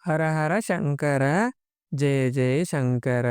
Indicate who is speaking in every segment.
Speaker 1: ஹர ஹர சங்கர ஜெய ஜெய சங்கர.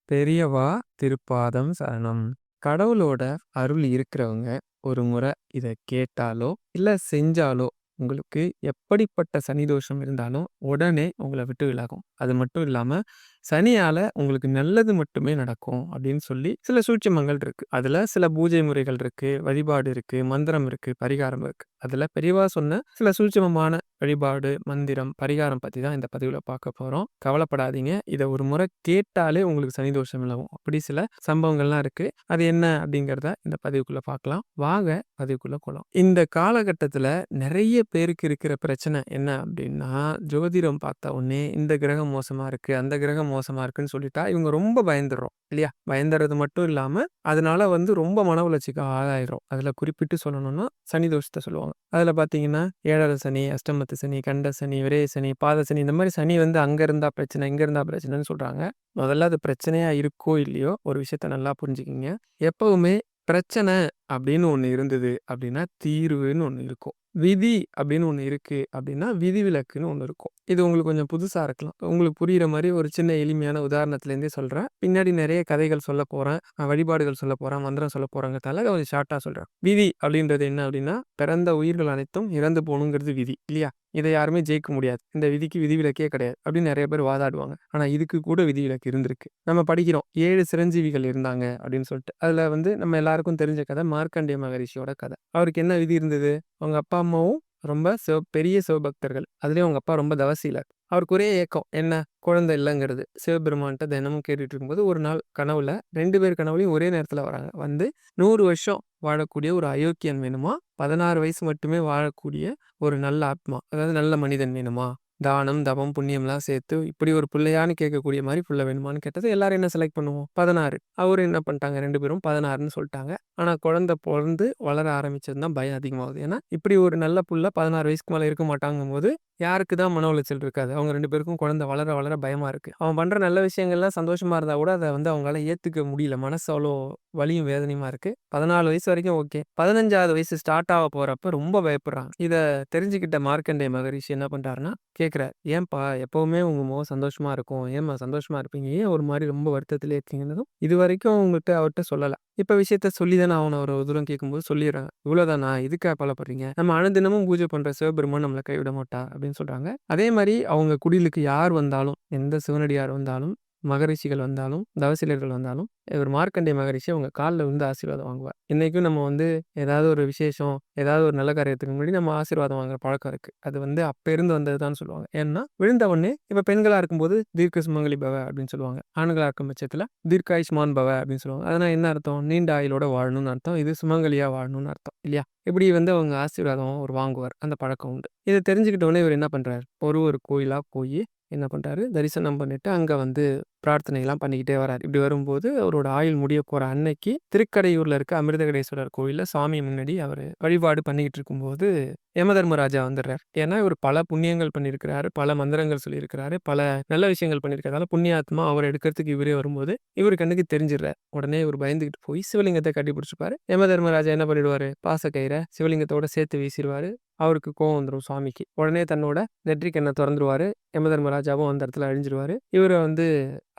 Speaker 1: பெரியவா திருப்பாதம் சரணம். கடவுளோட அருள் இருக்கிறவங்க ஒரு முறை இத கேட்டாலோ இல்ல செஞ்சாலோ உங்களுக்கு எப்படிப்பட்ட சனி தோஷம் இருந்தாலும் உடனே உங்கள விட்டு விலகும். அது மட்டும் இல்லாம சனியால உங்களுக்கு நல்லது மட்டுமே நடக்கும் அப்படின்னு சொல்லி சில சூட்சுமங்கள் இருக்கு. அதுல சில பூஜை முறைகள் இருக்கு, வழிபாடு இருக்கு, மந்திரம் இருக்கு, பரிகாரம் இருக்கு. அதுல பெரியவா சொன்ன சில சூட்சுமமான வழிபாடு, மந்திரம், பரிகாரம் பத்தி தான் இந்த பதிவுல பார்க்க போறோம். கவலைப்படாதீங்க. இத ஒரு முறை கேட்டாலே உங்களுக்கு சனி தோஷம் விலகும். அப்படி சில சம்பவங்கள்லாம் இருக்கு. அது என்ன அப்படிங்கிறத இந்த பதிவுக்குள்ள பார்க்கலாம். வாங்க பதிவுக்குள்ள போலாம். இந்த காலகட்டத்துல நெறைய பேருக்கு இருக்கிற பிரச்சனை என்ன அப்படின்னா, ஜோதிடம் பார்த்த உடனே இந்த கிரகம் மோசமா இருக்கு, அந்த கிரகம் மோசமா இருக்குன்னு சொல்லிட்டா இவங்க ரொம்ப பயந்துர்றோம் இல்லையா? பயந்துறது மட்டும் இல்லாம அதனால ரொம்ப மன உளைச்சலுக்கு ஆளாயிரும். அதுல குறிப்பிட்டு சொல்லணும்னா சனி தோஷத்த சொல்லுவாங்க. அதுல பார்த்தீங்கன்னா 7ரை சனி, அஷ்டமத்து சனி, கண்ட சனி, விரய சனி, பாத சனி இந்த மாரி சனி அங்க இருந்தா பிரச்சனை, இங்க இருந்தா பிரச்சனைன்னு சொல்றாங்க. முதல்ல அது பிரச்சனையா இருக்கோ இல்லையோ ஒரு விஷயத்த நல்லா புரிஞ்சுக்கங்க. எப்பவுமே பிரச்சனை அப்படின்னு ஒண்ணு இருந்தது அப்படின்னா, தீர்வுன்னு ஒண்ணு இருக்கும். விதி அப்படின்னு ஒண்ணு இருக்கு அப்படின்னா, விதிவிலக்குன்னு ஒண்ணு இருக்கும். இது உங்களுக்கு கொஞ்சம் புதுசா இருக்கலாம். உங்களுக்கு புரியிற மாரி ஒரு சின்ன எளிமையான உதாரணத்திலேருந்தே சொல்றேன். பின்னாடி நெறைய கதைகள் சொல்லப் போறேன். வழிபாடுகள் சொல்லப் போறேன். மந்திரம் சொல்லப் போறேங்கிறதால கொஞ்சம் ஷார்ட்டா சொல்றேன். விதி அப்படின்றது என்ன அப்படின்னா, பிறந்த உயிர்கள் அனைத்தும் இறந்து போகணுங்கிறது விதி இல்லையா? இத யாருமே ஜெயிக்க முடியாது. இந்த விதிக்கு விதிவிலக்கே கிடையாது. அப்படின்னு நெறைய பேர் வாதாடுவாங்க. ஆனா இதுக்கு கூட விதிவிலக்கு இருந்திருக்கு. நம்ம படிக்கிறோம். 7 சிரஞ்சீவிகள் இருந்தாங்க அப்படின்னு சொல்லிட்டு. அதுல நம்ம எல்லாருக்கும் தெரிஞ்ச கதை மார்க்கண்டேய மகரிஷியோட கதை. அவருக்கு என்ன விதி இருந்தது? அவங்க அப்பா, அம்மாவும் ரொம்ப பெரிய சிவபக்தர்கள். அதுலயும் அவங்க அப்பா ரொம்ப தவசீலர். அவருக்கு ஒரே ஏக்கம். என்ன? குழந்தை இல்லங்கிறது. சிவபெருமான்ட்ட தினமும் கேட்டுட்டு இருக்கும்போது, ஒரு நாள் கனவுல 2 பேர் கனவுலயும் ஒரே நேரத்துல வராங்க. 100 வருஷம் வாழக்கூடிய ஒரு அயோக்கியன் வேணுமா? 16 வயசு மட்டுமே வாழக்கூடிய ஒரு நல்ல ஆத்மா. அதாவது நல்ல மனிதன் வேணுமா? தானம், தவம், புண்ணியம்லாம் சேர்த்து இப்படி ஒரு பிள்ளையான்னு கேட்கக்கூடிய மாரி புள்ள வேணுமான்னு கேட்டது. எல்லாரும் என்ன செலக்ட் பண்ணுவோம்? 16. அவரு என்ன பண்ணிட்டாங்க 2 பேரும் 16ன்னு சொல்ட்டாங்க. ஆனா குழந்தை பொறந்து வளர ஆரம்பிச்சது தான் பயம் அதிகமாகுது. ஏன்னா, இப்படி ஒரு நல்ல புள்ள 16 வயசுக்கு மேல இருக்க மாட்டாங்கும்போது, யாருக்கு தான் மன உளைச்சல் இருக்காது? அவங்க 2 பேருக்கும் குழந்தை வளர வளர பயமா இருக்கு. அவன் பண்ற நல்ல விஷயங்கள்லாம் சந்தோஷமா இருந்தா கூட, அத அவங்களால ஏத்துக்க முடியல. மனசு அவ்வளோ வலியும் வேதனையுமா இருக்கு. 14 வயசு வரைக்கும் ஓகே. 15வது வயசு ஸ்டார்ட் ஆக போறப்ப ரொம்ப பயப்படுறாங்க. இத தெரிஞ்சுக்கிட்ட மார்க்கண்டேய மகரிஷி என்ன பண்றாருன்னா, கேட்கிறார். "ஏன்பா எப்பவுமே உங்க முகம் சந்தோஷமா இருக்கும். ஏம்மா சந்தோஷமா இருப்பீங்க? ஏன் ஒரு மாரி ரொம்ப வருத்தத்திலே இருக்கீங்கன்னதும், இதுவரைக்கும் அவர்ட்ட சொல்லல. இப்ப விஷயத்த சொல்லி தானே ஆவணும். அவரு ஒரு தூரம் கேட்கும்போது சொல்லிர்றாங்க. "இவ்வளோதானா? இதுக்கா கவலைப்படுறீங்க? நம்ம அனுதினமும் பூஜை பண்ற சிவபெருமான் நம்மள கைவிட மாட்டார்." அப்படின்னு சொல்றாங்க. அதே மாரி அவங்க குடிலுக்கு யார் வந்தாலும், எந்த சிவனடியார் வந்தாலும், மகரிஷிகள் வந்தாலும், தவசீலர்கள் வந்தாலும், இவர் மார்க்கண்டேய மகரிஷி அவங்க கால்ல விழுந்து ஆசீர்வாதம் வாங்குவார். இன்னைக்கும் நம்ம ஏதாவது ஒரு விசேஷம், ஏதாவது ஒரு நல்ல காரியத்துக்கு முன்னாடி நம்ம ஆசீர்வாதம் வாங்குற பழக்கம் இருக்கு. அது அப்ப இருந்து வந்ததுதான்னு சொல்லுவாங்க. ஏன்னா, விழுந்த உடனே இப்ப பெண்களா இருக்கும்போது தீர்க்க சுமங்கலி பவ அப்படின்னு சொல்லுவாங்க. ஆண்களா இருக்கும் பட்சத்துல தீர்காயுஷ்மான் பவ அப்படின்னு சொல்லுவாங்க. அதனா என்ன அர்த்தம்? நீண்ட ஆயுளோட வாழணும்னு அர்த்தம். இது சுமங்கலியா வாழணும்னு அர்த்தம். இல்லையா? இப்படி அவங்க ஆசீர்வாதம் அவர் வாங்குவார். அந்த பழக்கம் உண்டு. இத தெரிஞ்சுக்கிட்ட உடனே இவர் என்ன பண்றாரு? ஒரு கோயிலா போயி என்ன பண்றாரு? தரிசனம் பண்ணிட்டு அங்க பிரார்த்தனைலாம் பண்ணிக்கிட்டே வராரு. இப்படி வரும்போது அவரோட ஆயுள் முடிய போற அன்னைக்கு திருக்கடையூர்ல இருக்க அமிர்தகடேஸ்வரர் கோயில்ல சாமி முன்னாடி அவரு வழிபாடு பண்ணிக்கிட்டு இருக்கும்போது, யமதர்மராஜா வந்துடுறார். ஏன்னா, இவரு பல புண்ணியங்கள் பண்ணியிருக்கிறாரு. பல மந்திரங்கள் சொல்லியிருக்கிறாரு. பல நல்ல விஷயங்கள் பண்ணியிருக்கிறதால புண்ணியாத்மா அவர எடுக்கிறதுக்கு இவரே வரும்போது, இவரு கண்ணுக்கு தெரிஞ்சிடுறார். உடனே இவரு பயந்துகிட்டு போய் சிவலிங்கத்த கட்டிப்பிடிச்சுப்பாரு. யமதர்மராஜா என்ன பண்ணிடுவாரு? பாசக்கயிற சிவலிங்கத்தோட சேர்த்து வீசிருவாரு. அவருக்கு கோவம் வந்துரும் சுவாமிக்கு. உடனே தன்னோட நெற்றிக் கண்ண தொறந்துருவாரு. யமதர்மராஜாவும் அந்த இடத்துல அழிஞ்சிருவாரு. இவர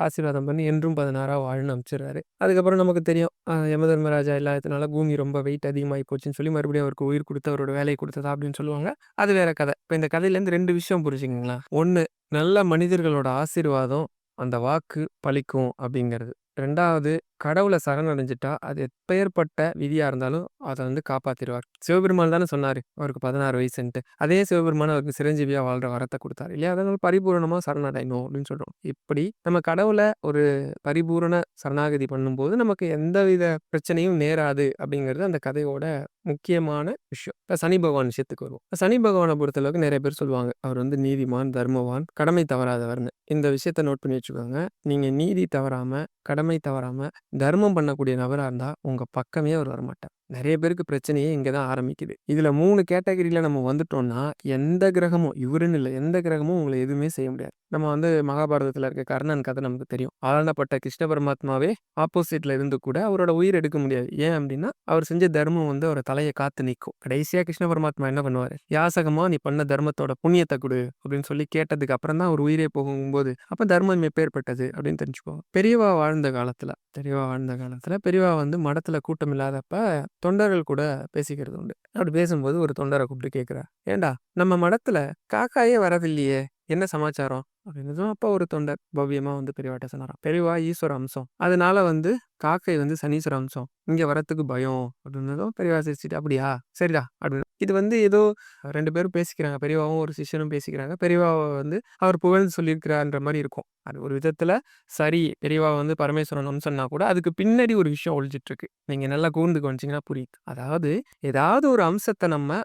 Speaker 1: ஆசீர்வாதம் பண்ணி என்றும் 16ஆ வாழுன்னு அனுப்பிச்சிடுறாரு. அதுக்கப்புறம் நமக்கு தெரியும். யமதர்மராஜா இல்லாததுனால பூமி ரொம்ப வெயிட் அதிகமாகி போச்சுன்னு சொல்லி மறுபடியும் அவருக்கு உயிர் குடுத்து அவரோட வேலைய குடுத்ததா அப்படின்னு சொல்லுவாங்க. அது வேற கதை. இப்ப இந்த கதையிலேருந்து 2 விஷயம் புரிஞ்சுக்கங்களேன். 1 நல்ல மனிதர்களோட ஆசீர்வாதம், அந்த வாக்கு பலிக்கும் அப்படிங்கிறது. 2வது கடவுள சரணடைஞ்சுட்டா, அது எப்பேர்ப்பட்ட விதியா இருந்தாலும் அத காப்பாத்திருவார். சிவபெருமான் தானே சொன்னாரு, அவருக்கு 16 வயசுன்ட்டு. அதே சிவபெருமான் அவருக்கு சிரஞ்சீவியா வாழ்ற வரத்த குடுத்தாரு இல்லையா? அதனால பரிபூரணமா சரணடையணும் அப்படின்னு சொல்றோம். இப்படி நம்ம கடவுள ஒரு பரிபூரண சரணாகதி பண்ணும்போது, நமக்கு எந்தவித பிரச்சனையும் நேராது அப்படிங்கிறது அந்த கதையோட முக்கியமான விஷயம். இப்ப சனி பகவான் விஷயத்துக்கு வருவோம். இப்ப சனி பகவான பொறுத்தளவுக்கு நெறைய பேர் சொல்லுவாங்க. அவர் நீதிமான், தர்மவான், கடமை தவறாதவர்ன்னு. இந்த விஷயத்த நோட் பண்ணி வச்சுக்கோங்க. நீங்க நீதி தவறாம, கடமை தவறாம, தர்மம் பண்ணக்கூடிய நபரா இருந்தா, உங்க பக்கமே அவர் வரமாட்டார். நெறைய பேருக்கு பிரச்சனையே இங்க தான் ஆரம்பிக்குது. இதுல 3 கேட்டகரில நம்ம வந்துட்டோம்னா, எந்த கிரகமும் இவருன்னு இல்ல, எந்த கிரகமும் உங்கள எதுவுமே செய்ய முடியாது. நம்ம மகாபாரதத்துல இருக்க கர்ணன் கதை நமக்கு தெரியும். ஆளப்பட்ட கிருஷ்ண பரமாத்மாவே ஆப்போசிட்ல இருந்து கூட அவரோட உயிர் எடுக்க முடியாது. ஏன் அப்டின்னா, அவர் செஞ்ச தர்மம் அவர தலைய காத்து நிக்கும். கடைசியா கிருஷ்ண பரமாத்மா என்ன பண்ணுவாரு? யாசகமா நீ பண்ண தர்மத்தோட புண்ணியத்த குடு அப்டின்னு சொல்லி கேட்டதுக்கு அப்புறம் தான் அவர் உயிரே போகும்போது, அப்ப தர்மம் எப்பேற்பட்டது அப்டின்னு தெரிஞ்சுக்குவாங்க. பெரியவா வாழ்ந்த காலத்துல பெரியவா மடத்துல கூட்டம் இல்லாதப்ப தொண்டர்கள் கூட பேசிக்கிறது உண்டு. அப்படி பேசும்போது ஒரு தொண்டர கூப்பிட்டு கேட்கிறார். "ஏன்டா நம்ம மடத்துல காக்காயே வரதில்லையே! என்ன சமாச்சாரம்?" அப்படின்னதும் அப்ப ஒரு தொண்டர் பவ்யமா பெரியவாட்ட சொன்னாராம். "பெரியவா ஈஸ்வர அம்சம். அதனால காக்கை சனீஸ்வர அம்சம். இங்க வரத்துக்கு பயம்." அப்படின்னதும் பெரியவா சிரிச்சுட்டு, "அப்படியா? சரிடா." அப்படின்னு. இது ஏதோ 2 பேரும் பேசிக்கிறாங்க. பெரியவாவும் ஒரு சிஷ்யனும் பேசிக்கிறாங்க. பெரியவாவ அவர் புகழ்ந்து சொல்லியிருக்கிறார்ன்ற மாரி இருக்கும். அது ஒரு விதத்துல சரி, பெரியவா பரமேஸ்வரன் அம்சம்னா கூட, அதுக்கு பின்னாடி ஒரு விஷயம் ஒளிஞ்சிட்டு இருக்கு. நீங்க நல்லா கூர்ந்து கவனிச்சீங்கன்னா புரியுது. அதாவது ஏதாவது ஒரு அம்சத்த நம்ம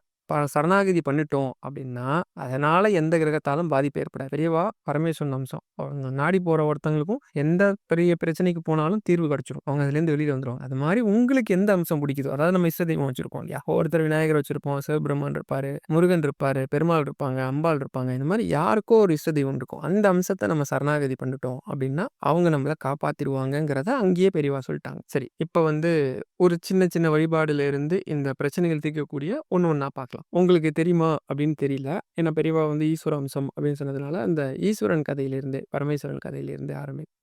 Speaker 1: சரணாகதி பண்ணிட்டோம் அப்படின்னா, அதனால எந்த கிரகத்தாலும் பாதிப்பு ஏற்படாது. பெரியவா பரமேஸ்வரன் அம்சம். அவங்க நாடி போற ஒருத்தவங்களுக்கும் எந்த பெரிய பிரச்சனைக்கு போனாலும் தீர்வு கிடைச்சிரும். அவங்க அதுலேருந்து வெளியில வந்துருவாங்க. அது மாரி உங்களுக்கு எந்த அம்சம் பிடிக்குதோ, அதாவது நம்ம இஷ்ட தெய்வம் வச்சிருக்கோம் இல்லையா? ஒவ்வொருத்தர் விநாயகர் வச்சிருப்போம், சிவபெருமான் இருப்பாரு, முருகன் இருப்பாரு, பெருமாள் இருப்பாங்க, அம்பாள் இருப்பாங்க. இந்த மாரி யாருக்கோ ஒரு இஷ்ட தெய்வம் இருக்கும். அந்த அம்சத்த நம்ம சரணாகதி பண்ணிட்டோம் அப்படின்னா, அவங்க நம்மள காப்பாத்திருவாங்கங்கிறத அங்கேயே பெரியவா சொல்லிட்டாங்க. சரி, இப்ப ஒரு சின்ன சின்ன வழிபாடுல இருந்து இந்த பிரச்சனைகள் தீர்க்கக்கூடிய ஒண்ணு ஒண்ணா பார்க்கலாம். உங்களுக்கு தெரியுமா அப்படின்னு தெரியல. ஏன்னா பெரியவா ஈஸ்வர அம்சம் அப்படின்னு சொன்னதுனால, அந்த ஈஸ்வரன் கதையிலிருந்து, பரமேஸ்வரன் கதையிலிருந்து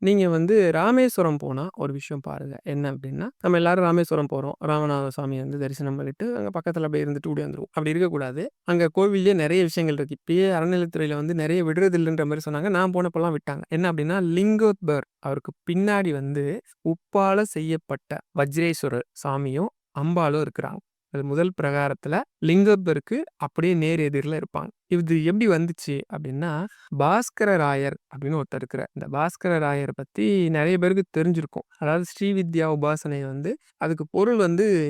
Speaker 1: நீங்க ராமேஸ்வரம் போனா ஒரு விஷயம் பாருங்க. என்ன அப்படின்னா, நம்ம எல்லாரும் ராமேஸ்வரம் போறோம். ராமநாத சாமிய தரிசனம் பண்ணிட்டு, அங்க பக்கத்துல அப்படியே இருந்துட்டு ஓடியாந்துருவோம். அப்படி இருக்கக்கூடாது. அங்க கோவில்லயே நெறைய விஷயங்கள் இருக்கு. இப்பயே அறநிலையத்துறையில நெறைய விடுறதில்லன்ற மாரி சொன்னாங்க. நான் போனப்பலாம் விட்டாங்க. என்ன அப்படின்னா, லிங்கோத்பவர் அவருக்கு பின்னாடி உப்பால செய்யப்பட்ட வஜ்ரேஸ்வரர் சாமியும், அம்பாளும் இருக்கிறாங்க. அது முதல் பிரகாரத்துல லிங்கோத்பருக்கு அப்படியே நேர் எதிர்ல இருப்பாங்க. இது எப்படி வந்துச்சு அப்படின்னா, பாஸ்கர ராயர் அப்படின்னு ஒருத்தர் இருக்கிறார். இந்த பாஸ்கர ராயர் பத்தி நெறைய பேருக்கு தெரிஞ்சிருக்கும். அதாவது ஸ்ரீவித்யா உபாசனை அதுக்கு பொருள்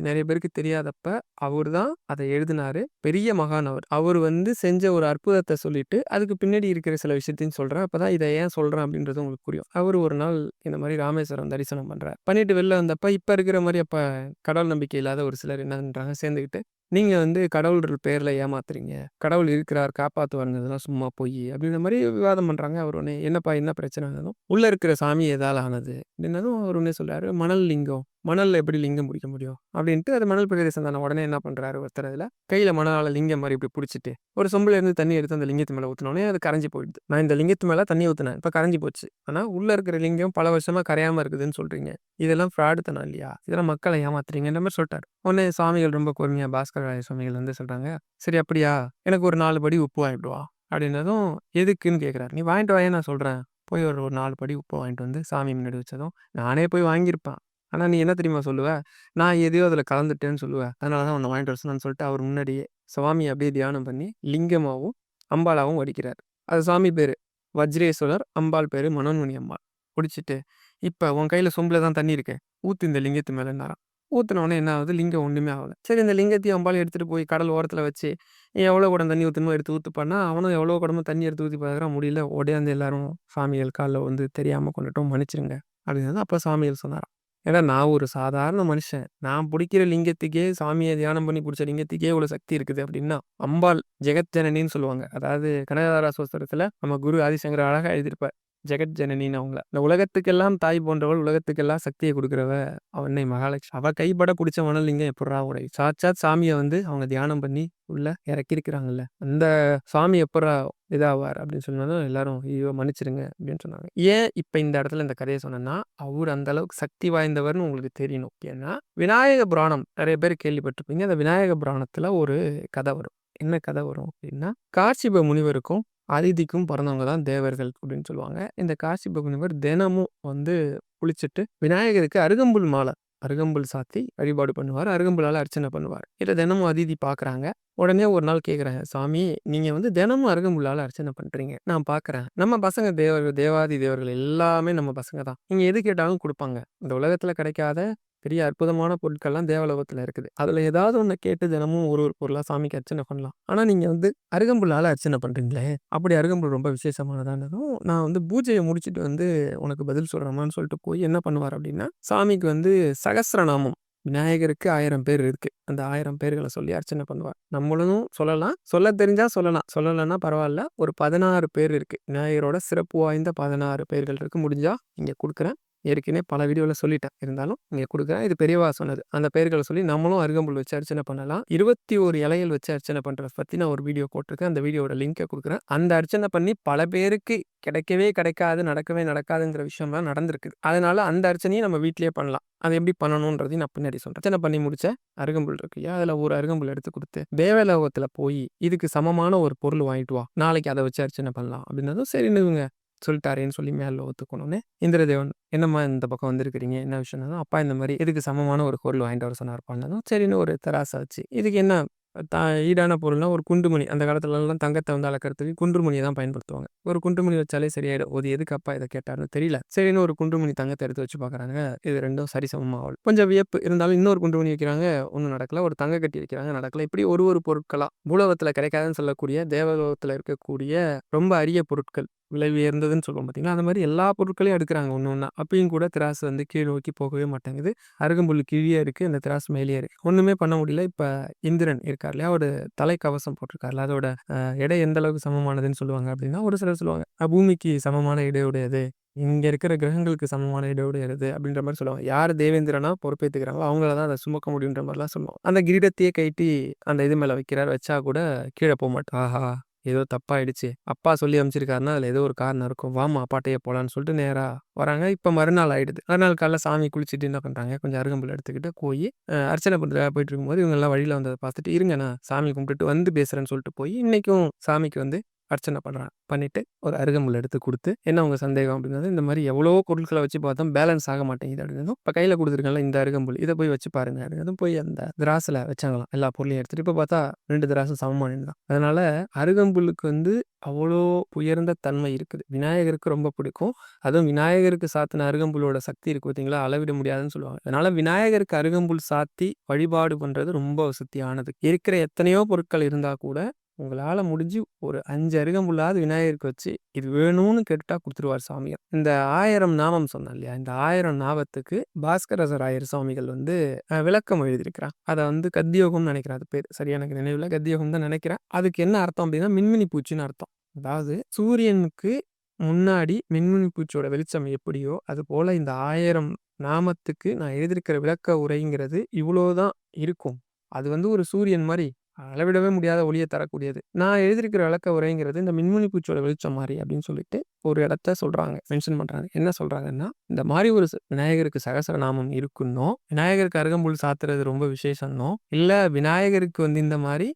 Speaker 1: நெறைய பேருக்கு தெரியாதப்ப, அவரு தான் அத எழுதினாரு. பெரிய மகான் அவர். அவரு செஞ்ச ஒரு அற்புதத்த சொல்லிட்டு, அதுக்கு பின்னாடி இருக்கிற சில விஷயத்தையும் சொல்றேன். அப்பதான் இத ஏன் சொல்றேன் அப்படின்றது உங்களுக்கு புரியும். அவரு ஒரு நாள் இந்த மாரி ராமேஸ்வரம் தரிசனம் பண்றார். பண்ணிட்டு வெளில வந்தப்ப, இப்ப இருக்கிற மாரி அப்ப கடவுள் நம்பிக்கை இல்லாத ஒரு சிலர் என்ன பண்றாங்க, சேர்ந்துக்கிட்டு, "நீங்க கடவுள்ன்ற பேர்ல ஏமாத்துறீங்க. கடவுள் இருக்கிறார், காப்பாத்துவாருங்க. இதெல்லாம் சும்மா பொய்யி." அப்படின்ற மாரி விவாதம் பண்றாங்க. அவர் உடனே, "என்னப்பா என்ன பிரச்சனைன்னதும், உள்ள இருக்கிற சாமி எதால ஆனது?" அப்படின்னதும் அவர் உடனே சொல்றாரு, "மணல் லிங்கம். மணல்ல எப்படி லிங்கம் பிடிக்க முடியும்?" அப்படின்ட்டு அது மணல் பிரதேசம் தானே. உடனே என்ன பண்றாரு ஒருத்தர் அதுல, கையில மணலால லிங்கம் மாரி இப்படி புடிச்சுட்டு, ஒரு சொம்புல இருந்து தண்ணி எடுத்து அந்த லிங்கத்து மேல ஊத்துனோனே அது கரைஞ்சு போயிடுது. "நான் இந்த லிங்கத்து மேல தண்ணி ஊத்துனேன். இப்ப கரைஞ்சு போச்சு. ஆனா உள்ள இருக்கிற லிங்கம் பல வருஷமா கரையாம இருக்குதுன்னு சொல்றீங்க. இதெல்லாம் ஃப்ராடுத்தனம் இல்லையா? இதெல்லாம் மக்கள ஏமாத்துறீங்கன்ற" மாரி சொல்ட்டாரு. உடனே சுவாமிகள் ரொம்ப பொறுமையா பாஸ்கரராய சுவாமிகள் சொல்றாங்க, "சரி அப்படியா? எனக்கு ஒரு 4 படி உப்பு வாங்கிட்டு வா." அப்படின்னதும், "எதுக்குன்னு?" கேட்குறாரு. "நீ வாங்கிட்டு வாயேன் நான் சொல்றேன்." போய் ஒரு ஒரு 4 படி உப்ப வாங்கிட்டு சாமி முன்னாடி வச்சதும், நானே போய் வாங்கியிருப்பேன். ஆனா நீ என்ன தெரியுமா சொல்லுவ? நான் எதையோ அதில கலந்துட்டேன்னு சொல்லுவ. அதனால தான் உன்ன வாங்கிட்டு வர சொன்னேன்னு சொல்லிட்டு அவர் முன்னாடியே சுவாமிய அப்படியே தியானம் பண்ணி லிங்கமாவும், அம்பாளாவும் வடிக்கிறாரு. அது சாமி பேரு வஜ்ரேஸ்வரர், அம்பாள் பேரு மனோன்மணி அம்பாள். குடிச்சிட்டு, "இப்ப உன் கையில சொம்புல தான் தண்ணி இருக்கே. ஊத்து இந்த லிங்கத்து மேலன்னாராம்." ஊத்துன உடனே என்ன ஆகுது? லிங்கம் ஒண்ணுமே ஆகல. சரி இந்த லிங்கத்தையும் அம்பாளையும் எடுத்துட்டு போய் கடல் ஓரத்துல வச்சு, எவ்வளோ குடம் தண்ணி ஊத்தணுமோ எடுத்து ஊத்துப்பான்னா, அவனும் எவ்வளோ குடமோ தண்ணி எடுத்து ஊத்தி பார்க்குறான் முடியல. ஓடியாந்து எல்லாரும் சாமிகள் கால்ல தெரியாம கொண்டுட்டோம் மன்னிச்சிடுங்க. அப்படின்னதும் அப்ப சாமிகள் சொன்னாராம். ஏன்னா நான் ஒரு சாதாரண மனுஷன். நான் புடிக்கிற லிங்கத்துக்கே சாமிய தியானம் பண்ணி புடிச்ச லிங்கத்துக்கே இவ்வளோ சக்தி இருக்குது அப்படின்னா, அம்பாள் ஜெகத் ஜனனின்னு சொல்லுவாங்க. அதாவது கனகதாரா ஸ்தோத்திரத்துல நம்ம குரு ஆதிசங்கரர் அழகா எழுதியிருப்பார். ஜெகத் ஜனனின்னு அவங்கள. இந்த உலகத்துக்கெல்லாம் தாய் போன்றவள், உலகத்துக்கெல்லாம் சக்திய குடுக்கிறவ அன்னை மகாலட்சுமி. அவ கைப்பட புடிச்ச மணல் லிங்கம் எப்புட்றா உடையும்? சாட்சாத் சாமிய அவங்க தியானம் பண்ணி உள்ள இறக்கியிருக்கிறாங்கல்ல. அந்த சாமி எப்புட்றா இதாவார் அப்படின்னு சொன்னதும் எல்லாரும், "ஐயோ! மன்னிச்சிடுங்க" அப்படின்னு சொன்னாங்க. ஏன் இப்ப இந்த இடத்துல இந்த கதைய சொன்னேன்னா, அவரு அந்த அளவுக்கு சக்தி வாய்ந்தவர்ன்னு உங்களுக்கு தெரியணும். ஏன்னா, விநாயக புராணம் நெறைய பேர் கேள்விப்பட்டிருப்பீங்க. அந்த விநாயக புராணத்துல ஒரு கதை வரும். என்ன கதை வரும் அப்படின்னா, கார்ஷிப முனிவருக்கும் அதிதிக்கும் பிறந்தவங்க தான் தேவர்கள் அப்படின்னு சொல்லுவாங்க. இந்த கார்ஷிப முனிவர் தினமும் குளிச்சுட்டு விநாயகருக்கு அருகம்புல் மாலை அருகம்புல் சாத்தி வழிபாடு பண்ணுவார். அருகம்புல்லால அர்ச்சனை பண்ணுவார். இத தினமும் அதிதி பார்க்குறாங்க. உடனே ஒரு நாள் கேட்குறாங்க, "சாமி நீங்க தினமும் அருகம்புல்லால அர்ச்சனை பண்றீங்க. நான் பார்க்குறேன். நம்ம பசங்க தேவர்கள், தேவாதி தேவர்கள் எல்லாமே நம்ம பசங்க தான். நீங்க எது கேட்டாலும் குடுப்பாங்க. இந்த உலகத்துல கிடைக்காத பெரிய அற்புதமான பொருட்கள்லாம் தேவலோகத்துல இருக்குது. அதுல ஏதாவது ஒண்ண கேட்டு தினமும் ஒரு ஒரு பொருளா சாமிக்கு அர்ச்சனை பண்ணலாம். ஆனா நீங்க அருகம்புல்லால அர்ச்சனை பண்றீங்களே! அப்படி அருகம்புல் ரொம்ப விசேஷமானதானதும், நான் பூஜைய முடிச்சுட்டு உனக்கு பதில் சொல்றேம்மான்னு சொல்லிட்டு போய் என்ன பண்ணுவார் அப்படின்னா, சாமிக்கு சகஸ்ரநாமம் விநாயகருக்கு 1000 பேர் இருக்கு. அந்த 1000 பேர்கள சொல்லி அர்ச்சனை பண்ணுவார். நம்மளும் சொல்லலாம். சொல்ல தெரிஞ்சா சொல்லலாம். சொல்லலன்னா பரவால்ல. ஒரு 16 பேர் இருக்கு. விநாயகரோட சிறப்பு வாய்ந்த 16 பேர்கள் இருக்கு. முடிஞ்சா இங்க குடுக்குறேன். ஏற்கனவே பல வீடியோல சொல்லிட்டேன். இருந்தாலும் இங்க குடுக்குறேன். இது பெரியவா சொன்னது. அந்த பெயர்கள சொல்லி நம்மளும் அருகம்புல் வச்சு அர்ச்சனை பண்ணலாம். 21 இலைகள் வச்சு அர்ச்சனை பண்றத பத்தி நான் ஒரு வீடியோ போட்டிருக்கேன். அந்த வீடியோவோட லிங்க்க குடுக்குறேன். அந்த அர்ச்சனை பண்ணி பல பேருக்கு கிடைக்கவே கிடைக்காது, நடக்கவே நடக்காதுங்கிற விஷயம்லாம் நடந்திருக்கு. அதனால அந்த அர்ச்சனையும் நம்ம வீட்லயே பண்ணலாம். அது எப்படி பண்ணணும்ன்றதையும் நான் பின்னாடி சொல்றேன். அர்ச்சனை பண்ணி முடிச்ச அருகம்புல் இருக்கு இல்லையா? அதுல ஒரு அருகம்புல் எடுத்து குடுத்து, தேவலோகத்துல போயி இதுக்கு சமமான ஒரு பொருள் வாங்கிட்டு வா. நாளைக்கு அத வச்சு அர்ச்சனை பண்ணலாம் அப்படின்னதும் சரின்னு இவங்க சொல்லிட்டாரேன்னு சொல்லி மேல ஒத்துக்கணும்னு இந்திரதேவன் என்னம்மா இந்த பக்கம் வந்திருக்கிறீங்க என்ன விஷயம்னா அப்பா இந்த மாதிரி இதுக்கு சமமான ஒரு பொருள் வாங்கிட்டு வர சொன்னார் பண்ணதும் சரின்னு ஒரு தராசை வச்சு இதுக்கு என்ன ஈடான பொருள்னா ஒரு குண்டுமணி அந்த காலத்துலலாம் தங்கத்தை வந்து அளக்கிறதுக்கு குண்டுமணியை தான் பயன்படுத்துவாங்க ஒரு குண்டுமணி வச்சாலே சரியாயிடும் அது எதுக்கு அப்பா இதை கேட்டாருன்னு தெரியல சரின்னு ஒரு குண்டுமணி தங்கத்தை எடுத்து வச்சு பார்க்குறாங்க இது ரெண்டும் சரிசமமாகல கொஞ்சம் வியப்பு இருந்தாலும் இன்னொரு குண்டுமணி வைக்கிறாங்க ஒன்றும் நடக்கல ஒரு தங்க கட்டி வைக்கிறாங்க நடக்கல இப்படி ஒரு பொருட்களா பூலோகத்தில் கிடைக்காதுன்னு சொல்லக்கூடிய தேவலோகத்தில் இருக்கக்கூடிய ரொம்ப அரிய பொருட்கள் விலை உயர்ந்ததுன்னு சொல்லுவோம் பார்த்தீங்களா அந்த மாதிரி எல்லா பொருட்களையும் எடுக்கிறாங்க ஒன்று ஒன்றா அப்பயும் கூட திராசு வந்து கீழ் நோக்கி போகவே மாட்டேங்குது அருகம்புல் கீழே இருக்குது அந்த திராசு மேலேயே இருக்குது ஒன்றுமே பண்ண முடியல இப்போ இந்திரன் இருக்கார் இல்லையா அவரோட தலைக்கவசம் போட்டிருக்காருல அதோட எடை எந்த அளவுக்கு சமமானதுன்னு சொல்லுவாங்க அப்படின்னா ஒரு சிலர் சொல்லுவாங்க பூமிக்கு சமமான இடையுடையது இங்க இருக்கிற கிரகங்களுக்கு சமமான இடையுடையது அப்படின்ற மாதிரி சொல்லுவாங்க யார் தேவேந்திரனா பொறுப்பேற்றுக்கிறாங்களோ அவங்கள தான் அதை சுமக்க முடியுன்ற மாதிரிலாம் சொல்லுவாங்க அந்த கிரீடத்தையே கைட்டி அந்த இது மேலே வைக்கிறார் வச்சா கூட கீழே போக மாட்டோம் ஆஹா ஏதோ தப்பாயிடுச்சு அப்பா சொல்லி அமைச்சிருக்காருன்னா அதில் ஏதோ ஒரு காரணம் இருக்கும் வாமா அப்பாட்டையே போகலான்னு சொல்லிட்டு நேராக வராங்க இப்போ மறுநாள் ஆயிடுது மறுநாள் காலைல சாமி குளிச்சுட்டு என்ன பண்ணுறாங்க கொஞ்சம் அருகம்புல் எடுத்துக்கிட்டு போய் அர்ச்சனை பண்ணுறதா போயிட்டு இருக்கும்போது இவங்க எல்லாம் வழியில் வந்ததை பார்த்துட்டு இருங்க நான் சாமி கும்பிட்டுட்டு வந்து பேசுகிறேன்னு சொல்லிட்டு போய் இன்னைக்கும் சாமிக்கு வந்து அர்ச்சனை பண்ணுறான் பண்ணிட்டு ஒரு அருகம்புல் எடுத்து கொடுத்து என்ன உங்க சந்தேகம் அப்படிங்கிறது இந்த மாதிரி எவ்வளோ பொருட்களை வச்சு பார்த்தோம் பேலன்ஸ் ஆக மாட்டேங்குது அப்படின்னதும் இப்போ கையில் கொடுத்துருக்கல இந்த அருகம்புல் இதை போய் வச்சு பாருங்க அப்படின்னதும் போய் அந்த திராசில் வச்சாங்களாம் எல்லா பொருளையும் எடுத்துட்டு இப்போ பார்த்தா 2 திராசம் சமமான தான் அதனால அருகம்புல்லுக்கு வந்து அவ்வளோ உயர்ந்த தன்மை இருக்குது விநாயகருக்கு ரொம்ப பிடிக்கும் அதுவும் விநாயகருக்கு சாத்தின அருகம்புல்லோட சக்தி இருக்கு பார்த்தீங்களா அளவிட முடியாதுன்னு சொல்லுவாங்க அதனால விநாயகருக்கு அருகம்புல் சாத்தி வழிபாடு பண்றது ரொம்ப வசதியானது இருக்கிற எத்தனையோ பொருட்கள் இருந்தா கூட உங்களால் முடிஞ்சு ஒரு 5 அருகம்புல்லாவது விநாயகருக்கு வச்சு இது வேணும்னு கேட்டுட்டா கொடுத்துருவார் சாமியார் இந்த 1000 நாமம் சொன்னேன் இல்லையா இந்த 1000 நாமத்துக்கு பாஸ்கரசர் ஆயர் சுவாமிகள் வந்து விளக்கம் எழுதியிருக்கிறான் அதை வந்து கத்தியோகம்னு நினைக்கிறேன் அது பேர் சரியா எனக்கு நினைவில் கத்தியோகம் தான் நினைக்கிறேன் அதுக்கு என்ன அர்த்தம் அப்படின்னா மின்மினி பூச்சின்னு அர்த்தம் அதாவது சூரியனுக்கு முன்னாடி மின்மினி பூச்சியோட வெளிச்சம் எப்படியோ அது போல இந்த 1000 நாமத்துக்கு நான் எழுதியிருக்கிற விளக்க உரைங்கிறது இவ்வளோதான் இருக்கும் அது வந்து ஒரு சூரியன் மாதிரி அளவிடவே முடியாத ஒளியை தரக்கூடியது நான் எழுதியிருக்கிற விளக்க உரைங்கிறது இந்த மின்மினி பூச்சியோட வெளிச்சம் மாதிரி அப்படின்னு சொல்லிட்டு ஒரு இடத்த சொல்றாங்க மென்ஷன் பண்றாங்க என்ன சொல்றாங்கன்னா இந்த மாதிரி ஒரு விநாயகருக்கு சகசரநாமம் இருக்குன்னோ விநாயகருக்கு அருகம்புல் சாத்துறது ரொம்ப விசேஷம்னோ இல்ல விநாயகருக்கு வந்து இந்த மாதிரி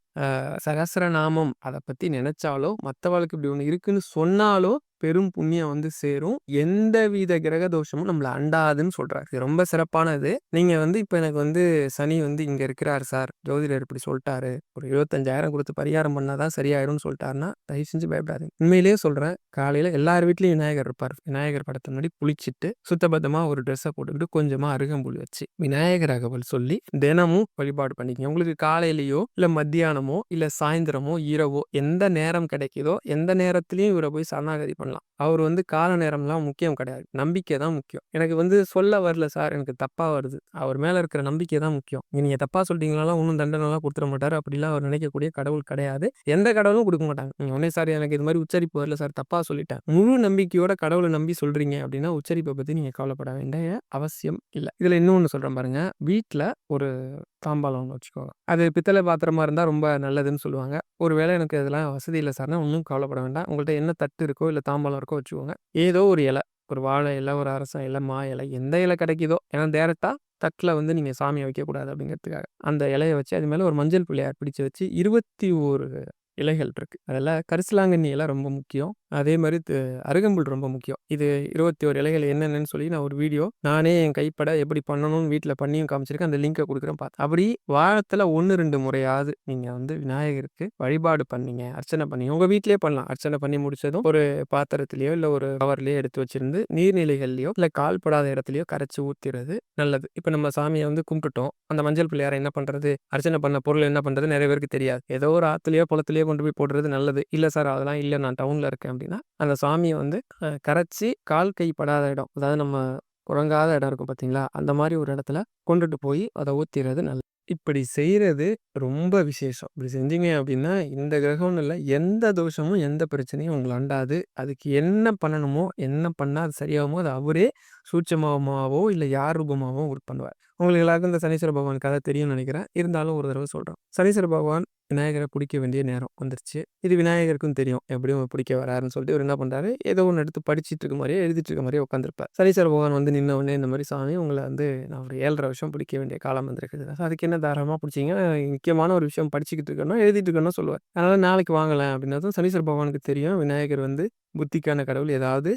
Speaker 1: சகசரநாமம் அதை பத்தி நினைச்சாலோ மற்றவளுக்கு இப்படி ஒண்ணு இருக்குன்னு சொன்னாலோ பெரும் புண்ணியம் வந்து சேரும் எந்தவித கிரக தோஷமும் நம்மளை அண்டாதுன்னு சொல்றாரு இது ரொம்ப சிறப்பானது நீங்க வந்து இப்ப எனக்கு வந்து சனி வந்து இங்க இருக்கிறார் சார் ஜோதிடர் இப்படி சொல்லிட்டாரு ஒரு 25,000 கொடுத்து பரிகாரம் பண்ணாதான் சரியாயிடும்னு சொல்லிட்டாருன்னா தயவு செஞ்சு பயப்படாதீங்க உண்மையிலேயே சொல்றேன் காலையில எல்லார் வீட்லயும் விநாயகர் இருப்பார் விநாயகர் படத்தை முன்னாடி குளிச்சுட்டு சுத்தபத்தமா ஒரு ட்ரெஸ்ஸை போட்டுக்கிட்டு கொஞ்சமா அருகம்புல் வச்சு விநாயகர் அகவல் சொல்லி தினமும் வழிபாடு பண்ணிக்கங்க உங்களுக்கு காலையிலயோ இல்ல மத்தியானமோ இல்ல சாயந்தரமோ இரவோ எந்த நேரம் கிடைக்குதோ எந்த நேரத்திலயும் இவரை போய் சரணாகதி பண்ணலாம் அவர் வந்து கால நேரம்லாம் முக்கியம் கிடையாது நம்பிக்கை தான் முக்கியம் எனக்கு வந்து சொல்ல வரல சார் எனக்கு தப்பா வருது அவர் மேல இருக்கிற நம்பிக்கை தான் முக்கியம் நீங்க தப்பா சொல்றீங்களா ஒன்றும் தண்டனைலாம் கொடுத்துட மாட்டாரு அப்படிலாம் அவர் நினைக்கக்கூடிய கடவுள் கிடையாது எந்த கடவுளும் கொடுக்க மாட்டாங்க நீங்க உடனே சார் எனக்கு இது மாதிரி உச்சரிப்பு வரல சார் தப்பா சொல்லிட்டேன் முழு நம்பிக்கையோட கடவுளை நம்பி சொல்றீங்க அப்படின்னா உச்சரிப்பை பத்தி நீங்க கவலைப்பட வேண்டிய அவசியம் இல்லை இதுல இன்னொன்னு சொல்றேன் பாருங்க வீட்டுல ஒரு தாம்பாளம் ஒன்று வச்சுக்கோங்க அது பித்தளை பாத்திரமா இருந்தா ரொம்ப நல்லதுன்னு சொல்லுவாங்க ஒருவேளை எனக்கு இதெல்லாம் வசதி இல்லை சார்னா ஒன்றும் கவலைப்பட வேண்டாம் உங்கள்கிட்ட என்ன தட்டு இருக்கோ இல்லை தாம்பாளம் இருக்கோ வச்சுக்கோங்க ஏதோ ஒரு இலை ஒரு வாழை இலை ஒரு அரச இலை மா இலை எந்த இலை கிடைக்குதோ ஏன்னா டேரக்டா தட்டில் வந்து நீங்கள் சாமியை வைக்கக்கூடாது அப்படிங்கிறதுக்காக அந்த இலையை வச்சு அது மேலே ஒரு மஞ்சள் பிள்ளையார் பிடிச்சி வச்சு 21 இலைகள் இருக்கு அதில் கரிசலாங்கண்ணி இலை ரொம்ப முக்கியம் அதே மாதிரி அருகம்புல் ரொம்ப முக்கியம் இது 21 இலைகள் என்னென்னு சொல்லி நான் ஒரு வீடியோ நானே என் கைப்பட எப்படி பண்ணணும்னு வீட்டில் பண்ணியும் காமிச்சிருக்கேன் அந்த லிங்கை கொடுக்குறேன் பார்த்து அப்படி வாரத்தில் 1-2 முறையாவது நீங்கள் வந்து விநாயகருக்கு வழிபாடு பண்ணீங்க அர்ச்சனை பண்ணீங்க உங்கள் வீட்டிலே பண்ணலாம் அர்ச்சனை பண்ணி முடிச்சதும் ஒரு பாத்திரத்திலையோ இல்லை ஒரு கவர்லையோ எடுத்து வச்சிருந்து நீர்நிலைகள்லையோ இல்லை கால்படாத இடத்துலையோ கரைச்சி ஊற்றுறது நல்லது இப்போ நம்ம சாமியை வந்து கும்பிட்டுட்டோம் அந்த மஞ்சள் பிள்ளையாரை என்ன பண்ணுறது அர்ச்சனை பண்ண பொருள் என்ன பண்ணுறது நிறைய பேருக்கு தெரியாது ஏதோ ஒரு ஆற்றுலையோ குளத்துலையோ கொண்டு போய் போடுறது நல்லது இல்லை சார் அதெல்லாம் இல்லை நான் டவுனில் இருக்கேன் அப்படின்னா அந்த சாமியை வந்து கரைச்சி கால் கை படாத இடம் அதாவது நம்ம புழங்காத இடம் இருக்கும் பார்த்தீங்களா? அந்த மாரி ஒரு இடத்துல கொண்டுட்டு போய் அத ஊத்திறது நல்லது. இப்படி செய்றது ரொம்ப விசேஷம். இப்படி செஞ்சீங்க அப்படின்னா, இந்த கிரகம்னு இல்ல, எந்த தோஷமும், எந்த பிரச்சனையும் உங்கள அண்டாது. அதுக்கு என்ன பண்ணணுமோ, என்ன பண்ணா அது சரியாகுமோ, அத அவரே சூட்சமமாவோ, இல்ல யார் ரூபமாவோ பண்ணுவார். உங்களுக்கு எல்லாருக்கும் இந்த சனீஸ்வர பகவான் கதை தெரியும்னு நெனைக்கிறேன். இருந்தாலும் ஒரு தடவ சொல்றேன். சனீஸ்வர பகவான் விநாயகர புடிக்க வேண்டிய நேரம் வந்துருச்சு. இது விநாயகருக்கும் தெரியும். எப்படியும் புடிக்க வராருன்னு சொல்லிட்டு இவரு என்ன பண்றாரு, ஏதோ ஒண்ணு எடுத்து படிச்சுட்டு இருக்க மாரியே, எழுதிட்டு இருக்க மாரியே உட்கார்ந்திருப்பார். சனீஸ்வர பகவான் வந்து நின்ன உடனே இந்த மாரி, "சாமி உங்கள வந்து நான் ஒரு 7½ வருஷம் பிடிக்க வேண்டிய காலம் வந்திருக்குது. அதுக்கு என்ன தாராளமா பிடிச்சீங்க. முக்கியமான ஒரு விஷயம் படிச்சுக்கிட்டு இருக்கேன்னா, எழுதிட்டு இருக்கேன்னா சொல்லுவார். அதனால நாளைக்கு வாங்களேன்" அப்படின்னதும் சனீஸ்வர பகவானுக்கு தெரியும். விநாயகர் வந்து புத்திக்கான கடவுள். ஏதாவது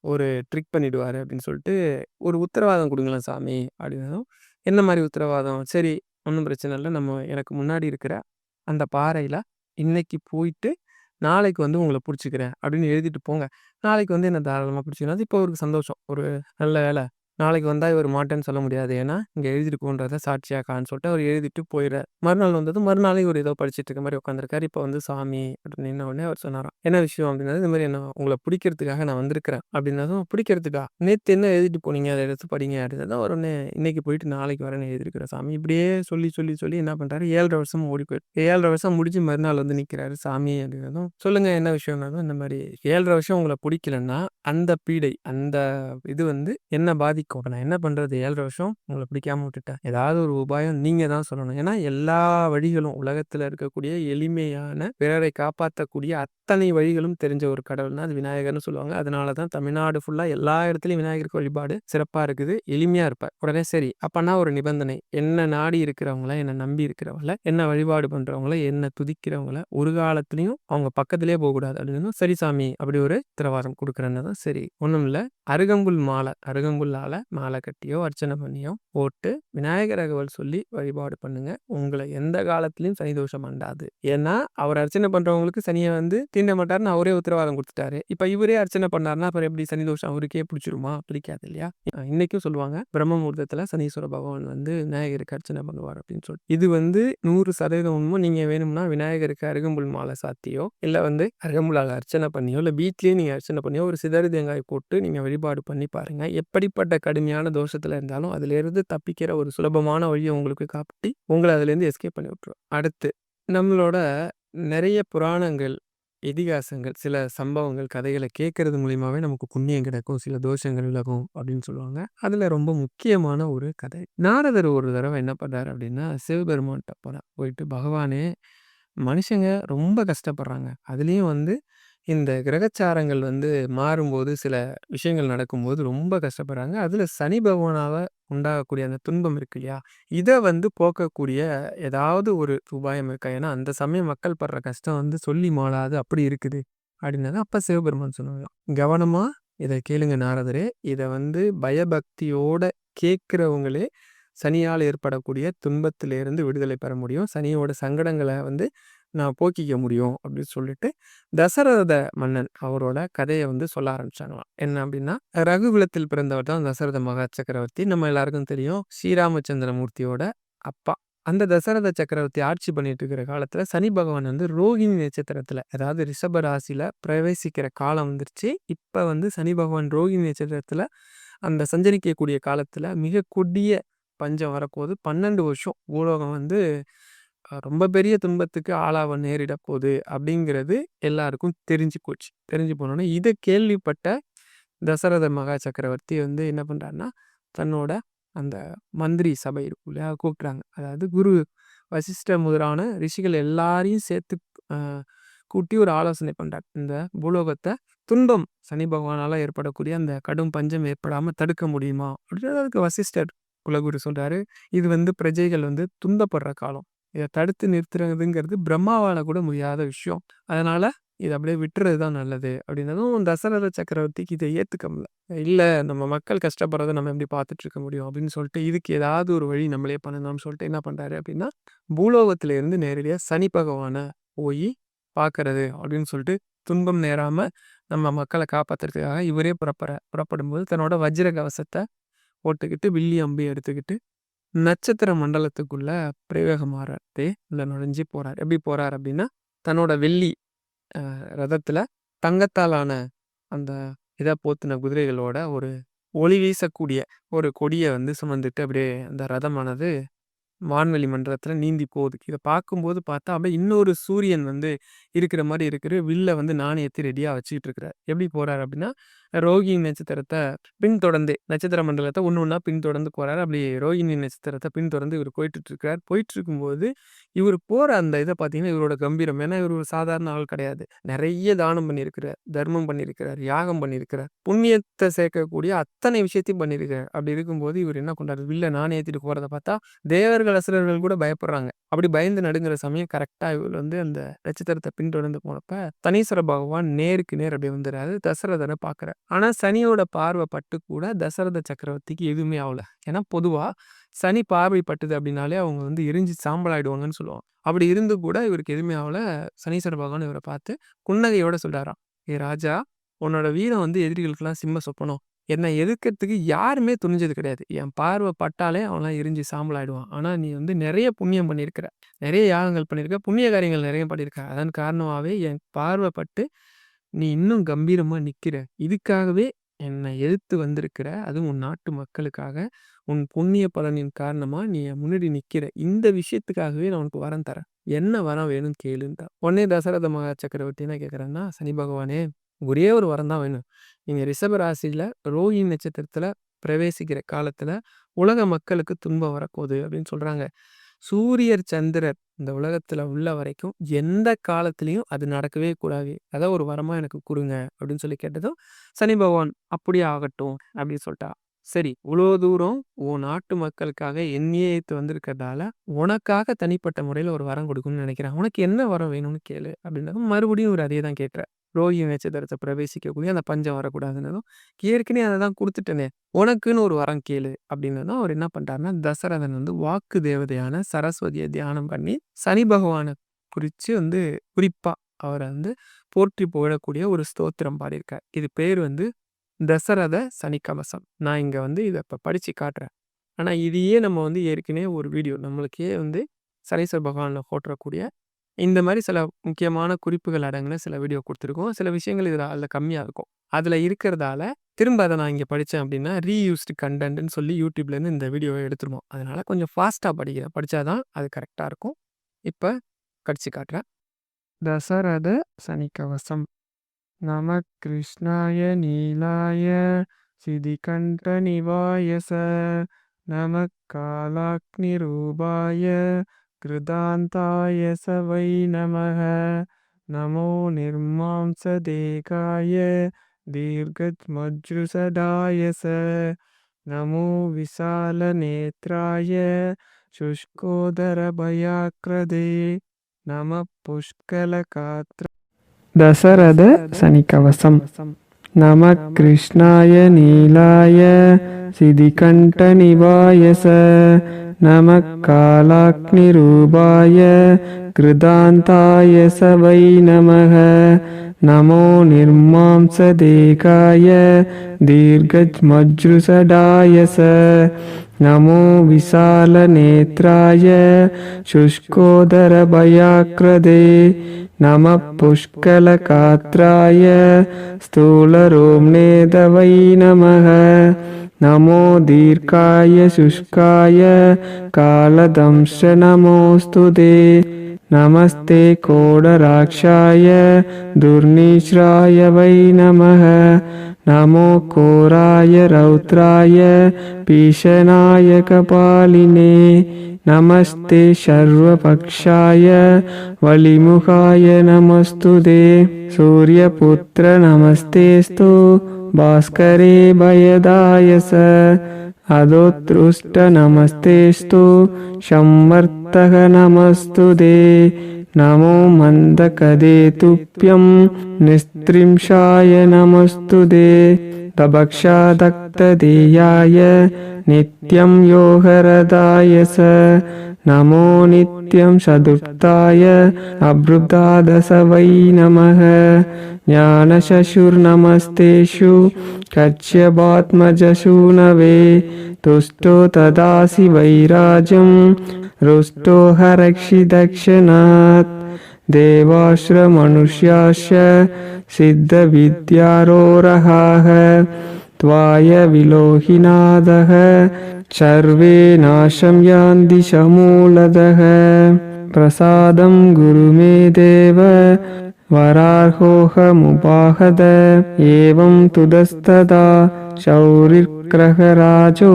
Speaker 1: ஒரு ட்ரிக் பண்ணிடுவாரு அப்படின்னு சொல்லிட்டு, "ஒரு உத்தரவாதம் குடுங்களேன் சாமி" அப்படின்னதும், "என்ன மாரி உத்தரவாதம்?" "சரி, ஒண்ணும் பிரச்சனை இல்ல. எனக்கு முன்னாடி இருக்கிற அந்த பாறையில இன்னைக்கு போயிட்டு, நாளைக்கு வந்து உங்கள புடிச்சுக்கிறேன்" அப்படின்னு எழுதிட்டு போங்க. நாளைக்கு வந்து என்ன தாராளமா புடிச்சுக்கலாம். அது இப்போ அவருக்கு சந்தோஷம். ஒரு நல்ல வேள. நாளைக்கு வந்தா இவரு மாட்டேன்னு சொல்ல முடியாது. ஏன்னா, இங்க எழுதியிருக்கோன்றத சாட்சியா கான்னு சொல்லிட்டு அவரு எழுதிட்டு போயிறாரு. மறுநாள் வந்ததும் மறுநாளும் இவரு ஏதோ படிச்சுட்டு இருக்க மாரி உட்காந்துருக்காரு. இப்ப வந்து சாமி அப்படின்னு நின்ன உடனே அவர் சொன்னாராம். "என்ன விஷயம்?" அப்படின்னது. "இந்த மாரி என்ன உங்கள பிடிக்கிறதுக்காக நான் வந்திருக்கிறேன்" அப்படின்னதும், "பிடிக்கிறதுக்கா? நேத்து என்ன எழுதிட்டு போனீங்க? அத எடுத்து படிங்க" அப்படின்னதும், அவர் உடனே "இன்னைக்கு போயிட்டு நாளைக்கு வரேன்னு எழுதியிருக்கிறேன் சாமி." இப்படியே சொல்லி, சொல்லி, சொல்லி என்ன பண்றாரு 7½ வருஷம் ஓடி போயிடுது. 7½ வருஷம் முடிஞ்சு மறுநாள் வந்து நிக்கிறாரு. "சாமி" அப்படின்னதும், "சொல்லுங்க என்ன விஷயம்னதும்" இந்த மாரி 7½ வருஷம் உங்கள புடிக்கலன்னா, அந்த பீடை, அந்த இது வந்து என்ன பாதிக்கும். அப்ப நான் என்ன பண்றது? 7½ வருஷம் உங்கள பிடிக்காம விட்டுட்டேன். ஏதாவது ஒரு உபாயம் நீங்க தான் சொல்லணும். ஏன்னா, எல்லா வழிகளும் உலகத்துல இருக்கக்கூடிய எளிமையான பிறரை காப்பாத்தக்கூடிய அத்தனை வழிகளும் தெரிஞ்ச ஒரு கடவுள்னா, அது விநாயகர்ன்னு சொல்லுவாங்க. அதனால தான் தமிழ்நாடு ஃபுல்லா எல்லா இடத்துலயும் விநாயகருக்கு வழிபாடு சிறப்பா இருக்குது. எளிமையா இருப்பார். உடனே சரி, அப்பன்னா ஒரு நிபந்தனை. என்ன நாடி இருக்கிறவங்கள, என்ன நம்பி இருக்கிறவங்கள, என்ன வழிபாடு பண்றவங்கள, என்ன துதிக்கிறவங்கள, ஒரு காலத்திலயும் அவங்க பக்கத்திலேயே போகக்கூடாது. அப்படின்னதும், "சரி சாமி" அப்படி ஒரு உத்தரவாதம் குடுக்குறேன்னதும், சரி ஒண்ணும் இல்ல. அருகம்புல் மாலை, அருகம்புல்லால மாலை கட்டியோ, அர்ச்சனை பண்ணியோ போட்டு விநாயகர் அகவல் சொல்லி வழிபாடு பண்ணுங்க. உங்கள எந்த காலத்திலயும் சனி தோஷம் அண்டாது. ஏன்னா, அவர் அர்ச்சனை பண்றவங்களுக்கு சனிய வந்து தீண்ட மாட்டாருன்னு அவரே உத்தரவாதம் குடுத்துட்டாரு. இப்ப இவரே அர்ச்சனை பண்ணாருன்னா, அப்புறம் எப்படி சனி தோஷம் அவருக்கே பிடிச்சிருமா? பிடிக்காது இல்லையா? இன்னைக்கும் சொல்லுவாங்க. பிரம்ம முகூர்த்தத்துல சனீஸ்வர பகவான் வந்து விநாயகருக்கு அர்ச்சனை பண்ணுவார் அப்படின்னு சொல்லிட்டு. இது வந்து 100% உண்ம. நீங்க வேணும்னா விநாயகருக்கு அருகம்புல் மாலை சாத்தியோ, இல்ல வந்து அருகம்புல்லால அர்ச்சனை பண்ணியோ, இல்ல வீட்லயே நீங்க அர்ச்சனை பண்ணியோ, ஒரு சிதறு தேங்காய் போட்டு நீங்க வழிபாடு பண்ணி பாருங்க. எப்படிப்பட்ட கடுமையான தோஷத்துல இருந்தாலும் அதிலிருந்து தப்பிக்கிற ஒரு சுலபமான வழிய உங்களுக்கு காட்டி, உங்கள அதிலேருந்து எஸ்கேப் பண்ணி விட்டுரும். அடுத்து நம்மளோட நெறைய புராணங்கள், இதிகாசங்கள், சில சம்பவங்கள், கதைகள கேட்கறது மூலியமாவே நமக்கு புண்ணியம் கிடைக்கும். சில தோஷங்கள் விலகும் அப்படின்னு சொல்லுவாங்க. அதுல ரொம்ப முக்கியமான ஒரு கதை. நாரதர் ஒரு தடவ என்ன பண்றாரு அப்படின்னா, சிவபெருமான்ட்ட போறார். போயிட்டு பகவானே, மனுஷங்க ரொம்ப கஷ்டப்படுறாங்க. அதுலயும் வந்து இந்த கிரகச்சாரங்கள் வந்து மாறும்போது, சில விஷயங்கள் நடக்கும்போது ரொம்ப கஷ்டப்படுறாங்க. அதுல சனி பகவானால உண்டாகக்கூடிய அந்த துன்பம் இருக்கு இல்லையா? இத வந்து போக்கக்கூடிய ஏதாவது ஒரு உபாயம் இருக்கா? ஏன்னா, அந்த சமயம் மக்கள் படுற கஷ்டம் வந்து சொல்லி மாளாது அப்படி இருக்குது. அப்படின்னது அப்ப சிவபெருமான் சொன்னாங்களாம். கவனமா இத கேளுங்க நாரதரே. இத வந்து பயபக்தியோட கேட்கிறவங்களே சனியால் ஏற்படக்கூடிய துன்பத்திலிருந்து விடுதலை பெற முடியும். சனியோட சங்கடங்கள வந்து நான் போக்கிக்க முடியும் அப்படின்னு சொல்லிட்டு, தசரத மன்னன் அவரோட கதைய வந்து சொல்ல ஆரம்பிச்சாங்களாம். என்ன அப்படின்னா, ரகுகுலத்தில் பிறந்தவர் தான் தசரத மகா சக்கரவர்த்தி. நம்ம எல்லாருக்கும் தெரியும். ஸ்ரீராமச்சந்திர மூர்த்தியோட அப்பா. அந்த தசரத சக்கரவர்த்தி ஆட்சி பண்ணிட்டு இருக்கிற காலத்துல சனி பகவான் வந்து ரோகிணி நட்சத்திரத்துல, அதாவது ரிஷப ராசியில பிரவேசிக்கிற காலம் வந்துருச்சு. இப்ப வந்து சனி பகவான் ரோகிணி நட்சத்திரத்துல அந்த சஞ்சரிக்கக்கூடிய காலத்துல மிக கொடிய பஞ்சம் வரப்போது. 12 வருஷம் பூலோகம் வந்து ரொம்ப பெரிய துன்பத்துக்கு ஆளாவ நேரிட போகுது அப்படிங்கிறது எல்லாருக்கும் தெரிஞ்சு போச்சு. தெரிஞ்சு போனோனே இத கேள்விப்பட்ட தசரத மகா சக்கரவர்த்தி வந்து என்ன பண்றாருன்னா, தன்னோட அந்த மந்திரி சபை இருக்கும் இல்லையா? கூப்பிட்றாங்க. அதாவது குரு வசிஷ்ட முதலான ரிஷிகள் எல்லாரையும் சேர்த்து அ கூட்டி ஒரு ஆலோசனை பண்றார். இந்த பூலோகத்த துன்பம் சனி பகவானால ஏற்படக்கூடிய அந்த கடும் பஞ்சம் ஏற்படாம தடுக்க முடியுமா? அப்படின்னு அதுக்கு வசிஷ்டர் குலகுரு சொல்றாரு. இது வந்து பிரஜைகள் வந்து துன்பப்படுற காலம். இத தடுத்து நிறுத்துறதுங்கிறது பிரம்மாவால கூட முடியாத விஷயம். அதனால இத அப்படியே விட்டுறது தான் நல்லது அப்படின்னதும் தசரத சக்கரவர்த்திக்கு இத ஏத்துக்க முடியல. இல்ல நம்ம மக்கள் கஷ்டப்படுறத நம்ம எப்படி பார்த்துட்டு இருக்க முடியும் அப்படின்னு சொல்லிட்டு, இதுக்கு ஏதாவது ஒரு வழி நம்மளே பண்ணணும்னு சொல்லிட்டு என்ன பண்றாரு அப்படின்னா, பூலோகத்தில இருந்து நேரடியா சனி பகவான போயி பார்க்கறது அப்படின்னு சொல்லிட்டு, துன்பம் நேராம நம்ம மக்கள காப்பாத்துறதுக்காக இவரே புறப்படும்போது தன்னோட வஜ்ர கவசத்த போட்டுக்கிட்டு, வில்லி அம்பு எடுத்துக்கிட்டு நட்சத்திர மண்டலத்துக்குள்ள பிரவேகமாறாரு. உள்ள நுழைஞ்சு போறாரு. எப்படி போறாரு அப்படின்னா, தன்னோட வெள்ளி ரதத்துல தங்கத்தால் ஆன அந்த இத போத்துன குதிரைகளோட ஒரு ஒளி வீசக்கூடிய ஒரு கொடிய வந்து சுமந்துட்டு அப்படியே அந்த ரதமானது வான்வெளி மண்டலத்துல நீந்தி போகுது. இத பார்க்கும்போது பார்த்தா, அப்படியே இன்னொரு சூரியன் வந்து இருக்கிற மாரி இருக்குது. வில்ல வந்து நாணயத்தை ரெடியா வச்சுக்கிட்டு இருக்கிறார். எப்படி போறாரு அப்படின்னா, ரோகிணி நட்சத்திரத்த பின்தொடர்ந்து நட்சத்திர மண்டலத்த ஒண்ணு ஒண்ணா பின்தொடர்ந்து போறாரு. அப்படி ரோகிணி நட்சத்திரத்த பின்தொடர்ந்து இவரு போயிட்டுருக்கார். போயிட்டுருக்கும்போது, இவரு போற அந்த இத பார்த்தீங்கன்னா, இவரோட கம்பீரம். ஏன்னா, இவரு ஒரு சாதாரண ஆள் கிடையாது. நெறைய தானம் பண்ணியிருக்கிறார். தர்மம் பண்ணியிருக்கிறார். யாகம் பண்ணியிருக்கிறார். புண்ணியத்த சேர்க்கக்கூடிய அத்தனை விஷயத்தையும் பண்ணியிருக்கிறார். அப்படி இருக்கும்போது, இவரு என்ன பண்றாரு, வில்ல நாணயத்திட்டு போறத பார்த்தா, தேவர்கள், அசுரர்கள் கூட பயப்படுறாங்க. அப்படி பயந்து நடுங்குற சமயம் கரெக்ட்டா இவரு வந்து அந்த நட்சத்திரத்த பின்தொடர்ந்து போனப்ப, சனீஸ்வர பகவான் நேருக்கு நேர் அப்படியே வந்துறாரு. தசரதர பார்க்குறார். ஆனா, சனியோட பார்வை பட்டு கூட தசரத சக்கரவர்த்திக்கு எதுவுமே ஆவல. ஏன்னா, பொதுவா சனி பார்வை பட்டுது அப்படின்னாலே அவங்க வந்து எரிஞ்சு சாம்பல் ஆயிடுவாங்கன்னு சொல்லுவாங்க. அப்படி இருந்து கூட இவருக்கு எதுவுமே ஆவல. சனீஸ்வர பகவான் இவர பார்த்து புன்னகையோட சொல்றாராம், "ஏ ராஜா, உன்னோட வீரம் வந்து எதிரிகளுக்கெல்லாம் சிம்ம சொப்பனம். என்னை எதிர்க்கிறதுக்கு யாருமே துணிஞ்சது கிடையாது. என் பார்வை பட்டாலே அவன்லாம் எரிஞ்சு சாம்பல் ஆயிடுவான். ஆனா நீ வந்து நெறைய புண்ணியம் பண்ணியிருக்கிற. நெறைய யாகங்கள் பண்ணியிருக்க. புண்ணிய காரியங்கள் நெறைய பண்ணியிருக்க. அதன் காரணமாவே என் பார்வை பட்டு நீ இன்னும் கம்பீரமா நிக்கிற. இதுக்காகவே என்னை எதிர்த்து வந்திருக்கிற. அதுவும் உன் நாட்டு மக்களுக்காக. உன் புண்ணிய பலனின் காரணமா நீ என் முன்னாடி நிக்கிற. இந்த விஷயத்துக்காகவே நான் உனக்கு வரம் தரேன். என்ன வரம் வேணும்னு கேளுன்ட்டான். உடனே தசரத மகா சக்கரவர்த்தி என்ன கேட்குறாருன்னா, சனி பகவானே, ஒரே ஒரு வரம் தான் வேணும். நீங்க ரிஷப ராசியில ரோஹிணி நட்சத்திரத்துல பிரவேசிக்கிற காலத்துல உலக மக்களுக்கு துன்பம் வரப்போகுது அப்படின்னு சொல்றாங்க. சூரியர், சந்திரர் இந்த உலகத்துல உள்ள வரைக்கும் எந்த காலத்திலயும் அது நடக்கவே கூடாது. அத ஒரு வரமா எனக்கு குடுங்க அப்படின்னு சொல்லி கேட்டதும், சனி பகவான் அப்படியே ஆகட்டும் அப்படின்னு சொல்லிட்டா. சரி, இவ்வளோ தூரம் உன் நாட்டு மக்களுக்காக என்னையே ஏத்து வந்திருக்கிறதால, உனக்காக தனிப்பட்ட முறையில ஒரு வரம் கொடுக்கணும்னு நினைக்கிறேன். உனக்கு என்ன வரம் வேணும்னு கேளு அப்படின்னதும், மறுபடியும் இவரு அதே தான் கேட்கிறார். ரோஹிணி நட்சத்திரத்த பிரவேசிக்கக்கூடிய அந்த பஞ்சம் வரக்கூடாதுன்னதும், ஏற்கனவே அத தான் குடுத்துட்டேனே, உனக்குன்னு ஒரு வரம் கேளு அப்படின்னதும், அவர் என்ன பண்றாருன்னா, தசரதன் வந்து வாக்கு தேவதையான சரஸ்வதிய தியானம் பண்ணி, சனி பகவான குறிச்சு வந்து குறிப்பா அவர வந்து போற்றி புகழக்கூடிய ஒரு ஸ்தோத்திரம் பாடியிருக்கார். இது பேர் வந்து தசரத சனிக்கவசம். நான் இங்க வந்து இத இப்ப படிச்சு காட்டுறேன். ஆனா இதையே நம்ம வந்து ஏற்கனவே ஒரு வீடியோ நம்மளுக்கே வந்து சனீஸ்வர பகவான்ல போற்றக்கூடிய இந்த மாரி சில முக்கியமான குறிப்புகள் அடங்குன சில வீடியோ குடுத்துருக்கோம். சில விஷயங்கள் அதுல கம்மியா இருக்கும். அதுல இருக்கிறதால திரும்ப அத நான் இங்க படிச்சேன் அப்படின்னா, ரீயூஸ்டு கன்டென்ட்ன்னு சொல்லி YouTubeலேருந்து இந்த வீடியோவ எடுத்துருவோம். அதனால கொஞ்சம் ஃபாஸ்ட்டா படிக்கிறேன். படிச்சா தான் அது கரெக்ட்டா இருக்கும். இப்ப படிச்சு காட்டுறேன். தசரத சனிக்கவசம். நமः கிருஷ்ணாய நீலாய சிதிகண்டநிவாய ச நமः காலாக்னிரூபாய கிருதாந்தாய ச வை நமः நமோ நிர்மாம்சதேகாய தீர்க்கத்மஜ்ருசடாய ச நமோ விசாலநேத்ராய शुष्कोदरभयाक्रदे நமः புஷ்கலகாத்ர தசரத சனிக்கவசம். நம கிருஷ்ணாய நீலாய சிதிகண்டநிவாய ச நம காலாக்னிரூபாய கிருதாந்தாய ச வை நமः நமோ நிர்மாம்சதேகாய தீர்க்கஜ்மஜ்ருசடாய ச நமோ விசாலநேத்ராய शुष्कोदरभयाक्रदे நமः புஷ்கலகாத்ராய ஸ்தூலரோம்ணே வை நமः நமோ தீர்க்காய शुष्काय காலதம்ஷ நமோஸ்துதே நமஸ்தே கோடராக்ஷாய துர்நிச்ராய வை நமः நமோ கோராய ரௌத்ராய பீஷணாய கபாலினே நமஸ்தே சர்வபக்ஷாய வலிமுகாய நமஸ்துதே சூரியபுத்ர நமஸ்தேஸ்து பாஸ்கரே பயதாய ச அதோத்ருஷ்ட நமஸ்தேஸ்து சம்மர்த்தக நமஸ்துதே நமோ மந்தகதே துப்யம் நிஸ்த்ரிம்ஷாய நமஸ்துதே தபக்ஷாதக்ததேயாய நித்யம் யோகரதாய ச நமோ நித்யம் சதுர்த்தாய அப்ருதாதச வை நமः ஞானசசுர்நமஸ்தேஷு கச்யபாத்மஜசூனவே துஷ்டோ ததாசி வைராஜம் ருஷ்டோ ஹரக்ஷி தக்ஷணாத் தேவாஸ்ர மனுஷ்யாஸ்ய சித்த வித்யாரோரஹாக त्वाय विलोहिनादः सर्वे नाशं यान्ति समूलदः प्रसादं गुरु मे देव वरार्होऽहमुपाहत एवं तुदस्तदा शौरिर्ग्रहराजो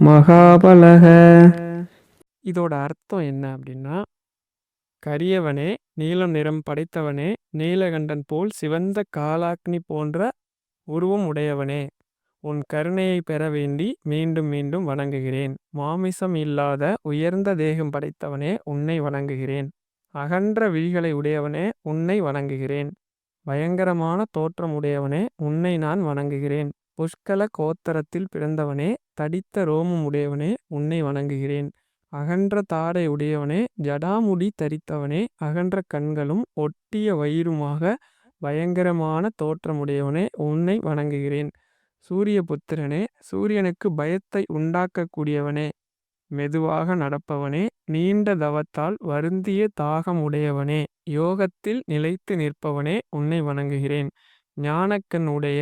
Speaker 1: மகாபலக. இதோட அர்த்தம் என்ன அப்படின்னா, கரியவனே, நீலம் நிறம் படைத்தவனே, நீலகண்டன் போல் சிவந்த காலாக்னி போன்ற உருவம் உடையவனே, உன் கருணையை பெற வேண்டி மீண்டும் மீண்டும் வணங்குகிறேன். மாமிசம் இல்லாத உயர்ந்த தேகம் படைத்தவனே, உன்னை வணங்குகிறேன். அகன்ற விழிகளை உடையவனே, உன்னை வணங்குகிறேன். பயங்கரமான தோற்றம் உடையவனே, உன்னை நான் வணங்குகிறேன். புஷ்கல கோத்தரத்தில் பிறந்தவனே, தடித்த ரோமம் உடையவனே, உன்னை வணங்குகிறேன். அகன்ற தாடை உடையவனே, ஜடாமுடி தரித்தவனே, அகன்ற கண்களும் ஒட்டிய வயிறுமாக பயங்கரமான தோற்றமுடையவனே, உன்னை வணங்குகிறேன். சூரிய புத்திரனே, சூரியனுக்கு பயத்தை உண்டாக்கக்கூடியவனே, மெதுவாக நடப்பவனே, நீண்ட தவத்தால் வருந்திய தாகம் உடையவனே, யோகத்தில் நிலைத்து நிற்பவனே, உன்னை வணங்குகிறேன். ஞானக்கண் உடைய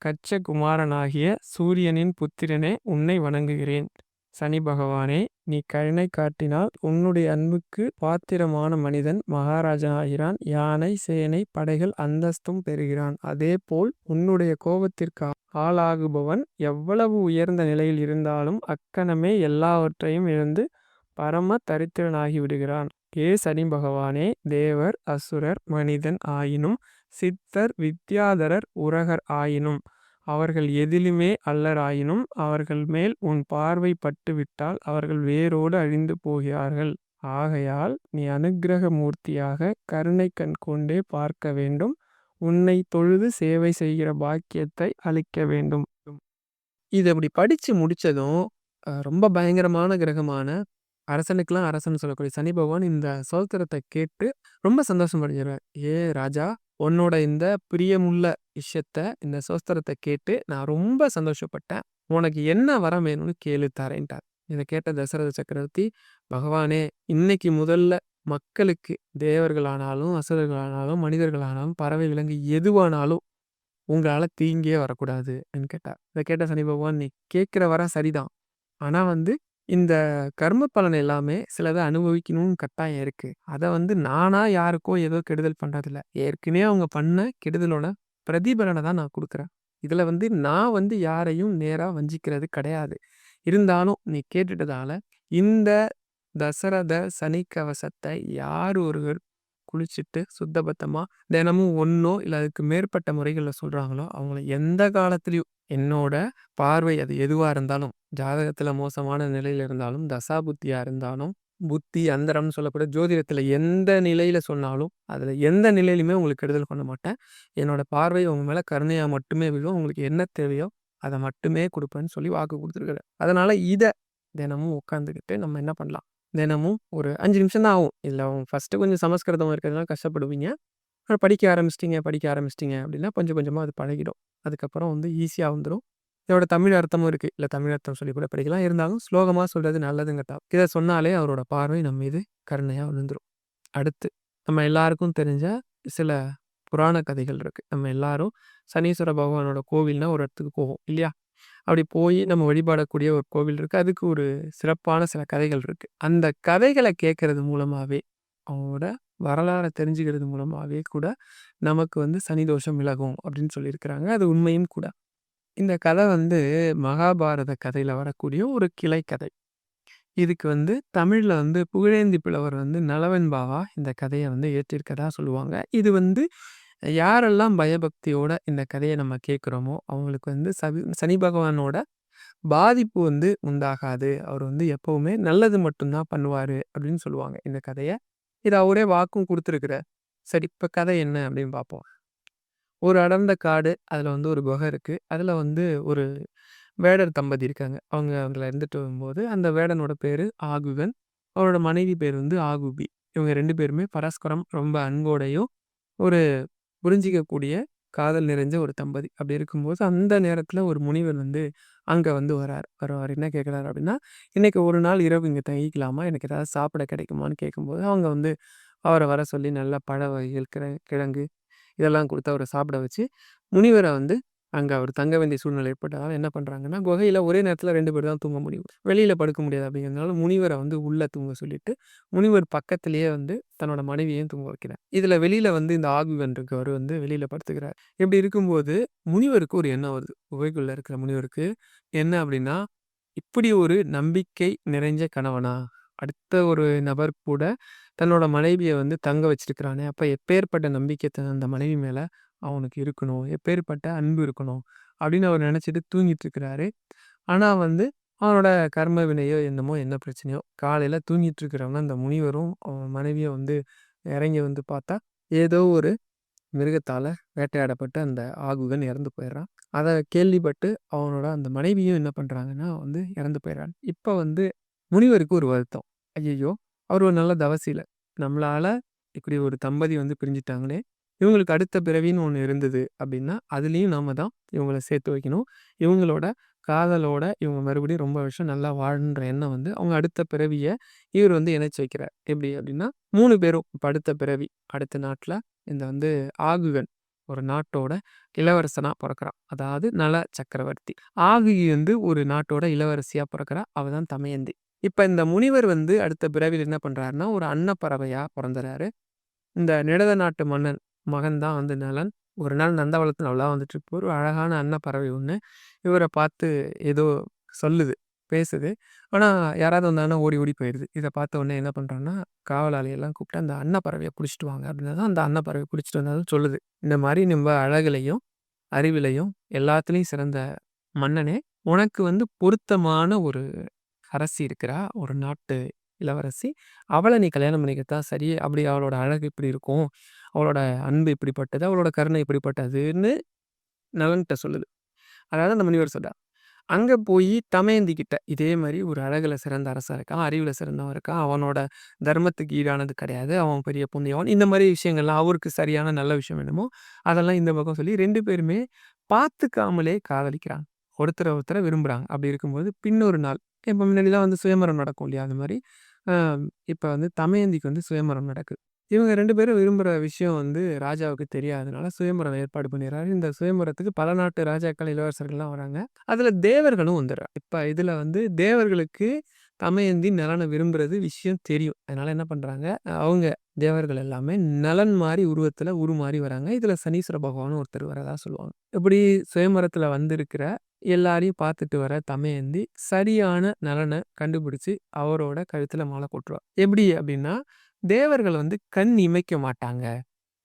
Speaker 1: கச்சகுமாரனாகிய சூரியனின் புத்திரனே, உன்னை வணங்குகிறேன். சனி பகவானே, நீ கருணை காட்டினால் உன்னுடைய அன்புக்கு பாத்திரமான மனிதன் மகாராஜா ஆகிறான். யானை, சேனை, படைகள் அந்தஸ்தும் பெறுகிறான். அதேபோல் உன்னுடைய கோபத்திற்கு ஆளாகுபவன் எவ்வளவு உயர்ந்த நிலையில் இருந்தாலும் அக்கணமே எல்லாவற்றையும் இழந்து பரம தரித்திரனாகி விடுகிறான். ஏ சனி பகவானே, தேவர், அசுரர், மனிதன் ஆயினும், சித்தர், வித்யாதரர், உரகர் ஆயினும், அவர்கள் எதிலுமே அல்லராயினும், அவர்கள் மேல் உன் பார்வை பட்டுவிட்டால் அவர்கள் வேரோடு அழிந்து போகிறார்கள். ஆகையால் நீ அனுக்கிரக மூர்த்தியாக கருணை கண் கொண்டே பார்க்க வேண்டும். உன்னை தொழுது சேவை செய்கிற பாக்கியத்தை அளிக்க வேண்டும். இது அப்படி படிச்சு முடிச்சதும் ரொம்ப பயங்கரமான கிரகமான அரசனுக்கெல்லாம் அரசன் சொல்லக்கூடிய சனி பகவான் இந்த சோத்திரத்தை கேட்டு ரொம்ப சந்தோஷம் அடைஞ்சிடுறார். ஏ ராஜா, உன்னோட இந்த பிரியமுள்ள விஷயத்த, இந்த சோஸ்திரத்தை கேட்டு நான் ரொம்ப சந்தோஷப்பட்டேன். உனக்கு என்ன வரம் வேணும்னு கேளு, தரேன்ட்டார். இதை கேட்ட தசரத சக்கரவர்த்தி, பகவானே, இன்னைக்கு முதல்ல மக்களுக்கு, தேவர்களானாலும் அசுரர்களானாலும் மனிதர்களானாலும் பறவை விலங்கு எதுவானாலும் உங்களால தீங்கே வரக்கூடாதுன்னு கேட்டார். இதை கேட்ட சனி பகவான், நீ கேட்குற வரம் சரிதான், ஆனா இந்த கர்ம பலன் எல்லாமே சிலதை அனுபவிக்கணும்னு கட்டாயம் இருக்கு. அதை நானா யாருக்கோ ஏதோ கெடுதல் பண்றதில்ல. ஏற்கனவே அவங்க பண்ண கெடுதலோட பிரதிபலனை தான் நான் கொடுக்குறேன். இதுல நான் யாரையும் நேரா வஞ்சிக்கிறது கிடையாது. இருந்தாலும் நீ கேட்டுட்டதால இந்த தசரத சனி கவசத்தை யார் ஒருவர் குளிச்சுட்டு சுத்தபத்தமா தினமும் ஒன்னோ இல்லை அதுக்கு மேற்பட்ட முறைகளில் சொல்றாங்களோ அவங்கள எந்த காலத்திலையும் என்னோட பார்வை அது எதுவா இருந்தாலும், ஜாதகத்துல மோசமான நிலையில இருந்தாலும், தசாபுத்தியா இருந்தாலும், புத்தி அந்தரம்னு சொல்லக்கூடிய ஜோதிடத்துல எந்த நிலையில சொன்னாலும் அதுல எந்த நிலையிலுமே உங்களுக்கு கெடுதல் பண்ண மாட்டேன். என்னோட பார்வை உங்க மேல கருணையா மட்டுமே விழும். உங்களுக்கு என்ன தேவையோ அதை மட்டுமே கொடுப்பேன்னு சொல்லி வாக்கு கொடுத்துருக்காரு. அதனால இதை தினமும் உட்காந்துக்கிட்டு நம்ம என்ன பண்ணலாம், தினமும் ஒரு 5 நிமிஷம் தான் ஆகும். இதில் ஃபஸ்ட்டு கொஞ்சம் சமஸ்கிருதம் இருக்கிறதுனால கஷ்டப்படுவீங்க. படிக்க ஆரம்பிச்சிட்டிங்க அப்படின்னா கொஞ்சம் கொஞ்சமாக அது பழகிடும். அதுக்கப்புறம் ஈஸியாக வந்துடும். இதோட தமிழ் அர்த்தமும் இருக்குது. இல்லை தமிழ் அர்த்தம் சொல்லி கூட படிக்கலாம். இருந்தாலும் ஸ்லோகமாக சொல்கிறது நல்லதுங்கட்டா. இதை சொன்னாலே அவரோட பார்வை நம்ம மீது கருணையாக விழுந்துடும். அடுத்து நம்ம எல்லாருக்கும் தெரிஞ்ச சில புராண கதைகள் இருக்குது. நம்ம எல்லாரும் சனீஸ்வர பகவானோட கோவில்னா ஒரு இடத்துக்கு போவோம் இல்லையா? அப்படி போய் நம்ம வழிபாடக்கூடிய ஒரு கோவில் இருக்குது. அதுக்கு ஒரு சிறப்பான சில கதைகள் இருக்குது. அந்த கதைகளை கேட்கறது மூலமாகவே, அவங்களோட வரலாறை தெரிஞ்சுக்கிறது மூலமாகவே கூட நமக்கு சனி தோஷம் விலகும் அப்படின்னு சொல்லியிருக்கிறாங்க. அது உண்மையும் கூட. இந்த கதை மகாபாரத கதையில் வரக்கூடிய ஒரு கிளை கதை. இதுக்கு தமிழில் புகழேந்தி புலவர் நலவன் பாவா இந்த கதையை ஏற்றிருக்கதா சொல்லுவாங்க. இது யாரெல்லாம் பயபக்தியோட இந்த கதையை நம்ம கேட்குறோமோ அவங்களுக்கு சனி பகவானோட பாதிப்பு உண்டாகாது. அவர் எப்பவுமே நல்லது மட்டும்தான் பண்ணுவார் அப்படின்னு சொல்லுவாங்க இந்த கதையை. இது அவரே வாக்கும் கொடுத்துருக்குறார். சரி, இப்போ கதை என்ன அப்படின்னு பார்ப்போம். ஒரு அடர்ந்த காடு, அதில் ஒரு குகை இருக்குது. அதில் ஒரு வேடர் தம்பதி இருக்காங்க. அவங்க அதில் இருந்துட்டு வரும்போது அந்த வேடனோட பேர் ஆகுகன், அவரோட மனைவி பேர் ஆகுபி. இவங்க 2 பேருமே பரஸ்பரம் ரொம்ப அன்போடையும் ஒரு புரிஞ்சிக்கக்கூடிய காதல் நிறைஞ்ச ஒரு தம்பதி. அப்படி இருக்கும்போது அந்த நேரத்தில் ஒரு முனிவர் அங்கே வருவார். என்ன கேட்குறாரு அப்படின்னா, இன்னைக்கு ஒரு நாள் இரவு இங்கே தங்கிக்கலாமா, எனக்கு ஏதாவது சாப்பிட கிடைக்குமான்னு கேட்கும்போது அவங்க அவரை வர சொல்லி நல்ல பழ வகைகள், கிழங்கு இதெல்லாம் கொடுத்து அவரை சாப்பிட வச்சு முனிவரை அங்க அவர் தங்க வேண்டிய சூழ்நிலை ஏற்பட்டதால என்ன பண்றாங்கன்னா, குகையில ஒரே நேரத்துல 2 பேர் தான் தூங்க முடியும். வெளியில படுக்க முடியாது அப்படிங்கிறதுனால முனிவர வந்து உள்ள தூங்க சொல்லிட்டு, முனிவர் பக்கத்திலேயே வந்து தன்னோட மனைவியையும் தூங்க வைக்கிறார். இதுல வெளியில வந்து இந்த ஆகுகன் இருக்கவரு வந்து வெளியில படுத்துக்கிறார். இப்படி இருக்கும்போது முனிவருக்கு ஒரு எண்ணம் வருது. குகைக்குள்ள இருக்கிற முனிவருக்கு என்ன அப்படின்னா, இப்படி ஒரு நம்பிக்கை நிறைஞ்ச கணவனா? அடுத்த ஒரு நபர் கூட தன்னோட மனைவிய வந்து தங்க வச்சிருக்கிறானே! அப்ப எப்பேர்ப்பட்ட நம்பிக்கை அந்த மனைவி மேல அவனுக்கு இருக்கணும். எப்பேர்ப்பட்ட அன்பு இருக்கணும். அப்படின்னு அவர் நெனச்சுட்டு தூங்கிட்டு இருக்கிறாரு. ஆனா வந்து அவனோட கர்ம வினையோ என்னமோ என்ன பிரச்சனையோ, காலையில தூங்கிட்டு இருக்கிறவன அந்த முனிவரும், அவன் மனைவியும் வந்து இறங்கி வந்து பார்த்தா, ஏதோ ஒரு மிருகத்தால வேட்டையாடப்பட்டு அந்த ஆகுகன் இறந்து போயிடுறான். அத கேள்விப்பட்டு அவனோட அந்த மனைவியும் என்ன பண்றாங்கன்னா வந்து இறந்து போயிடுறாங்க. இப்ப வந்து முனிவருக்கு ஒரு வருத்தம். ஐயய்யோ! அவர் ஒரு நல்ல தவசீலர். நம்மளால இப்படி ஒரு தம்பதி வந்து பிரிஞ்சுட்டாங்களே! இவங்களுக்கு அடுத்த பிறவின்னு ஒண்ணு இருந்தது அப்படின்னா, அதுலயும் நாம தான் இவங்கள சேர்த்து வைக்கணும். இவங்களோட காதலோட இவங்க மறுபடியும் ரொம்ப வருஷம் நல்லா வாழணுன்ற எண்ணம் வந்து அவங்க அடுத்த பிறவிய இவர் வந்து இணைச்சு வைக்கிறார். எப்படி அப்படின்னா 3 பேரும் இப்ப அடுத்த பிறவி, அடுத்த நாட்ல இந்த வந்து ஆகுகன் ஒரு நாட்டோட இளவரசனா பொறக்குறான். அதாவது நல சக்கரவர்த்தி. ஆகுகி வந்து ஒரு நாட்டோட இளவரசியா பொறக்குறா. அவ தான் தமயந்தி. இப்ப இந்த முனிவர் வந்து அடுத்த பிறவில என்ன பண்றாருன்னா, ஒரு அன்னப்பறவையா பொறந்துறாரு. இந்த நிடத நாட்டு மன்னன் மகன் தான் வந்து நலன். ஒரு நாள் நந்தவனத்துல உலா வந்துட்டுருக்கப்போ, ஒரு அழகான அன்னப்பறவை ஒண்ணு இவர பார்த்து ஏதோ சொல்லுது, பேசுது. ஆனா யாராவது வந்தாங்கன்னா ஓடி ஓடி போயிருது. இத பார்த்த உடனே என்ன பண்றான்னா, காவலாளியெல்லாம் கூப்பிட்டு அந்த அன்னப்பறவைய புடிச்சிட்டு வாங்க அப்படின்னதும், அந்த அன்னப்பறவைய புடிச்சிட்டு வந்ததும் சொல்லுது. இந்த மாரி நம்ப அழகுலயும், அறிவிலயும் எல்லாத்துலயும் சிறந்த மன்னனே, உனக்கு வந்து பொருத்தமான ஒரு அரசி இருக்கிறா. ஒரு நாட்டு இளவரசி. அவள நீ கல்யாணம் பண்ணிக்கிட்டா சரி. அப்படி அவளோட அழகு இப்படி இருக்கும். அவளோட அன்பு இப்படிப்பட்டது. அவளோட கருணை இப்படிப்பட்டதுன்னு நலன்ட்ட சொல்லுது. அதாவது அந்த முனிவர் சொல்றார். அங்க போயி தமயந்தி கிட்ட இதே மாரி ஒரு அழகுல சிறந்த அரசன் இருக்கான். அறிவுல சிறந்தவன் இருக்கான். அவனோட தர்மத்துக்கு ஈடானது கிடையாது. அவன் பெரிய புண்ணியவான். இந்த மாரி விஷயங்கள்லாம் அவருக்கு சரியான நல்ல விஷயம் என்னமோ, அதெல்லாம் இந்த பக்கம் சொல்லி 2 பேருமே பார்த்துக்காமலே காதலிக்கிறாங்க. ஒருத்தர ஒருத்தர விரும்புறாங்க. அப்படி இருக்கும்போது பின்னொரு நாள் இப்ப முன்னாடிலாம் வந்து சுயம்பரம் நடக்கும் இல்லையா? அந்த மாரி அ இப்ப வந்து தமயந்திக்கு வந்து சுயம்பரம் நடக்குது. இவங்க 2 பேரும் விரும்புற விஷயம் வந்து ராஜாவுக்கு தெரியாதனால சுயம்பரம் ஏற்பாடு பண்ணிடுறாரு. இந்த சுயம்பரத்துக்கு பல நாட்டு ராஜாக்கள், இளவரசர்கள்லாம் வராங்க. அதுல தேவர்களும் வந்துர்றாங்க. இப்ப இதுல வந்து தேவர்களுக்கு தமயந்தி நலன விரும்புறது விஷயம் தெரியும். அதனால என்ன பண்றாங்க, அவங்க தேவர்கள் எல்லாமே நலன் மாரி உருவத்துல உருமாறி வராங்க. இதுல சனீஸ்வர பகவானும் ஒருத்தர் வரதா சொல்லுவாங்க. இப்படி சுயம்பரத்துல வந்திருக்கிற எல்லாரையும் பார்த்துட்டு வர தமயந்தி சரியான நலன கண்டுபிடிச்சு அவரோட கழுத்துல மாலை போட்டுருவா. எப்படி அப்படின்னா, தேவர்கள் வந்து கண் இமைக்க மாட்டாங்க.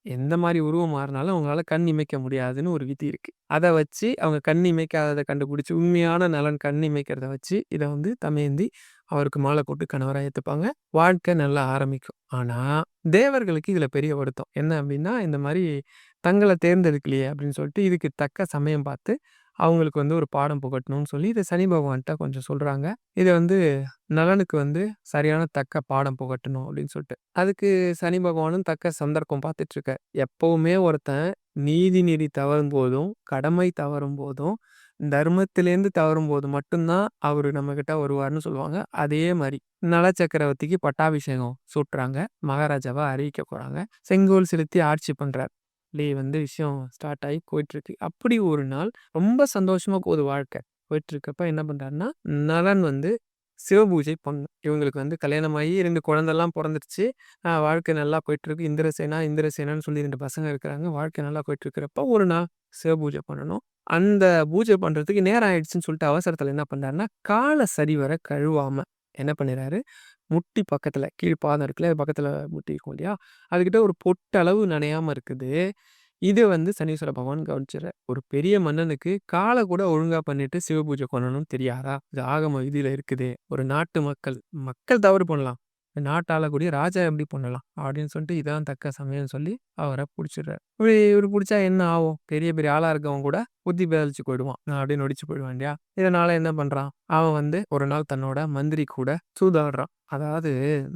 Speaker 1: எந்த மாரி உருவம் மாறுனாலும் அவங்களால கண் இமைக்க முடியாதுன்னு ஒரு விதி இருக்கு. அத வச்சு அவங்க கண் இமைக்காதத கண்டுபிடிச்சு, உண்மையான நலன் கண் இமைக்கிறத வச்சு, இத வந்து தமயந்தி அவருக்கு மாலை போட்டு கணவரா ஏத்துப்பாங்க. வாழ்க்கை நல்லா ஆரம்பிக்கும். ஆனா, தேவர்களுக்கு இதுல பெரிய வருத்தம். என்ன அப்டின்னா, இந்த மாரி தங்கள தேர்ந்தெடுக்கலையே அப்டின்னு சொல்லிட்டு, இதுக்கு தக்க சமயம் பார்த்து, அவங்களுக்கு வந்து ஒரு பாடம் புகட்டணும்னு சொல்லி, இத சனி பகவான்ட்ட கொஞ்சம் சொல்றாங்க. இத வந்து நலனுக்கு வந்து சரியான தக்க பாடம் புகட்டணும் அப்படின்னு சொல்லிட்டு. அதுக்கு சனி பகவானும் தக்க சந்தர்ப்பம் பார்த்துட்டு இருக்கார். எப்பவுமே ஒருத்தன் நீதி நெறி தவறும்போதும், கடமை தவறும்போதும், தர்மத்திலேருந்து தவறும்போது மட்டும் தான் அவரு நம்மகிட்ட வருவார்ன்னு சொல்லுவாங்க. அதே மாரி நல சக்கரவர்த்திக்கு பட்டாபிஷேகம் சூட்டுறாங்க. மகாராஜாவா அறிவிக்க போறாங்க. செங்கோல் செலுத்தி ஆட்சி பண்றார். இப்படி வந்து விஷயம் ஸ்டார்ட் ஆகி போயிட்டுருக்கு. அப்படி ஒரு நாள் ரொம்ப சந்தோஷமா போகுது வாழ்க்கை. போயிட்டுருக்கப்ப என்ன பண்றாருன்னா, நலன் வந்து சிவபூஜை பண்ணணும். இவங்களுக்கு வந்து கல்யாணமாகி 2 குழந்தலாம் பொறந்துருச்சு. வாழ்க்கை நல்லா போயிட்டுருக்கு. இந்திரசேனா, இந்திரசேனான்னு சொல்லி 2 பசங்க இருக்கிறாங்க. வாழ்க்கை நல்லா போயிட்டுருக்கிறப்ப, ஒரு நாள் சிவபூஜை பண்ணணும். அந்த பூஜை பண்றதுக்கு நேரம் ஆயிடுச்சுன்னு சொல்லிட்டு அவசரத்தில என்ன பண்றாருன்னா, கால சரிவர கழுவாம என்ன பண்ணிறாரு, முட்டி பக்கத்தில கீழ் பாதம் இருக்குல்ல, அது பக்கத்தில முட்டி இருக்கும் இல்லையா? அதுகிட்ட ஒரு பொட்டளவு நனையாம இருக்குது. இத வந்து சனீஸ்வர பகவான் கவனிச்சுர்றார். ஒரு பெரிய மன்னனுக்கு கால கூட ஒழுங்கா பண்ணிட்டு சிவபூஜை பண்ணணும்னு தெரியாதா? இது ஆகம விதியில இருக்குதே. ஒரு நாட்டு மக்கள், மக்கள் தவறு பண்ணலாம். நாட்ட ஆளக்கூடிய ராஜா எப்படி பண்ணலாம்? அப்படின்னு சொல்லிட்டு இதான் தக்க சமயம்னு சொல்லி அவர புடிச்சுடுறாரு. இவரு புடிச்சா என்ன ஆகும்? பெரிய பெரிய ஆளா இருக்கவன் கூட புத்தி பேதலிச்சு போயிடுவான். அப்படியே நொடிச்சு போயிடுவான் இல்லையா? இதனால என்ன பண்றான்? அவன் வந்து ஒரு நாள் தன்னோட மந்திரி கூட சூதாடுறான். அதாவது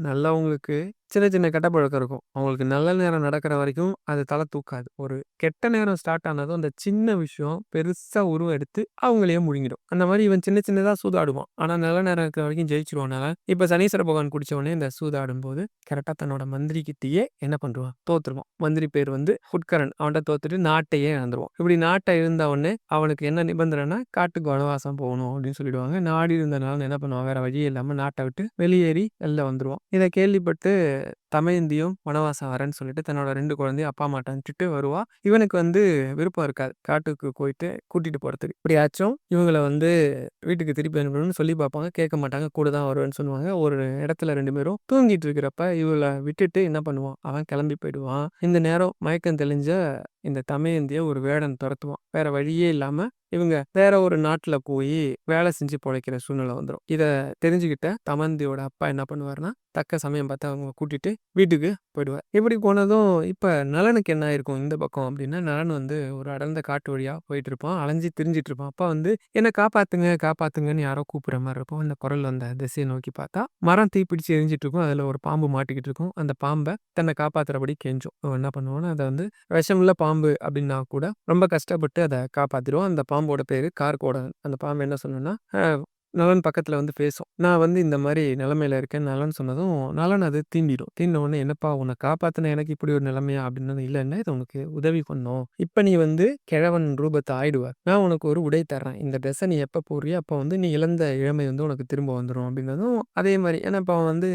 Speaker 1: நல்லவங்களுக்கு சின்ன சின்ன கெட்ட பழக்கம் இருக்கும். அவங்களுக்கு நல்ல நேரம் நடக்கிற வரைக்கும் அது தல தூக்காது. ஒரு கெட்ட நேரம் ஸ்டார்ட் ஆனதும் அந்த சின்ன விஷயம் பெருசா உருவம் எடுத்து அவங்களையே முழுங்கிடும். அந்த மாரி இவன் சின்ன சின்னதா சூதாடுவான். ஆனா நல்ல நேரம் இருக்கிற வரைக்கும் ஜெயிச்சுருவானால, இப்ப சனீஸ்வர பகவான் குடிச்ச உடனே இந்த சூதாடும்போது கரெக்ட்டா தன்னோட மந்திரி கிட்டயே என்ன பண்ருவான்? தோத்துருவான். மந்திரி பேர் வந்து உட்கரன். அவன்ட்ட தோத்துட்டு நாட்டையே இழந்துருவான். இப்படி நாட்ட இழந்த உடனே அவனுக்கு என்ன நிபந்தனைன்னா, காட்டுக்கு வனவாசம் போகணும் அப்படின்னு சொல்லிடுவாங்க. நாடு இருந்தனால என்ன பண்ணுவான்? வேற வழியே இல்லாம நாட்ட விட்டு வெளியேறி வெளில வந்துருவான். இத கேள்விப்பட்டு தமயந்தியும் வனவாசம் வரேன்னு சொல்லிட்டு தன்னோட 2 குழந்தையும் அப்பா அம்மாட்ட அனுப்பிச்சுட்டு வருவா. இவனுக்கு வந்து விருப்பம் இருக்காது. காட்டுக்கு போயிட்டு கூட்டிட்டு போறதுக்கு. எப்படியாச்சும் இவங்கள வந்து வீட்டுக்கு திருப்பி அனுப்பணும்னு சொல்லி பார்ப்பாங்க. கேட்க மாட்டாங்க. கூட தான் வருவேன்னு சொல்லுவாங்க. ஒரு இடத்துல 2 பேரும் தூங்கிட்டு இருக்கிறப்ப இவள விட்டுட்டு என்ன பண்ணுவான்? அவன் கிளம்பி போயிடுவான். இந்த நேரம் மயக்கம் தெளிஞ்ச இந்த தமயந்திய ஒரு வேடன் துரத்துவான். வேற வழியே இல்லாம இவங்க வேற ஒரு நாட்டுல போயி வேலை செஞ்சு பொழைக்கிற சூழ்நிலை வந்துரும். இத தெரிஞ்சுக்கிட்ட தமயந்தியோட அப்பா என்ன பண்ணுவாருன்னா, தக்க சமயம் பார்த்து அவங்க கூட்டிட்டு வீட்டுக்கு போயிடுவார். இப்படி போனதும் இப்ப நலனுக்கு என்ன ஆயிருக்கும் இந்த பக்கம் அப்படின்னா, நலன் வந்து ஒரு அடர்ந்த காட்டு வழியா போயிட்டு இருப்பான். அலைஞ்சு திரிஞ்சுட்டு இருப்பான். அப்பா வந்து என்ன காப்பாத்துங்க, காப்பாத்துங்கன்னு யாரோ கூப்பிடுற மாரி இருக்கும். அந்த குரல் அந்த திசைய நோக்கி பார்த்தா, மரம் தீப்பிடிச்சு எரிஞ்சிட்டு இருக்கும். அதுல ஒரு பாம்பு மாட்டிக்கிட்டு இருக்கும். அந்த பாம்ப தன்னை காப்பாத்துறபடி கெஞ்சும். அவன் என்ன பண்ணுவான்னா, அத வந்து விஷமுள்ள பாம்பு அப்படின்னா கூட ரொம்ப கஷ்டப்பட்டு அத காப்பாத்திருவான். அந்த பாம்போட பேரு கார்கோடகன். அந்த பாம்பு என்ன சொன்னதுன்னா, நலன் பக்கத்துல வந்து பேசும். நான் வந்து இந்த மாரி நிலைமையில இருக்கேன்னு நலன் சொன்னதும், நலன் அது தீண்டிடும். தீண்டுன உடனே, "என்னப்பா உன்ன காப்பாத்துன எனக்கு இப்படி ஒரு நிலைமையா?" அப்படின்னதும், "இல்ல இல்ல இது உனக்கு உதவி பண்ணோம். இப்ப நீ வந்து கிழவன் ரூபத்த ஆயிடுவ. நான் உனக்கு ஒரு உடை தர்றேன். இந்த ட்ரெஸ்ஸ நீ எப்ப போடுறியோ, அப்ப வந்து நீ இழந்த இளமை வந்து உனக்கு திரும்ப வந்துரும்." அப்படின்னதும், அதே மாரி ஏன்னா இப்ப அவன் வந்து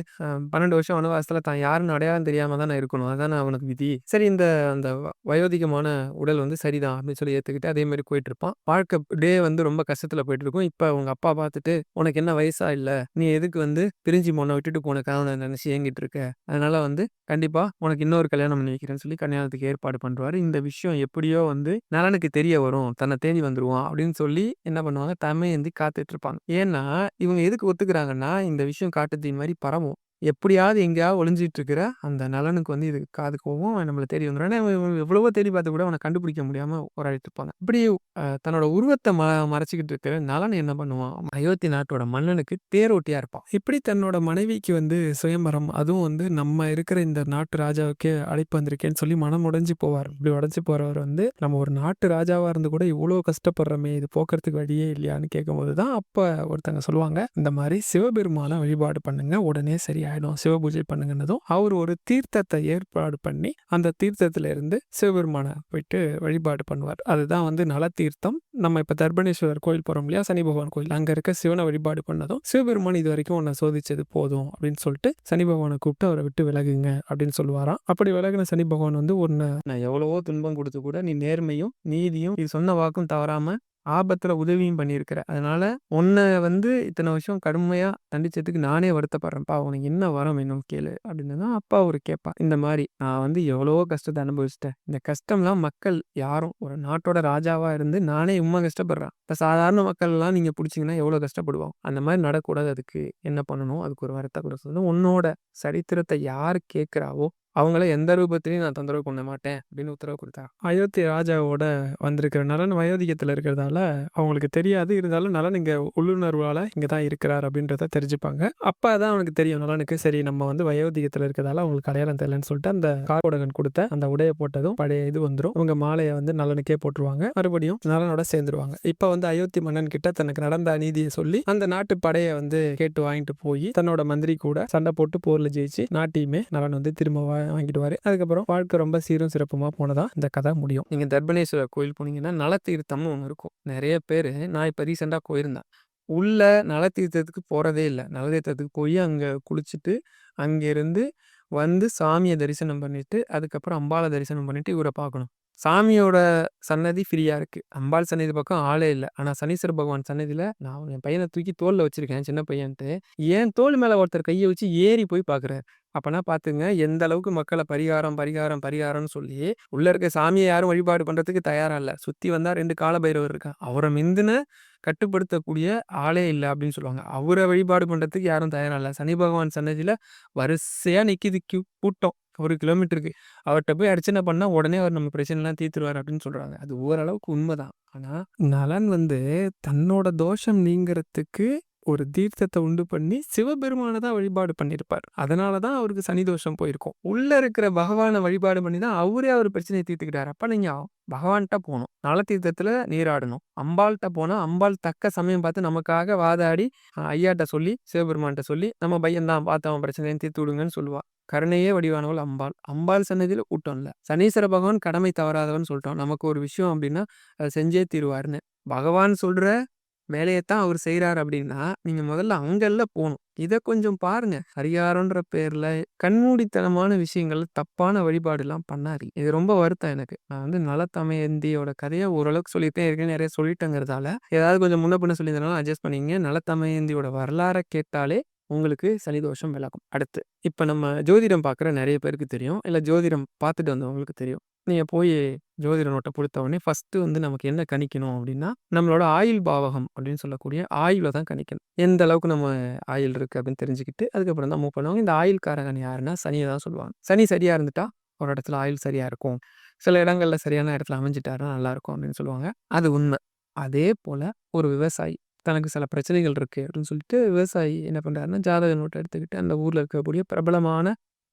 Speaker 1: 12 வருஷம் வனவாசத்துல தான் யாருன்னு அடையாளம் தெரியாம தானே இருக்கணும். அதானே அவனுக்கு விதி. சரி இந்த அந்த வயோதிகமான உடல் வந்து சரிதான் அப்படின்னு சொல்லி ஏத்துக்கிட்டு அதே மாரி போயிட்டுருப்பான். வாழ்க்கை டே வந்து ரொம்ப கஷ்டத்துல போயிட்டுருக்கும். இப்ப உங்க அப்பா பார்த்துட்டு, "உனக்கு என்ன வயசா இல்ல? நீ எதுக்கு வந்து பிரிஞ்சு உன்ன விட்டுட்டு போன கணவன நெனச்சு ஏங்கிட்டு இருக்க? அதனால வந்து கண்டிப்பா உனக்கு இன்னொரு கல்யாணம் பண்ணி வைக்கிறேன்னு" சொல்லி கல்யாணத்துக்கு ஏற்பாடு பண்ருவாரு. இந்த விஷயம் எப்படியோ வந்து நலனுக்கு தெரிய வரும். தன்ன தேடி வந்துருவான் அப்படின்னு சொல்லி என்ன பண்ணுவாங்க, தமையந்தி காத்துட்டு இருப்பாங்க. ஏன்னா, இவங்க எதுக்கு ஒத்துக்கிறாங்கன்னா, இந்த விஷயம் காட்டுத்தீ மாரி பரவும். எப்படியாவது எங்கேயாவது ஒளிஞ்சிட்டு இருக்கிற அந்த நலனுக்கு வந்து இது காதுக்கு போகும். அவன் நம்மள தேடி வந்துருவான். ஏன்னா, இவன் எவ்வளவோ தேடி பார்த்து கூட அவன கண்டுபிடிக்க முடியாம போராடிட்டு இருப்பாங்க. இப்படி தன்னோட உருவத்த மறைச்சுக்கிட்டு இருக்கிற நலன் என்ன பண்ணுவான், அயோத்தி நாட்டோட மன்னனுக்கு தேரோட்டியா இருப்பான். இப்படி தன்னோட மனைவிக்கு வந்து சுயம்பரம், அதுவும் வந்து நம்ம இருக்கிற இந்த நாட்டு ராஜாவுக்கே அழைப்பு வந்திருக்கேன்னு சொல்லி மனம் உடைஞ்சு போவார். இப்படி உடைஞ்சு போறவர் வந்து, நம்ம ஒரு நாட்டு ராஜாவா இருந்து கூட இவ்வளோ கஷ்டப்படுறோமே, இது போக்குறதுக்கு வழியே இல்லையான்னு கேட்கும்போது தான், அப்ப ஒருத்தங்க சொல்லுவாங்க, இந்த மாரி சிவபெருமான வழிபாடு பண்ணுங்க, உடனே சரியாயிடும். சிவபூஜை பண்ணுங்கன்னதும், அவர் ஒரு தீர்த்தத்தை ஏற்பாடு பண்ணி, அந்த தீர்த்தத்துல இருந்து சிவபெருமான போயிட்டு வழிபாடு பண்ணுவார். அதுதான் வந்து நல தீர்த்தம். நம்ம இப்ப தர்பணேஸ்வரர் கோயில் போறோம் இல்லையா? சனி பகவான் கோயில். அங்க இருக்க சிவன வழிபாடு பண்ணதும், சிவபெருமான் இதுவரைக்கும் உன்ன சோதிச்சது போதும் அப்படின்னு சொல்லிட்டு, சனி பகவான கூப்பிட்டு அவர விட்டு விலகுங்க அப்படின்னு சொல்லுவாராம். அப்படி விலகுன சனி பகவான் வந்து உன்ன நான் எவ்வளவோ துன்பம் குடுத்து கூட நீ நேர்மையும், நீதியும், நீ சொன்ன வாக்கும் தவறாம ஆபத்துல உதவியும் பண்ணியிருக்கிற. அதனால உன்ன வந்து இத்தன வருஷம் கடுமையா தண்டிச்சதுக்கு நானே வருத்தப்படுறேன்ப்பா. உனக்கு என்ன வரம் வேணும் கேளு அப்படின்னதும், அப்பா அவரு கேட்பார். இந்த மாரி நான் வந்து எவ்வளவோ கஷ்டத்த அனுபவிச்சுட்டேன். இந்த கஷ்டம்லாம் மக்கள் யாரும் ஒரு நாட்டோட ராஜாவா இருந்து நானே இம்மா கஷ்டப்படுறேன். இப்ப சாதாரண மக்கள்லாம் நீங்க புடிச்சீங்கன்னா எவ்வளோ கஷ்டப்படுவோம். அந்த மாரி நடக்கக்கூடாது. அதுக்கு என்ன பண்ணணும்? அதுக்கு ஒரு வரத்த கூட சொல்லணும். உன்னோட சரித்திரத்த யாரு கேட்கிறாவோ அவங்கள எந்த ரூபத்திலயும் நான் தொந்தரவு பண்ண மாட்டேன் அப்படின்னு உத்தரவு குடுத்தார். அயோத்தி ராஜாவோட வந்திருக்கிற நலன் வயோதிகத்துல இருக்கிறதால அவங்களுக்கு தெரியாது. இருந்தாலும் நலன் இங்க உள்ளுணர்வால இங்க தான் இருக்கிறார் அப்படின்றத தெரிஞ்சுப்பாங்க. அப்ப தான் அவனுக்கு தெரியும் நலனுக்கு. சரி நம்ம வந்து வயோதிகத்துல இருக்கிறதால அவங்களுக்கு அடையாளம் தெரியலன்னு சொல்லிட்டு அந்த கார்கோடகன் குடுத்த அந்த உடைய போட்டதும் பழைய இது வந்துரும். இவங்க மாலைய வந்து நலனுக்கே போட்டுருவாங்க. மறுபடியும் நலனோட சேர்ந்துருவாங்க. இப்ப வந்து அயோத்தி மன்னன் கிட்ட தனக்கு நடந்த அநீதியை சொல்லி அந்த நாட்டு படைய வந்து கேட்டு வாங்கிட்டு போய் தன்னோட மந்திரி கூட சண்டை போட்டு போர்ல ஜெயிச்சு நாட்டையுமே நலன் வந்து திரும்ப வாங்கிடுவாரு. அதுக்கப்புறம் வாழ்க்கை ரொம்ப சீரும் சிறப்புமா போனதா இந்த கதை முடியும். நீங்க தர்பணேஸ்வரர் கோயில் போனீங்கன்னா நல தீர்த்தம்னு ஒண்ணு இருக்கும். நிறைய பேரு நான் இப்ப ரீசெண்டா போயிருந்தேன். உள்ள நல தீர்த்தத்துக்கு போறதே இல்ல. நல தீர்த்தத்துக்கு போய் அங்க குளிச்சுட்டு, அங்கிருந்து வந்து சாமிய தரிசனம் பண்ணிட்டு, அதுக்கப்புறம் அம்பாள தரிசனம் பண்ணிட்டு இவர பார்க்கணும். சாமியோட சன்னதி ஃப்ரீயா இருக்கு. அம்பாள் சன்னதி பக்கம் ஆளே இல்ல. ஆனா சனீஸ்வர பகவான் சன்னதியில நான் என் பையன தூக்கி தோள்ல வச்சிருக்கேன், சின்ன பையன்ட்டு. என் தோள் மேல ஒருத்தர் கைய வச்சு ஏறி போய் பார்க்குறாரு. அப்பன்னா பாத்துங்க, எந்த அளவுக்கு மக்கள பரிகாரம், பரிகாரம், பரிகாரம்னு சொல்லி, உள்ள இருக்க சாமிய யாரும் வழிபாடு பண்றதுக்கு தயாரா இல்ல. சுத்தி வந்தா 2 கால பைரவர் இருக்கான். அவர மிந்துன கட்டுப்படுத்தக்கூடிய ஆளே இல்ல அப்படின்னு சொல்லுவாங்க. அவர வழிபாடு பண்றதுக்கு யாரும் தயாரா இல்ல. சனி பகவான் சன்னதியில வரிசையா நிக்குது கூட்டம். 1 கிலோமீட்டருக்கு. அவர்ட்ட போய் அர்ச்சனை பண்ணா உடனே அவர் நம்ம பிரச்சனைலாம் தீர்த்துருவாரு அப்படின்னு சொல்றாங்க. அது ஓரளவுக்கு உண்மதான். ஆனா, நலன் வந்து தன்னோட தோஷம் நீங்கிறதுக்கு ஒரு தீர்த்தத்த உண்டு பண்ணி சிவபெருமான தான் வழிபாடு பண்ணியிருப்பார். அதனால தான் அவருக்கு சனி தோஷம் போயிருக்கும். உள்ள இருக்கிற பகவான வழிபாடு பண்ணி தான் அவரே அவர் பிரச்சனைய தீர்த்துக்கிட்டாரு. அப்ப நீங்க பகவான்ட்ட போணும். நல தீர்த்தத்துல நீராடணும். அம்பாள்ட்ட போனா, அம்பாள் தக்க சமயம் பார்த்து நமக்காக வாதாடி ஐயாட்ட சொல்லி, சிவபெருமான்ட்ட சொல்லி, நம்ம பையன் தான் பார்த்து அவன் பிரச்சனைய தீர்த்து விடுங்கன்னு சொல்லுவா. கருணையே வடிவானவள் அம்பாள். அம்பாள் சன்னதியில கூட்டம் இல்ல. சனீஸ்வர பகவான் கடமை தவறாதவன்னு சொல்லிட்டோம். நமக்கு ஒரு விஷயம் அப்டின்னா, அத செஞ்சே தீருவாருன்னு. பகவான் சொல்ற வேலையத்தான் அவரு செய்றாரு அப்டின்னா, நீங்க முதல்ல அங்கல்ல போணும். இத கொஞ்சம் பாருங்க. பரிகாரம்ன்ற பேர்ல கண்மூடித்தனமான விஷயங்கள், தப்பான வழிபாடுலாம் பண்ணாதீங்க. இது ரொம்ப வருத்தம் எனக்கு. நான் வந்து நலத்தமயந்தியோட கதைய ஓரளவுக்கு சொல்லிட்டேன். ஏற்கனவே நெறைய சொல்லிட்டேங்கிறதால, ஏதாவது கொஞ்சம் முன்ன பின்ன சொல்லியிருந்தனால அட்ஜஸ்ட் பண்ணிக்கங்க. நலத்தமயந்தியோட வரலாற கேட்டாலே உங்களுக்கு சனிதோஷம் விலகும். அடுத்து, இப்ப நம்ம ஜோதிடம் பார்க்குற நெறைய பேருக்கு தெரியும். இல்ல ஜோதிடம் பார்த்துட்டு வந்தவங்களுக்கு தெரியும். நீங்க போய் ஜோதிட நோட்ட குடுத்த உடனே ஃபர்ஸ்ட்டு வந்து நமக்கு என்ன கணிக்கணும் அப்டின்னா, நம்மளோட ஆயுள் பாவகம் அப்டின்னு சொல்லக்கூடிய ஆயுள தான் கணிக்கணும். எந்த அளவுக்கு நம்ம ஆயுள் இருக்கு அப்டின்னு தெரிஞ்சுக்கிட்டு, அதுக்கப்புறம் தான் மூவ் பண்ணுவாங்க. இந்த ஆயுள் காரகன் யாருன்னா, சனிய தான் சொல்லுவாங்க. சனி சரியா இருந்துட்டா, ஒரு இடத்துல ஆயுள் சரியா இருக்கும். சில இடங்கள்ல சரியான இடத்துல அமைஞ்சுட்டாருன்னா நல்லாருக்கும் அப்டின்னு சொல்லுவாங்க. அது உண்ம. அதே போல ஒரு விவசாயி தனக்கு சில பிரச்சனைகள் இருக்கு அப்டின்னு சொல்லிட்டு, விவசாயி என்ன பண்றாருன்னா, ஜாதக நோட்ட எடுத்துக்கிட்டு அந்த ஊர்ல இருக்கக்கூடிய பிரபலமான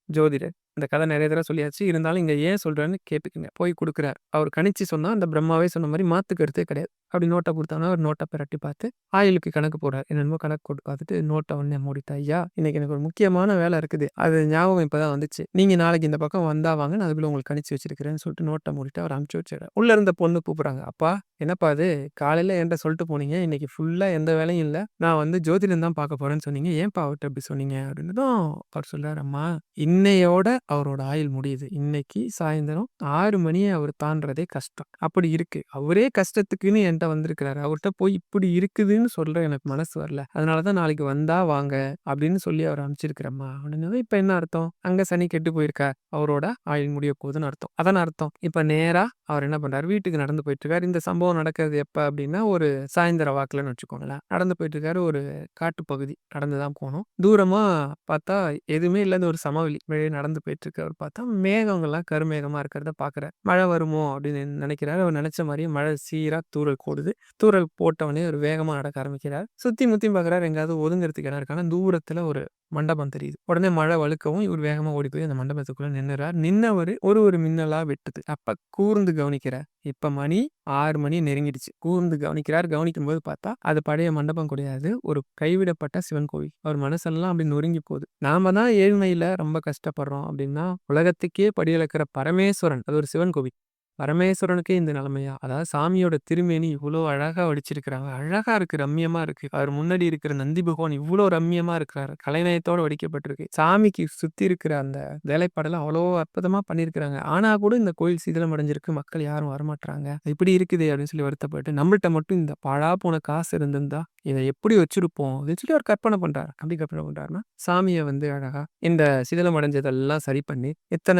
Speaker 1: ஜோதிடர். இந்த கதை நெறைய தடவ சொல்லியாச்சு. இருந்தாலும் இங்க ஏன் சொல்றேன்னு கேட்டுக்கங்க. போய் குடுக்குறாரு. அவர் கணிச்சு சொன்னா, அந்த பிரம்மாவே சொன்ன மாரி மாத்து கருத்தே கிடையாது. அப்படி நோட்ட குடுத்தாங்கன்னா, அவர் நோட்ட பெரட்டி பார்த்து, ஆயுளுக்கு கணக்கு போடுறாரு. என்னென்னமோ கணக்கு போட்டு பார்த்துட்டு, நோட்ட உடனே மூடிட்டு, "ஐயா, இன்னைக்கு எனக்கு ஒரு முக்கியமான வேலை இருக்குது. அது ஞாபகம் இப்ப தான் வந்துச்சு. நீங்க நாளைக்கு இந்த பக்கம் வந்தா வாங்க. நான் அதுக்குள்ள உங்களுக்கு கணிச்சு வச்சிருக்கிறேன்னு" சொல்லிட்டு நோட்ட மூடிட்டு அவர் அனுப்பிச்சு வச்சுர்றாரு. உள்ள இருந்த பொண்ணு கூப்பிடுறாங்க. "அப்பா, என்னப்பா இது? காலையில என்ட்ட சொல்லிட்டு போனீங்க. இன்னைக்கு ஃபுல்லா எந்த வேலையும் இல்ல. நான் வந்து ஜோதிடம் தான் பார்க்க போறேன்னு சொன்னீங்க. ஏன்பா அவர்ட்ட இப்படி சொன்னீங்க?" அப்படின்னதும் அவர் சொல்றாரு, "அம்மா, இன்னையோட அவரோட ஆயுள் முடியுது. இன்னைக்கு சாயந்தரம் 6 மணிய அவர் தாண்டுறதே கஷ்டம். அப்படி இருக்கு. அவரே கஷ்டத்துக்குன்னு என்ட்ட வந்திருக்கிறாரு. அவர்ட்ட போய் இப்படி இருக்குதுன்னு சொல்ற எனக்கு மனசு வரல. அதனால தான் நாளைக்கு வந்தா வாங்க அப்படின்னு சொல்லி அவர அனுப்பிச்சிருக்கிறேம்மா" அப்படின்னதும் இப்ப என்ன அர்த்தம்? அங்க சனி கெட்டு போயிருக்கா. அவரோட ஆயுள் முடிய போகுதுன்னு அர்த்தம். அதானே அர்த்தம். இப்ப நேரா அவர் என்ன பண்றாரு, வீட்டுக்கு நடந்து போயிட்டுருக்காரு. இந்த சம்பவம் நடக்கிறது எப்ப அப்படின்னா, ஒரு சாயந்தர வாக்குலன்னு வச்சுக்கோங்களேன். நடந்து போயிட்டுருக்காரு. ஒரு காட்டுப்பகுதி. நடந்து தான் போணும். தூரமா பார்த்தா எதுவுமே இல்லாத ஒரு சமவெளி. வெளிய நடந்து போயிட்டுருக்கவர் பார்த்தா, மேகங்கள்லாம் கருமேகமா இருக்கிறத பார்க்குறார். மழை வருமோ அப்படின்னு நினைக்கிறாரு. அவர் நினைச்ச மாரியே மழை சீரா தூறல் போடுது. தூறல் போட்டவனே ஒரு வேகமா நடக்க ஆரம்பிக்கிறார். சுத்தி முத்தியும் பார்க்குறாரு. எங்கேயாவது ஒதுங்குறதுக்கு இடம் இருக்கான்னா, தூரத்துல ஒரு மண்டபம் தெரியுது. உடனே மழை வலுக்கவும் இவர் வேகமா ஓடி போய் அந்த மண்டபத்துக்குள்ள நின்னுறார். நின்னவரு ஒரு மின்னலா வெட்டுது. அப்ப கூர்ந்து கவனிக்கிறார். இப்ப மணி 6 மணி நெருங்கிடுச்சு. கூர்ந்து கவனிக்கிறார். கவனிக்கும்போது பார்த்தா, அது பழைய மண்டபம் கிடையாது. ஒரு கைவிடப்பட்ட சிவன் கோவில். அவர் மனசெல்லாம் அப்படி நொறுங்கி போகுது. நாம தான் ஏழ்மையில ரொம்ப கஷ்டப்படுறோம் அப்படின்னா, உலகத்துக்கே படியளக்கிற பரமேஸ்வரன். அது ஒரு சிவன் கோவில். பரமேஸ்வரனுக்கே இந்த நிலைமையா? அதாவது சாமியோட திருமேனி இவ்ளோ அழகா வடிச்சிருக்கிறாங்க. அழகா இருக்கு. ரம்மியமா இருக்கு. அவர் முன்னாடி இருக்கிற நந்தி பகவான் இவ்ளோ ரம்மியமா இருக்கிறாரு. கலைநயத்தோட வடிக்கப்பட்டிருக்கு. சாமிக்கு சுத்தி இருக்கிற அந்த வேலைப்பாடெல்லாம் அவ்வளோ அற்புதமா பண்ணியிருக்கிறாங்க. ஆனா கூட இந்த கோயில் சிதிலம் அடைஞ்சிருக்கு. மக்கள் யாரும் வரமாட்றாங்க. இப்படி இருக்குதே அப்படின்னு சொல்லி வருத்தப்பட்டு, நம்மள்ட்ட மட்டும் இந்த பாழா போன காசு இருந்திருந்தா, இத எப்படி வச்சிருப்போம் அப்படின்னு சொல்லி அவர் கற்பனை பண்றாரு. எப்படி கற்பனை பண்றாருன்னா, சாமிய வந்து அழகா இந்த சிதிலம் அடைஞ்சதெல்லாம் சரி பண்ணி, எத்தன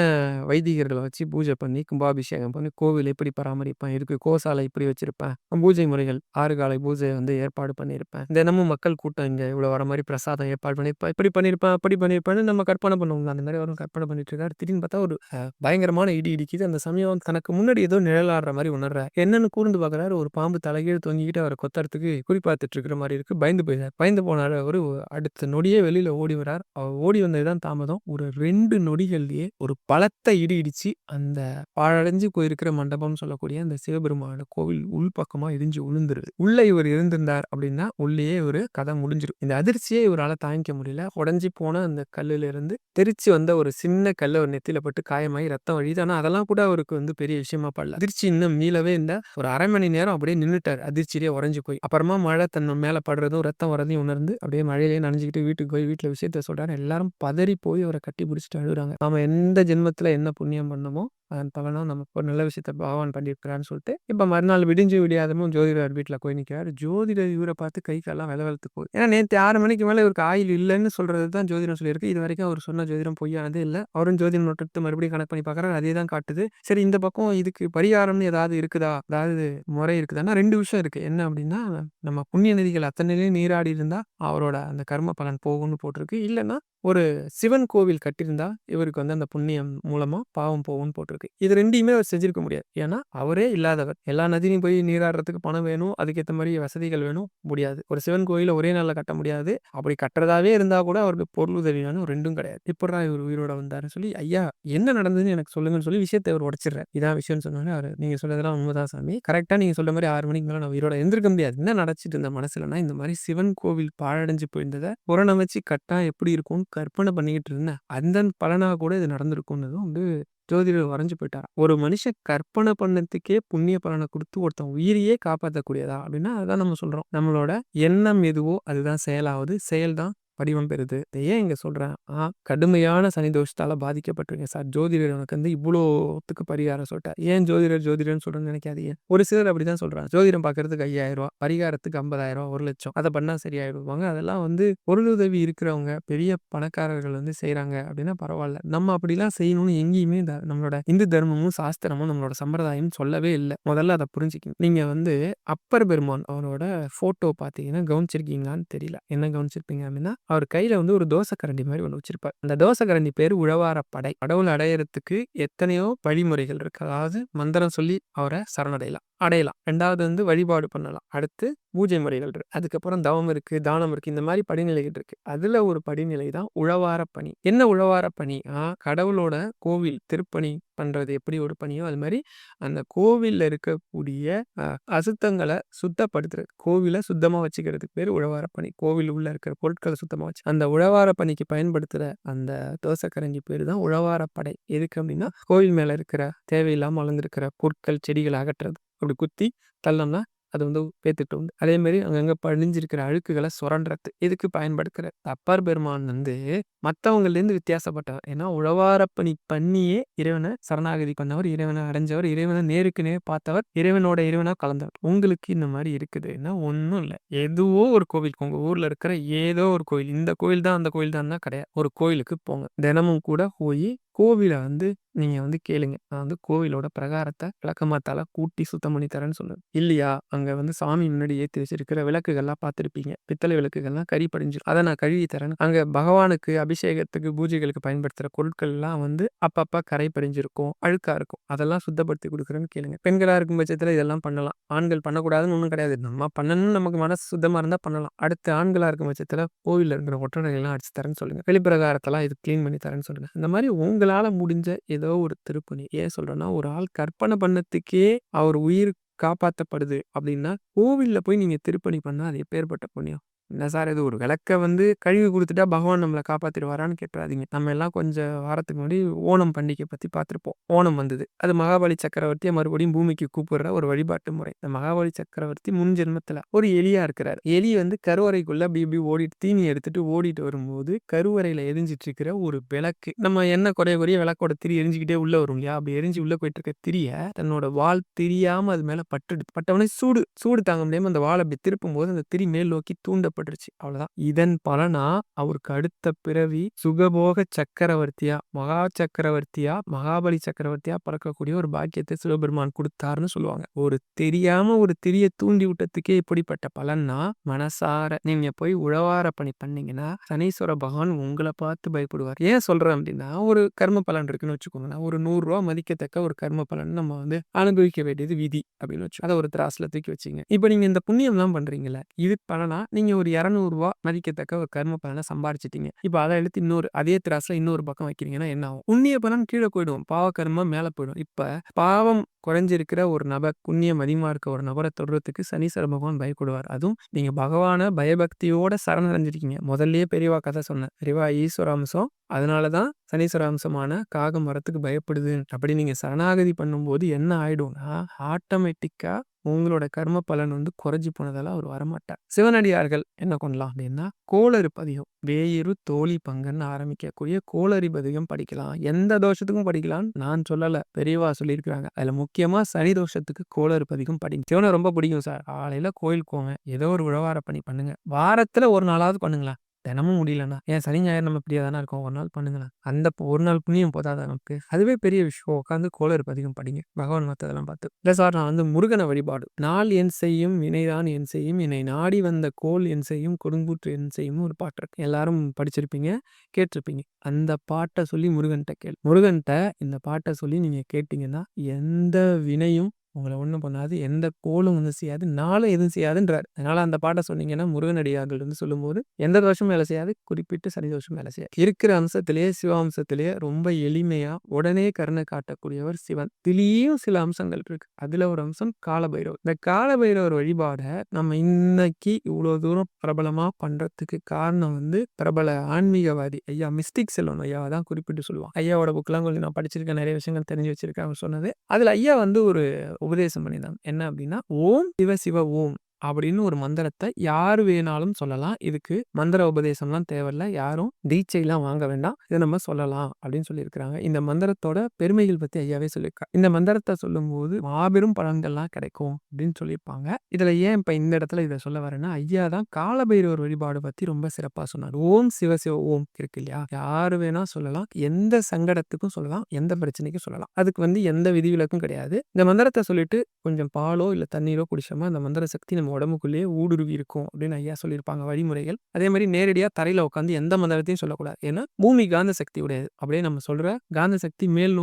Speaker 1: வைதிகர்கள வச்சு பூஜை பண்ணி, கும்பாபிஷேகம் பண்ணி, கோவில் எப்படி பராமரிப்பேன், இதுக்கு கோசாலை இப்படி வச்சிருப்பேன், பூஜை முறைகள் 6 காலை பூஜை வந்து ஏற்பாடு பண்ணியிருப்பேன், தினமும் மக்கள் கூட்டம் இங்க இவ்வளோ வர மாரி பிரசாதம் ஏற்பாடு பண்ணியிருப்பேன், இப்படி பண்ணியிருப்பேன், அப்படி பண்ணியிருப்பேன்னு நம்ம கற்பனை பண்ணுவோம்ல. அந்த மாரி அவரும் கற்பனை பண்ணிட்டு இருக்காரு. திடீர்னு பார்த்தா ஒரு பயங்கரமான இடி இடிக்குது. அந்த சமயம் தனக்கு முன்னாடி ஏதோ நிழலாடுற மாரி உணர்றார். என்னன்னு கூர்ந்து பார்க்குறாரு. ஒரு பாம்பு தலைகீழ தொங்கிக்கிட்டு அவர கொத்தறதுக்கு குறி பார்த்துட்டு இருக்கிற மாரி இருக்கு. பயந்து போயிறாரு. பயந்து போனாரு அவரு. அடுத்த நொடியே வெளியில ஓடி வரார். அவர் ஓடி வந்தது தான் தாமதம். ஒரு 2 நொடிகள்லயே ஒரு பலத்த இடி இடிச்சு, அந்த பாழடைஞ்சு போயிருக்கிற மண்டபம்னு சொல்லக்கூடிய அந்த சிவபெருமானோட கோவில் உள்பக்கமா இடிஞ்சு விழுந்துருது. உள்ள இவர் இருந்திருந்தார் அப்படின்னா, உள்ளேயே இவரு கதை முடிஞ்சிரும். இந்த அதிர்ச்சியே இவரால தாங்கிக்க முடியல. உடைஞ்சு போன அந்த கல்லுல இருந்து தெரிச்சு வந்த ஒரு சின்ன கல்லு அவர் நெத்தியில பட்டு காயமாகி ரத்தம் வழியுது. ஆனா அதெல்லாம் கூட அவருக்கு வந்து பெரிய விஷயமா படல. அதிர்ச்சி இன்னும் மீளவே இல்ல. ஒரு 1/2 மணி நேரம் அப்படியே நின்னுட்டாரு. அதிர்ச்சியிலே உறைஞ்சு போய். அப்புறமா மழை தன் மேல படுறதும், ரத்தம் வரதையும் உணர்ந்து, அப்படியே மழையிலேயே நனைஞ்சுக்கிட்டு வீட்டுக்கு போய் வீட்ல விஷயத்த சொல்றாரு. எல்லாரும் பதறி போய் அவர கட்டி பிடிச்சுட்டு அழுகுறாங்க. நாம எந்த ஜென்மத்துல என்ன புண்ணியம் பண்ணோமோ, அதன் பலனா நமக்கு ஒரு நல்ல விஷயத்த பகவான் பண்ணியிருக்கிறான்னு சொல்லிட்டு, இப்ப மறுநாள் விடிஞ்சு விடியாதமும் ஜோதிடர் வீட்ல போய் நிக்கிறாரு. ஜோதிடர் இவர பார்த்து கை கால்லாம் வெலவெலத்து போகுது. ஏன்னா நேத்து 6 மணிக்கு மேல இவருக்கு ஆயுள் இல்லன்னு சொல்றது தான் ஜோதிடம் சொல்லியிருக்கு. இதுவரைக்கும் அவர் சொன்ன ஜோதிடம் பொய்யானதே இல்ல. அவரும் ஜோதிடம் நோட் எடுத்து மறுபடியும் கணக்கு பண்ணி பார்க்குறாரு. அதே தான் காட்டுது. சரி, இந்த பக்கம் இதுக்கு பரிகாரம்னு ஏதாவது இருக்குதா? அதாவது முறை இருக்குதான்னா 2 விஷயம் இருக்கு. என்ன அப்படின்னா, நம்ம புண்ணிய நதிகள் அத்தனையிலயும் நீராடி இருந்தா அவரோட அந்த கர்ம பலன் போகும்னு போட்டிருக்கு. இல்லன்னா ஒரு சிவன் கோவில் கட்டியிருந்தா இவருக்கு வந்து அந்த புண்ணியம் மூலமா பாவம் போகும்னு போட்டிருக்கு. இருக்கு. இது 2யுமே அவர் செஞ்சிருக்க முடியாது. ஏன்னா, அவரே இல்லாதவர். எல்லா நதியிலும் போய் நீராடுறதுக்கு பணம் வேணும். அதுக்கேத்த மாரி வசதிகள் வேணும். முடியாது. ஒரு சிவன் கோயில ஒரே நாள்ல கட்ட முடியாது. அப்படி கட்டுறதாவே இருந்தா கூட அவருக்கு பொருளுதவி வேணும். 2ம் கிடையாது. எப்புட்றா இவரு உயிரோட வந்தாருன்னு சொல்லி, ஐயா என்ன நடந்ததுன்னு எனக்கு சொல்லுங்கன்னு சொல்லி விஷயத்த இவரு உடைச்சிடுறாரு. இதான் விஷயம்னு சொன்னோனே அவரு, நீங்க சொல்றதெல்லாம் உண்மைதான் சாமி. கரெக்ட்டா நீங்க சொல்ற மாரி 6 மணிக்கு மேல நான் உயிரோட எழுந்திருக்க முடியாது. என்ன நடந்துச்சுட்டு இருந்த மனசுலன்னா, இந்த மாரி சிவன் கோவில் பாழடைஞ்சு போயிருந்தத புறணமைச்சு கட்டா எப்படி இருக்கும்னு கற்பனை பண்ணிக்கிட்டு இருந்தேன். அதன் பலனா கூட இது நடந்திருக்கும்னதும் வந்து ஜோதிடர் வரைஞ்சு போயிட்டாராம். ஒரு மனுஷன் கற்பனை பண்ணதுக்கே புண்ணிய பலன குடுத்து ஒருத்தன் உயிரையே காப்பாத்தக்கூடியதா? அப்படின்னா அதான் நம்ம சொல்றோம். நம்மளோட எண்ணம் எதுவோ அதுதான் செயலாவுது. செயல் தான் வடிவம் பெறுது. இத ஏன் இங்க சொல்றேன்? கடுமையான சனி தோஷத்தால பாதிக்கப்பட்டிருக்கேன் சார். ஜோதிடர் எனக்கு வந்து இவ்வளோத்துக்கு பரிகாரம் சொல்லிட்டார். ஏன் ஜோதிடர்ன்னு சொல்றேன்னு நினைக்காதீங்க. ஒரு சிலர் அப்படிதான் சொல்றாங்க. ஜோதிடம் பார்க்கறதுக்கு ரூ. 5000 பரிகாரத்துக்கு ரூ. 50,000 1,00,000 அத பண்ணா சரியாயிடுவாங்க. அதெல்லாம் வந்து பொருளுதவி இருக்கிறவங்க, பெரிய பணக்காரர்கள் வந்து செய்றாங்க அப்படின்னா பரவால்ல. நம்ம அப்படிலாம் செய்யணும்னு எங்கேயுமே நம்மளோட இந்து தர்மமும், சாஸ்திரமும், நம்மளோட சம்பிரதாயமும் சொல்லவே இல்ல. முதல்ல அத புரிஞ்சுக்கங்க. நீங்க வந்து அப்பர் பெருமான் அவரோட ஃபோட்டோ பார்த்தீங்கன்னா கவனிச்சிருக்கீங்களான்னு தெரியல. என்ன கவனிச்சிருப்பீங்க அப்படின்னா, அவர் கையில வந்து ஒரு தோசை கரண்டி மாரி ஒண்ணு வச்சிருப்பார். அந்த தோசை கரண்டி பேரு உழவாரப்படை. கடவுள அடையறதுக்கு எத்தனையோ வழிமுறைகள் இருக்கு. அதாவது மந்திரம் சொல்லி அவர சரணடையலாம். அடையலாம். 2வது வந்து வழிபாடு பண்ணலாம். அடுத்து பூஜை முறைகள் இருக்கு. அதுக்கப்புறம் தவம் இருக்கு, தானம் இருக்கு. இந்த மாரி படிநிலைகள் இருக்கு. அதுல ஒரு படிநிலை தான் உழவாரப் பணி. என்ன உழவாரப் பணி? கடவுளோட கோவில் திருப்பணி பண்றது எப்படி ஒரு பணியோ, அது மாரி அந்த கோவில்ல இருக்கக்கூடிய அசுத்தங்கள சுத்தப்படுத்துறது. கோவில சுத்தமா வச்சுக்கிறதுக்கு பேரு உழவாரப் பணி. கோவில் உள்ள இருக்கிற பொருட்கள சுத்தமா வச்சு அந்த உழவாரப் பணிக்கு பயன்படுத்துற அந்த தோசை கரண்டி பேரு தான் உழவாரப்படை. எதுக்கு அப்படின்னா, கோவில் மேல இருக்கிற தேவையில்லாம வளர்ந்திருக்கிற புற்கள், செடிகள அகற்றது. அப்படி குத்தி தள்ளோம்னா அது வந்து பேத்துட்டு வந்து அதே மாரி அங்கங்க படிஞ்சிருக்கிற அழுக்குகள சுரண்டுறது. இதுக்கு பயன்படுத்துறார். அப்பர் பெருமான் வந்து மத்தவங்கள்லேருந்து வித்தியாசப்பட்டவர். ஏன்னா உழவாரப் பணி பண்ணியே இறைவன சரணாகதி பண்ணவர், இறைவன அடைஞ்சவர், இறைவன நேருக்கு நேர் பார்த்தவர், இறைவனோட இறைவனா கலந்தவர். உங்களுக்கு இந்த மாரி இருக்குதுன்னா ஒண்ணும் இல்ல. எதுவோ ஒரு கோவில், உங்க ஊர்ல இருக்கிற ஏதோ ஒரு கோவில். இந்த கோவில் தான், அந்த கோவில் தான்லாம் கிடையாது. ஒரு கோயிலுக்கு போங்க. தினமும் கூட போயி கோவில வந்து நீங்க வந்து கேளுங்க. நான் வந்து கோவிலோட பிரகாரத்த விளக்கமாத்தால கூட்டி சுத்தம் பண்ணி தரேன்னு சொல்லுவேன். இல்லையா, அங்க வந்து சாமி முன்னாடி ஏத்தி வச்சிருக்கிற விளக்குகள்லாம் பார்த்திருப்பீங்க. பித்தளை விளக்குகள்லாம் கரி படிஞ்சிரும். அத நான் கழுவி தரேன். அங்க பகவானுக்கு அபிஷேகத்துக்கு, பூஜைகளுக்கு பயன்படுத்துற பொருட்கள்லாம் வந்து அப்பப்ப கரை படிஞ்சிருக்கும், அழுக்கா இருக்கும். அதெல்லாம் சுத்தப்படுத்தி குடுக்குறேன்னு கேளுங்க. பெண்களா இருக்கும் பட்சத்துல இதெல்லாம் பண்ணலாம். ஆண்கள் பண்ணக்கூடாதுன்னு ஒண்ணும் கிடையாது. நம்ம பண்ணணும்னு நமக்கு மனசு சுத்தமா இருந்தா பண்ணலாம். அடுத்து ஆண்களா இருக்கும் பட்சத்துல கோவில்ல இருக்கிற ஒட்டடைகள்லாம் அடிச்சு தரேன்னு சொல்லுங்க. வெளிப்பிரகாரத்தெல்லாம் இது கிளீன் பண்ணி தரேன்னு சொல்லுங்க. இந்த மாரி உங்களால முடிஞ்ச ஏதோ ஒரு திருப்பணி. ஏன் சொல்றேன்னா, ஒரு ஆள் கற்பனை பண்ணதுக்கே அவர் உயிர் காப்பாத்தப்படுது அப்படின்னா, கோவில்ல போய் நீங்க திருப்பணி பண்ணா அது எப்பேர்ப்பட்ட புண்ணியம்? என்ன சார் இது ஒரு விளக்க வந்து கழுவி குடுத்துட்டா பகவான் நம்மள காப்பாத்திருவாரான்னு கேட்றாதீங்க. நம்ம எல்லாம் கொஞ்சம் வாரத்துக்கு முன்னாடி ஓணம் பண்டிகை பத்தி பார்த்திருப்போம். ஓணம் வந்தது. அது மகாபலி சக்கரவர்த்திய மறுபடியும் பூமிக்கு கூப்பிடுற ஒரு வழிபாட்டு முறை. இந்த மகாபலி சக்கரவர்த்தி முன் ஜென்மத்துல ஒரு எலியா இருக்கிறாரு. எலி வந்து கருவறைக்குள்ள அப்படி இப்படி ஓடிட்டு தீனி எடுத்துட்டு ஓடிட்டு வரும்போது, கருவறையில எரிஞ்சிட்டு இருக்கிற ஒரு விளக்கு. நம்ம எண்ணெய் குறைய விளக்கோட திரி எரிஞ்சுக்கிட்டே உள்ள வரும் இல்லையா? அப்படி எரிஞ்சு உள்ள போயிட்டு இருக்க திரிய தன்னோட வால் திரியாம அது மேல பட்டுடுது. பட்டவுடனே சூடு தாங்க முடியாம அந்த வாள அப்படி திருப்பும்போது அந்த திரி மேல் நோக்கி தூண்டப்பட்டுருச்சு. அவ்வளவுதான். இதன் பலனா அவருக்கு அடுத்த பிறவி சுகபோக சக்கரவர்த்தியா, மகா சக்கரவர்த்தியா, மகாபலி சக்கரவர்த்தியா பிறக்கக்கூடிய ஒரு பாக்கியத்தை சிவபெருமான் கொடுத்தாருன்னு சொல்லுவாங்க. ஒரு தெரியாம ஒரு திரிய தூண்டி விட்டதுக்கே இப்படிப்பட்ட பலன்னா, மனசார நீங்க போய் உழவார பணி பண்ணீங்கன்னா, சனீஸ்வர பகவான் உங்கள பார்த்து பயப்படுவார். ஏன் சொல்றேன் அப்படின்னா, ஒரு கர்ம பலன் இருக்குன்னு வச்சுக்கோங்களேன். ஒரு ரூ. 100 மதிக்கத்தக்க ஒரு கர்ம பலன் நம்ம வந்து அனுபவிக்க வேண்டியது விதி அப்படின்னு வச்சு அத ஒரு திராஸ்ல தூக்கி வச்சீங்க. இப்ப நீங்க இந்த புண்ணியம்லாம் பண்றீங்கல்ல, இது பலனா நீங்க ஒரு ரூ. 200 மதிக்கத்தக்க ஒரு கர்ம பலன சம்பாரிச்சுட்டீங்க. இப்ப அத எடுத்து அதே திராஸ்ல இன்னொரு பக்கம் வைக்கிறீங்கன்னா என்ன ஆகும்? புண்ணிய பலன் கீழ போயிடும். பாவ கர்மம் மேல போயிடும். இப்ப பாவம் குறைஞ்சிருக்கிற ஒரு நபர், புண்ணியம் அதிகமா இருக்க ஒரு நபர தொடுறதுக்கு சனீஸ்வர பகவான் பயப்படுவார். அதுவும் நீங்க பகவான பயபக்தியோட சரணடைஞ்சிருக்கீங்க. முதல்லயே பெரியவா கதை சொன்னேன். பெரியவா ஈஸ்வர அம்சம். அதனால தான் சனீஸ்வர அம்சமான காகம் வரத்துக்கு பயப்படுது. அப்படி நீங்க சரணாகதி பண்ணும்போது என்ன ஆயிடும்னா, ஆட்டோமேட்டிக்கா உங்களோட கர்ம பலன் வந்து குறைஞ்சு போனதால அவர் வரமாட்டார். சிவனடியார்கள் என்ன பண்ணலாம் அப்படின்னா, கோளறு பதிகம் வேயிரு தோழி பங்கன்னு ஆரம்பிக்கக்கூடிய கோளறு பதிகம் படிக்கலாம். எந்த தோஷத்துக்கும் படிக்கலாம். நான் சொல்லல. பெரியவா சொல்லியிருக்கிறாங்க. அதுல முக்கியமா சனி தோஷத்துக்கு கோளறு பதிகம் படிங்க. சிவனை ரொம்ப பிடிக்கும் சார். காலையில கோயிலுக்கு போங்க. ஏதோ ஒரு உழவார பணி பண்ணுங்க. வாரத்துல ஒரு நாளாவது பண்ணுங்களேன். தினமும் முடியலண்ணா. ஏன் சனி, ஞாயிறு நம்ம ஃப்ரீயா தானே இருக்கோம். ஒரு நாள் பண்ணுங்களேன். அந்த ஒரு நாள் புண்ணியம் போதாதா நமக்கு? அதுவே பெரிய விஷயம். உட்காந்து கோளறு பதிகம் படிங்க. பகவான் மத்ததெல்லாம் பார்த்து. இல்ல சார் நான் வந்து முருகன வழிபாடு. நாள் என் செய்யும் வினைதான் என் செய்யும் என்னை நாடி வந்த கோள் என் செய்யும் கொடுங்கூற்று என் செய்யும்னு ஒரு பாட்டு இருக்கு. எல்லாரும் படிச்சிருப்பீங்க, கேட்டிருப்பீங்க. அந்த பாட்ட சொல்லி முருகன்ட்ட கேளு. முருகன்ட்ட இந்த பாட்ட சொல்லி நீங்க கேட்டீங்கன்னா, எந்த வினையும் உங்கள ஒண்ணும் பண்ணாது. எந்த கோளும் வந்து செய்யாது. நாளும் எதுவும் செய்யாதுன்றாரு. அதனால அந்த பாட்ட சொன்னீங்கன்னா, முருகனடியார்கள் வந்து சொல்லும்போது, எந்த தோஷமும் வேலை செய்யாது. குறிப்பிட்டு சனி தோஷம் வேலை செய்யாது. இருக்கிற அம்சத்திலேயே, சிவாம்சத்திலேயே ரொம்ப எளிமையா, உடனே கருணை காட்டக்கூடியவர் சிவன். இதுலயும் சில அம்சங்கள் இருக்கு. அதுல ஒரு அம்சம் காலபைரவர். இந்த காலபைரவர் வழிபாட நம்ம இன்னைக்கு இவ்ளோ தூரம் பிரபலமா பண்றதுக்கு காரணம் வந்து பிரபல ஆன்மீகவாதி ஐயா மிஸ்டிக் செல்வன் ஐயாவ தான் குறிப்பிட்டு சொல்லுவான். ஐயாவோட புக்லாம் கொஞ்சம் நான் படிச்சிருக்கேன். நிறைய விஷயங்கள் தெரிஞ்சு வச்சிருக்கேன் அவர் சொன்னது. அதுல ஐயா வந்து ஒரு உபதேசம் பண்ணியிருந்தாங்க. என்ன அப்படின்னா, ஓம் சிவ சிவ ஓம் அப்படின்னு ஒரு மந்திரத்தை யாரு வேணாலும் சொல்லலாம். இதுக்கு மந்திர உபதேசம்லாம் தேவையில்ல. யாரும் தீட்சைலாம் வாங்க வேண்டாம். இதை நம்ம சொல்லலாம் அப்படின்னு சொல்லியிருக்கிறாங்க. இந்த மந்திரத்தோட பெருமைகள் பத்தி ஐயாவே சொல்லியிருக்காங்க. இந்த மந்திரத்தை சொல்லும்போது மாபெரும் பலன்கள்லாம் கிடைக்கும் அப்படின்னு சொல்லியிருப்பாங்க. இதுல ஏன் இப்ப இந்த இடத்துல இதை சொல்ல வரேன்னா, ஐயா தான் காலபைரவர் வழிபாடு பத்தி ரொம்ப சிறப்பா சொன்னார். ஓம் சிவ சிவ ஓம் இருக்கு இல்லையா? யாரு வேணா சொல்லலாம். எந்த சங்கடத்துக்கும் சொல்லலாம். எந்த பிரச்சனைக்கும் சொல்லலாம். அதுக்கு வந்து எந்த விதிவிலக்கும் கிடையாது. இந்த மந்திரத்தை சொல்லிட்டு கொஞ்சம் பாலோ இல்ல தண்ணீரோ குடிச்சோமா அந்த மந்திர சக்தி நம்ம உடம்புக்குள்ளேயே ஊடுருவி இருக்கும் அப்படின்னு ஐயா சொல்லியிருப்பாங்க வழிமுறைகள். அதே மாதிரி நேரடியா தரையில உட்காந்து எந்த மந்திரத்தையும் சொல்லக்கூடாது. ஏன்னா பூமி காந்த சக்தி உடையது. அப்படியே நம்ம சொல்ற காந்த சக்தி மேல்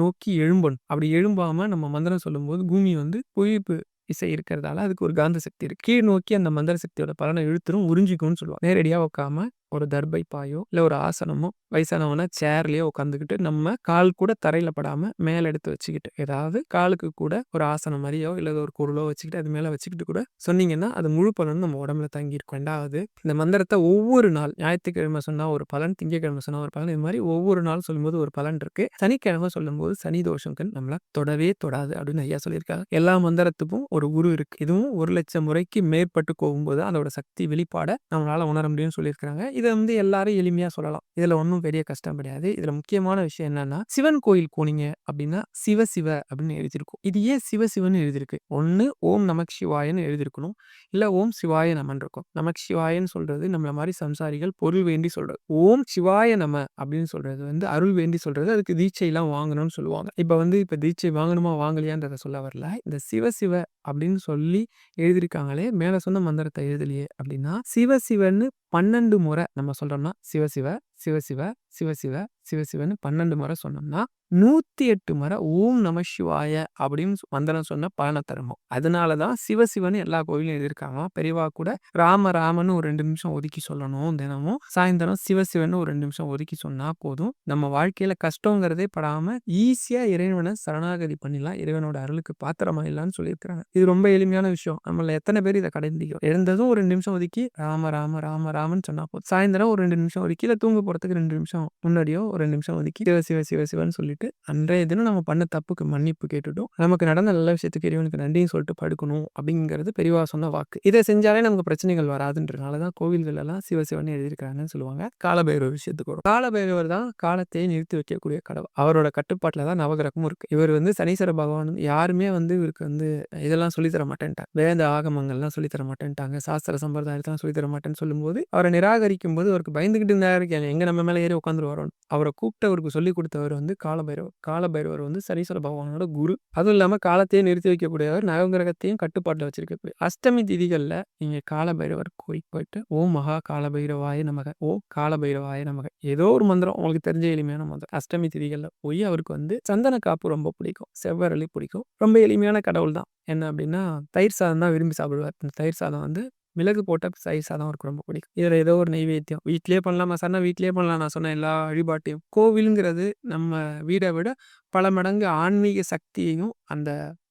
Speaker 1: நோக்கி எழும்பணும். அப்படி எழும்பாம நம்ம மந்திரம் சொல்லும்போது பூமி வந்து புவியீர்ப்பு விசை இருக்கிறதால அதுக்கு ஒரு காந்த சக்தி இருக்கு. கீழ் நோக்கி அந்த மந்திர சக்தியோட பலனை இழுத்துரும் உறிஞ்சிக்கும்னு சொல்லுவாங்க. நேரடியா உட்காம ஒரு தர்பை பாயோ இல்ல ஒரு ஆசனமோ வயசானவனா சேர்லயே உட்காந்துக்கிட்டு நம்ம கால் கூட தரையில படாம மேல எடுத்து வச்சுக்கிட்டு ஏதாவது காலுக்கு கூட ஒரு ஆசனம் மாதிரியோ இல்ல ஒரு பொருளோ வச்சுக்கிட்டு அது மேல வச்சுக்கிட்டு கூட சொன்னீங்கன்னா அது முழு பலன் நம்ம உடம்புல தங்கி இருக்கும். ரெண்டாவது இந்த மந்திரத்தை ஒவ்வொரு நாள் ஞாயிற்றுக்கிழமை சொன்னா ஒரு பலன், திங்கட்கிழமை சொன்னா ஒரு பலன், இது மாதிரி ஒவ்வொரு நாள் சொல்லும்போது ஒரு பலன் இருக்கு. சனிக்கிழமை சொல்லும்போது சனி தோஷங்கள் நம்மள தொடவே தொடாது அப்படின்னு ஐயா சொல்லியிருக்காங்க. எல்லா மந்திரத்துக்கும் ஒரு குரு இருக்கு. இதுவும் 1,00,000 முறைக்கு மேற்பட்டு போகும்போது அதோட சக்தி வெளிப்பாட நம்மளால உணர முடியும்னு சொல்லியிருக்காங்க. இதை வந்து எல்லாரும் எளிமையா சொல்லலாம். இதுல ஒன்றும் பெரிய கஷ்டம் கிடையாது. இதுல முக்கியமான விஷயம் என்னன்னா, சிவன் கோயில் போனீங்க அப்படின்னா சிவ சிவ அப்படின்னு எழுதியிருக்கும். இது ஏன் சிவ சிவன்னு எழுதியிருக்கு? ஒண்ணு ஓம் நமக் சிவாயன்னு எழுதியிருக்கணும். இல்ல ஓம் சிவாய நமன் இருக்கும். நமக் சிவாயன்னு சொல்றது நம்மள மாதிரி சம்சாரிகள் பொருள் வேண்டி சொல்றது. ஓம் சிவாய நம அப்படின்னு சொல்றது வந்து அருள் வேண்டி சொல்றது. அதுக்கு தீட்சை எல்லாம் வாங்கணும்னு சொல்லுவாங்க. இப்ப தீட்சை வாங்கணுமா வாங்கலையான்றத சொல்ல வரல. இந்த சிவ சிவ அப்படின்னு சொல்லி எழுதியிருக்காங்களே மேல சொன்ன மந்திரத்தை எழுதலையே அப்படின்னா சிவ சிவன்னு 12 முறை நம்ம சொல்றோம்னா சிவசிவ சிவசிவ சிவசிவ சிவசிவன்னு 12 முறை சொன்னோம்னா 108 முறை ஓம் நம சிவாய அப்படின்னு மந்திரம் சொன்ன பலனை தருமோ. அதனாலதான் சிவசிவன்னு எல்லா கோயிலும் எழுதியிருக்காங்க. பெரியவா கூட ராம ராமன்னு ஒரு 2 நிமிஷம் ஒதுக்கி சொல்லணும். தினமும் சாயந்தரம் சிவசிவன்னு ஒரு 2 நிமிஷம் ஒதுக்கி சொன்னா போதும். நம்ம வாழ்க்கையில கஷ்டங்கிறதே படாம ஈஸியா இறைவனை சரணாகதி பண்ணிடலாம். இறைவனோட அருளுக்கு பாத்திரமாயிடலாம்னு சொல்லியிருக்கிறாங்க. இது ரொம்ப எளிமையான விஷயம். நம்மள எத்தனை பேர் இதை கடைபிடிக்கிறோம்? எழுந்ததும் ஒரு 2 நிமிஷம் ஒதுக்கி ராம ராம ராம ராமன்னு சொன்னா போதும். சாயந்தரம் ஒரு 2 நிமிஷம் ஒதுக்கி இல்ல தூங்க போறதுக்கு 2 நிமிஷம் முன்னாடியோ ஒரு 2 நிமிஷம் ஒதுக்கி சிவ சிவ சிவ சிவன்னு சொல்லிட்டு அன்றைய தினம் நம்ம பண்ண தப்புக்கு மன்னிப்பு கேட்டுட்டோம். நமக்கு நடந்த நல்ல விஷயத்துக்கு இறைவனுக்கு நன்றியும் சொல்லிட்டு படுக்கணும் அப்படிங்கிறது பெரியவா சொன்ன வாக்கு. இதை செஞ்சாலே நமக்கு பிரச்சனைகள் வராதுன்றனாலதான் கோவில்கள் எல்லாம் சிவசிவன்னு எழுதியிருக்காங்கன்னு சொல்லுவாங்க. காலபைரவர் விஷயத்துக்கு வரும். காலபைரவர் தான் காலத்தை நிறுத்தி வைக்கக்கூடிய கடவுள். அவரோட கட்டுப்பாட்டுல தான் நவகிரகமும் இருக்கு. இவர் வந்து சனீஸ்வர பகவான் யாருமே வந்து இவருக்கு வந்து இதெல்லாம் சொல்லி தர மாட்டேன்ட்டாங்க. வேத ஆகமங்கள்லாம் சொல்லி தர மாட்டேன்ட்டாங்க. சாஸ்திர சம்பிரதாயத்தெல்லாம் சொல்லி தர மாட்டேன்னு சொல்லும்போது அவரை நிராகரிக்கும் போது அவருக்கு பயந்துகிட்டு இருந்தாரு. எங்க நம்ம மேல ஏறி உட்காந்துருவாரோ. அவரை கூப்பிட்டு அவருக்கு சொல்லி கொடுத்தவர் வந்து காலபைரவர். காலபைரவர் வந்து சனீஸ்வர பகவானோட குரு. அதுவும் இல்லாம காலத்தையே நிறுத்தி வைக்கக்கூடியவர், நவகிரகத்தையும் கட்டுப்பாட்டுல வச்சிருக்கக்கூடிய அஷ்டமி திதிகள்ல நீங்க காலபைரவர் கோயிலுக்கு போயிட்டு ஓம் மகா காலபைரவாய நமக, ஓம் காலபைரவாய நமக, ஏதோ ஒரு மந்திரம் உங்களுக்கு தெரிஞ்ச எளிமையான மந்திரம் அஷ்டமி திதிகள்ல போய் அவருக்கு வந்து சந்தன காப்பு ரொம்ப பிடிக்கும், செவ்வரளி பிடிக்கும். ரொம்ப எளிமையான கடவுள் தான். என்ன அப்படின்னா தயிர் சாதம் தான் விரும்பி சாப்பிடுவார். இந்த தயிர் சாதம் வந்து மிளகு போட்ட தயிர் சாதம் அவருக்கு ரொம்ப பிடிக்கும். இதுல ஏதோ ஒரு நெய்வேத்தியம் வீட்லயே பண்ணலாமா சார்னா வீட்லயே பண்ணலாம். நான் சொன்ன எல்லா வழிபாட்டையும். கோவிலுங்கிறது நம்ம வீடை விட பல மடங்கு ஆன்மீக சக்தியையும் அந்த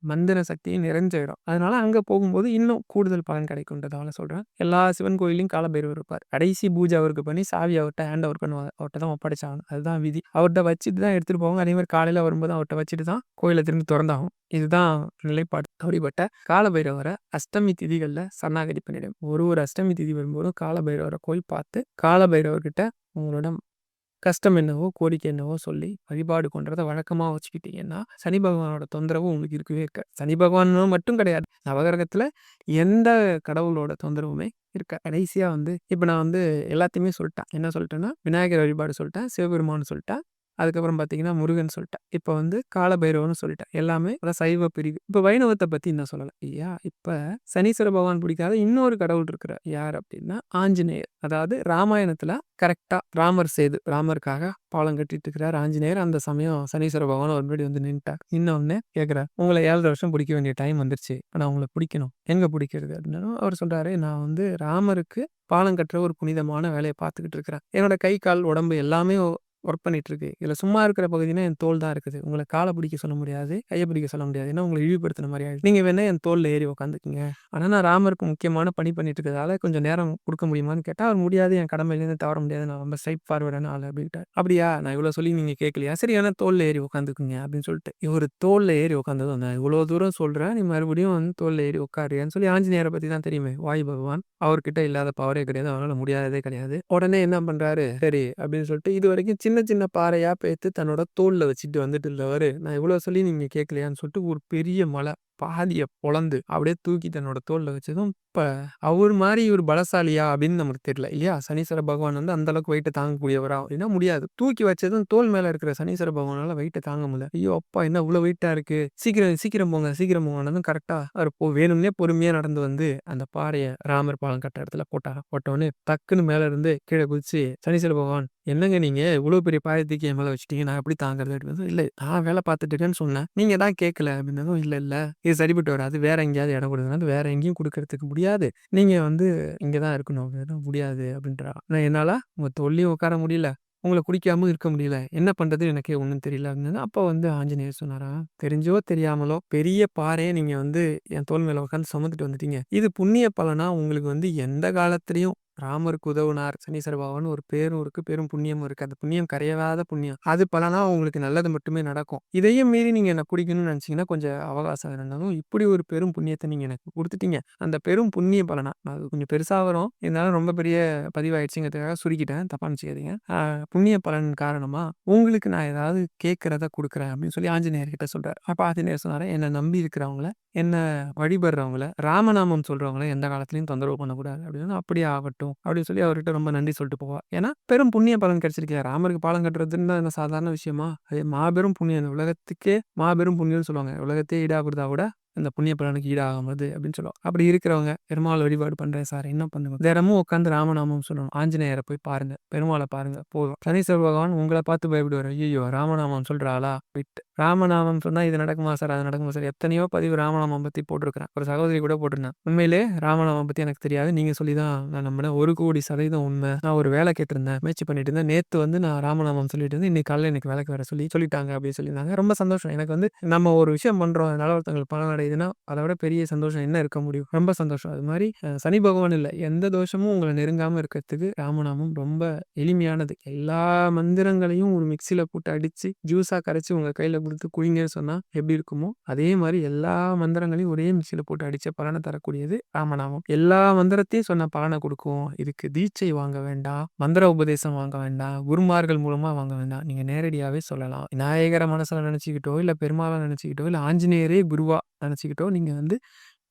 Speaker 1: மந்திர சக்தியும் நிறைஞ்ச இடம். அதனால அங்க போகும்போது இன்னும் கூடுதல் பலன் கிடைக்கும்ன்றதால சொல்றேன். எல்லா சிவன் கோயிலையும் காலபைரவர் இருப்பார். கடைசி பூஜை அவருக்கு பண்ணி சாவி அவர்கிட்ட ஹேண்ட் ஓவர் பண்ணுவாங்க. அவர்கிட்ட தான் ஒப்படைச்சாகணும். அதுதான் விதி. அவர்கிட்ட வச்சுட்டு தான் எடுத்துட்டு போவாங்க. அதே மாதிரி காலையில வரும்போது அவர்கிட்ட வச்சுட்டு தான் கோயிலை திரும்பி திறந்தாகும். இதுதான் நிலைப்பாடு. அப்படிப்பட்ட காலபைரவரை அஷ்டமி திதிகள்ல சரணாகதி பண்ணிடும். ஒரு அஷ்டமி திதி வரும்போதும் காலபைரவரை போய் பார்த்து காலபைரவர்கிட்ட உங்களோட கஷ்டம் என்னவோ கோரிக்கை என்னவோ சொல்லி வழிபாடு கொண்டதை வழக்கமா வச்சுக்கிட்டீங்கன்னா சனி பகவானோட தொந்தரவு உங்களுக்கு இருக்கவே இருக்க. சனி பகவான் மட்டும் கிடையாது, நவகிரகத்துல எந்த கடவுளோட தொந்தரவுமே இருக்கா. கடைசியா வந்து இப்ப நான் வந்து எல்லாத்தையுமே சொல்லிட்டேன். என்ன சொல்லிட்டேன்னா, விநாயகர் வழிபாடு சொல்லிட்டேன், சிவபெருமான்னு சொல்லிட்டேன். அதுக்கப்புறம் பார்த்தீங்கன்னா, முருகன் சொல்லிட்டேன். இப்ப வந்து காலபைரவன்னு சொல்லிட்டேன். எல்லாமே அதான் சைவ பிரிவு. இப்ப வைணவத்த பத்தி இன்னும் சொல்லல. இல்லையா? இப்ப சனீஸ்வர பகவான் பிடிக்காத இன்னொரு கடவுள் இருக்கிறார். யார் அப்டின்னா, ஆஞ்சநேயர். அதாவது ராமாயணத்துல கரெக்ட்டா ராமர் சேது. ராமருக்காக பாலம் கட்டிட்டு இருக்கிறார் ஆஞ்சநேயர். அந்த சமயம் சனீஸ்வர பகவான் ஒரு முன்னாடி வந்து நின்னுட்டார். நின்ன உடனே கேட்கிறார், "உங்கள 7 வருஷம் பிடிக்க வேண்டிய டைம் வந்துருச்சு. ஆனா உங்கள பிடிக்கணும். எங்க பிடிக்கிறது?" அப்படின்னதும் அவர் சொல்றாரு, "நான் வந்து ராமருக்கு பாலம் கட்டுற ஒரு புனிதமான வேலைய பார்த்துக்கிட்டு இருக்கிறேன். என்னோட கை, கால், உடம்பு எல்லாமே ஒர்க் பண்ணிட்டு இருக்கு. இதுல சும்மா இருக்கிற பகுதினா என் தோள் தான் இருக்குது. உங்கள கால பிடிக்க சொல்ல முடியாது. கைய பிடிக்க சொல்ல முடியாது. ஏன்னா உங்கள இழிவுபடுத்தின மாரி ஆயிடும். நீங்க வேணா என் தோள்ல ஏறி உட்காந்துக்கங்க. ஆனா நான் ராமருக்கு முக்கியமான பணி பண்ணிட்டு இருக்கிறதால கொஞ்சம் நேரம் குடுக்க முடியுமான்னு கேட்டா, அவர் முடியாது. என் கடமையிலேருந்து தவற முடியாது. நான் ரொம்ப ஸ்ட்ரெய்ட் ஃபார்வர்டான ஆளு அப்படின்ட்டாரு. அப்படியா? நான் இவ்வளோ சொல்லி நீங்க கேட்கலையா? சரி வேணா தோள்ல ஏறி உட்காந்துக்குங்க அப்படின்னு சொல்லிட்டு, இவரு தோள்ல ஏறி உட்காந்ததும், நான் இவ்வளோ தூரம் சொல்றேன். நீ மறுபடியும் வந்து தோள்ல ஏறி உட்காருயான்னு சொல்லி ஆஞ்சநேயர பத்தி தான் தெரியுமே. வாயு பகவான். அவர்கிட்ட இல்லாத பவரே கிடையாது. அவரால முடியாததே கிடையாது. உடனே என்ன பண்றாரு, சரி அப்படின்னு சொல்லிட்டு இதுவரைக்கும் சின்ன சின்ன பாறையா பேத்து தன்னோட தோள்ல வச்சுட்டு வந்துட்டு இருந்தவரு, நான் இவ்வளோ சொல்லி நீங்க கேட்கலையான்னு சொல்லிட்டு ஒரு பெரிய மலை பாதிய பொளந்து அப்படியே தூக்கி தன்னோட தோள்ல வச்சதும், இப்ப அவர் மாரி இவரு பலசாலியா அப்படின்னு நமக்கு தெரியல இல்லையா? சனீஸ்வர பகவான் வந்து அந்த அளவுக்கு வெயிட்ட தாங்கக்கூடியவரா அப்படின்னா முடியாது. தூக்கி வச்சதும் தோள் மேல இருக்கிற சனீஸ்வர பகவானால வெயிட்ட தாங்க முடியல. ஐயோ! அப்பா என்ன இவ்வளோ வெயிட்டா இருக்கு. சீக்கிரம் சீக்கிரம் போங்க, சீக்கிரம் போங்கன்னதும் கரெக்ட்டா அவரு வேணும்னே பொறுமையா நடந்து வந்து அந்த பாறைய ராமர் பாலம் கட்டுற இடத்துல போட்டாராம். போட்டவுடனே டக்குன்னு மேல இருந்து கீழ குதிச்சு சனீஸ்வர பகவான், "என்னங்க நீங்க இவ்வளோ பெரிய பாறைய தூக்கி என் மேல வச்சுட்டீங்க. நான் எப்படி தாங்குறது?" அப்படின்னதும், "இல்ல நான் வேலை பார்த்துட்டு இருக்கேன்னு சொன்னேன். நீங்க தான் கேட்கல." அப்படின்னதும், "இல்ல இல்ல இது சரிப்பட்டு வராது. வேற எங்கேயாவது இடம் கொடுங்கன்னு." வேற எங்கேயும் குடுக்கறதுக்கு முடியாது. நீங்க வந்து இங்க தான் இருக்கணும் அப்படின்னா, முடியாது அப்படின்றா. நான் என்னால உங்க தோள்லயும் உட்கார முடியல. உங்கள குடிக்காமயும் இருக்க முடியல. என்ன பண்றது எனக்கே ஒண்ணும் தெரியல அப்படின்னது. அப்ப வந்து ஆஞ்சநேயர் சொன்னாராம், தெரிஞ்சோ தெரியாமலோ பெரிய பாறைய நீங்க வந்து என் தோள் மேல உட்கார்ந்து சுமந்துட்டு வந்துட்டீங்க. இது புண்ணிய பலனா உங்களுக்கு வந்து எந்த காலத்திலயும் ராமருக்கு உதவுனார் சனீஸ்வர பகவான் ஒரு பேரும் இருக்கு, பெரும் புண்ணியமும் இருக்கு. அந்த புண்ணியம் கரையாத புண்ணியம். அது பலனா உங்களுக்கு நல்லது மட்டுமே நடக்கும். இதையும் மீறி நீங்க என்ன பிடிக்கணும்னு நினைச்சீங்கன்னா கொஞ்சம் அவகாசம் இருந்தாலும், இப்படி ஒரு பெரும் புண்ணியத்த நீங்க எனக்கு குடுத்துட்டீங்க. அந்த பெரும் புண்ணிய பலனா அது கொஞ்சம் பெருசா வரும். இருந்தாலும் ரொம்ப பெரிய பதிவாயிடுச்சுங்கிறதுக்காக சுருக்கிட்டேன். தப்பா நினைச்சுக்காதீங்க. புண்ணிய பலன் காரணமா உங்களுக்கு நான் ஏதாவது கேட்கிறத குடுக்குறேன் அப்படின்னு சொல்லி ஆஞ்சநேயர் கிட்ட சொல்றாரு. அப்ப ஆஞ்சநேயர் சொன்னாரு, என்ன நம்பி இருக்கிறவங்கள, என்ன வழிபடுறவங்கள, ராமநாமம் சொல்றவங்கள எந்த காலத்திலயும் தொந்தரவு பண்ணக்கூடாது அப்படின்னு. அப்படியே ஆகட்டும் அப்படின்னு சொல்லி அவர்கிட்ட ரொம்ப நன்றி சொல்லிட்டு போவா. ஏன்னா பெரும் புண்ணிய பலன் கிடைச்சிருக்கு. ராமருக்கு பாலம் கட்டுறதுன்னா என்ன சாதாரண விஷயமா? அது மாபெரும் புண்ணியம். இந்த உலகத்துக்கே மாபெரும் புண்ணியம்னு சொல்லுவாங்க. உலகத்தையே ஈடாகுறதா விட அந்த புண்ணிய பலனுக்கு ஈடாகாது அப்படின்னு சொல்லுவாங்க. அப்படி இருக்கிறவங்க பெருமாள் வழிபாடு பண்றேன் சார் என்ன பண்ணுங்க? தினமும் உட்காந்து ராமநாமம் சொல்லணும். ஆஞ்சநேயரை போய் பாருங்க. பெருமாளை பாருங்க போதும். சனீஸ்வர பகவான் உங்கள பார்த்து பயப்படுவாரு. ஐயையோ! ராமநாமம் சொல்ற ஆளா? விட்டு. ராமநாமம் சொன்னா இது நடக்குமா சார்? அது நடக்குமா சார்? எத்தனையோ பதிவு ராமநாமம் பத்தி போட்டிருக்கிறேன். ஒரு சகோதரி கூட போட்டிருந்தேன். உண்மையிலே ராமநாமம் பத்தி எனக்கு தெரியாது. நீங்க சொல்லி தான் நான் நம்பினேன். 1,00,00,000% உண்மை. நான் ஒரு வேலை கேட்டிருந்தேன். முயற்சி பண்ணிட்டு இருந்தேன். நேத்து வந்து நான் ராமநாமம் சொல்லிட்டு இருந்தேன். இன்னைக்கு காலையில எனக்கு வேலைக்கு வர சொல்லிட்டாங்க அப்படின்னு சொல்லியிருந்தாங்க. ரொம்ப சந்தோஷம். எனக்கு வந்து நம்ம ஒரு விஷயம் பண்றோம். அதனால ஒருத்தங்களுக்கு பலன் அடையுதுன்னா, அத விட பெரிய சந்தோஷம் என்ன இருக்க முடியும்? ரொம்ப சந்தோஷம். அது மாரி சனி பகவான் இல்ல. எந்த தோஷமும் உங்கள நெருங்காம இருக்கிறதுக்கு ராமநாமம் ரொம்ப எளிமையானது. எல்லா மந்திரங்களையும் ஒரு மிக்ஸியில போட்டு அடிச்சு, ஜூஸா கரைச்சு உங்க கையில குடுத்து குடிங்கன்னு சொன்னா எப்படி இருக்குமோ, அதே மாரி எல்லா மந்திரங்களையும் ஒரே மிக்ஸியில போட்டு அடிச்ச பலன தரக்கூடியது ராமநாமம். எல்லா மந்திரத்தையும் சொன்ன பலன குடுக்கும். இதுக்கு தீட்சை வாங்க வேண்டாம். மந்திர உபதேசம் வாங்க வேண்டாம். குருமார்கள் மூலமா வாங்க வேண்டாம். நீங்க நேரடியாவே சொல்லலாம். விநாயகர மனசுல நெனச்சுக்கிட்டோ, இல்ல பெருமாள நெனச்சுக்கிட்டோ, இல்ல ஆஞ்சநேயரே குருவா நெனச்சுக்கிட்டோ, நீங்க வந்து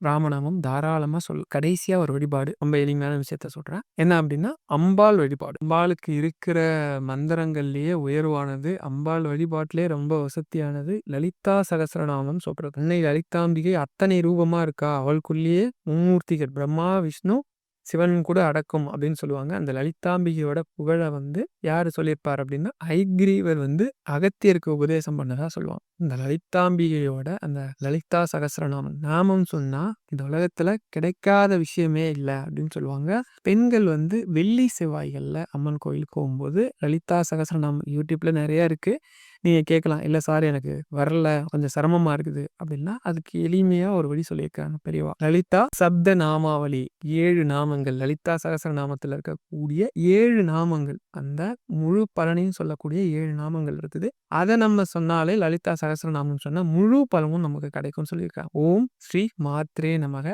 Speaker 1: ராமநாமம் தாராளமா கடைசியா ஒரு வழிபாடு. ரொம்ப எளிமையான விஷயத்த சொல்றேன். என்ன அப்டின்னா, அம்பாள் வழிபாடு. அம்பாளுக்கு இருக்கிற மந்திரங்கள்லயே உயர்வானது, அம்பாள் வழிபாட்டிலே ரொம்ப வசத்தியானது, லலிதா சகஸ்ரநாமம் சொல்றது. அன்னை லலிதாம்பிகை அத்தனை ரூபமா இருக்கா, அவளுக்குள்ளேயே மும்மூர்த்திகள் பிரம்மா, விஷ்ணு, சிவன் கூட அடக்கம் அப்படின்னு சொல்லுவாங்க. அந்த லலிதாம்பிகையோட புகழ வந்து யாரு சொல்லியிருப்பார் அப்படின்னா, ஹயக்கிரீவர் வந்து அகத்தியருக்கு உபதேசம் பண்ணதா சொல்லுவாங்க. இந்த லலிதாம்பிகையோட அந்த லலிதா சகஸ்ரநாமம் நாமம் சொன்னா இந்த உலகத்துல கிடைக்காத விஷயமே இல்ல அப்படின்னு சொல்லுவாங்க. பெண்கள் வந்து வெள்ளி செவ்வாய்கள்ல அம்மன் கோயிலுக்கு போகும்போது லலிதா சகஸ்ரநாமம் யூடியூப்ல நிறைய இருக்கு. நீங்க கேட்கலாம். இல்ல சார் எனக்கு வரல. கொஞ்சம் சிரமமா இருக்குது அப்படின்னா, அதுக்கு எளிமையா ஒரு வழி சொல்லியிருக்காங்க பெரியவா. லலிதா சப்த நாமாவளி 7 நாமங்கள். லலிதா சகஸ்ரநாமத்துல இருக்கக்கூடிய 7 நாமங்கள். அந்த முழு பலனையும் சொல்லக்கூடிய 7 நாமங்கள் இருக்குது. அத நம்ம சொன்னாலே லலிதா சகஸ்ரநாமம் சொன்னா முழு பலனும் நமக்கு கிடைக்கும்னு சொல்லியிருக்காங்க. ஓம் ஸ்ரீ மாத்ரே நமக.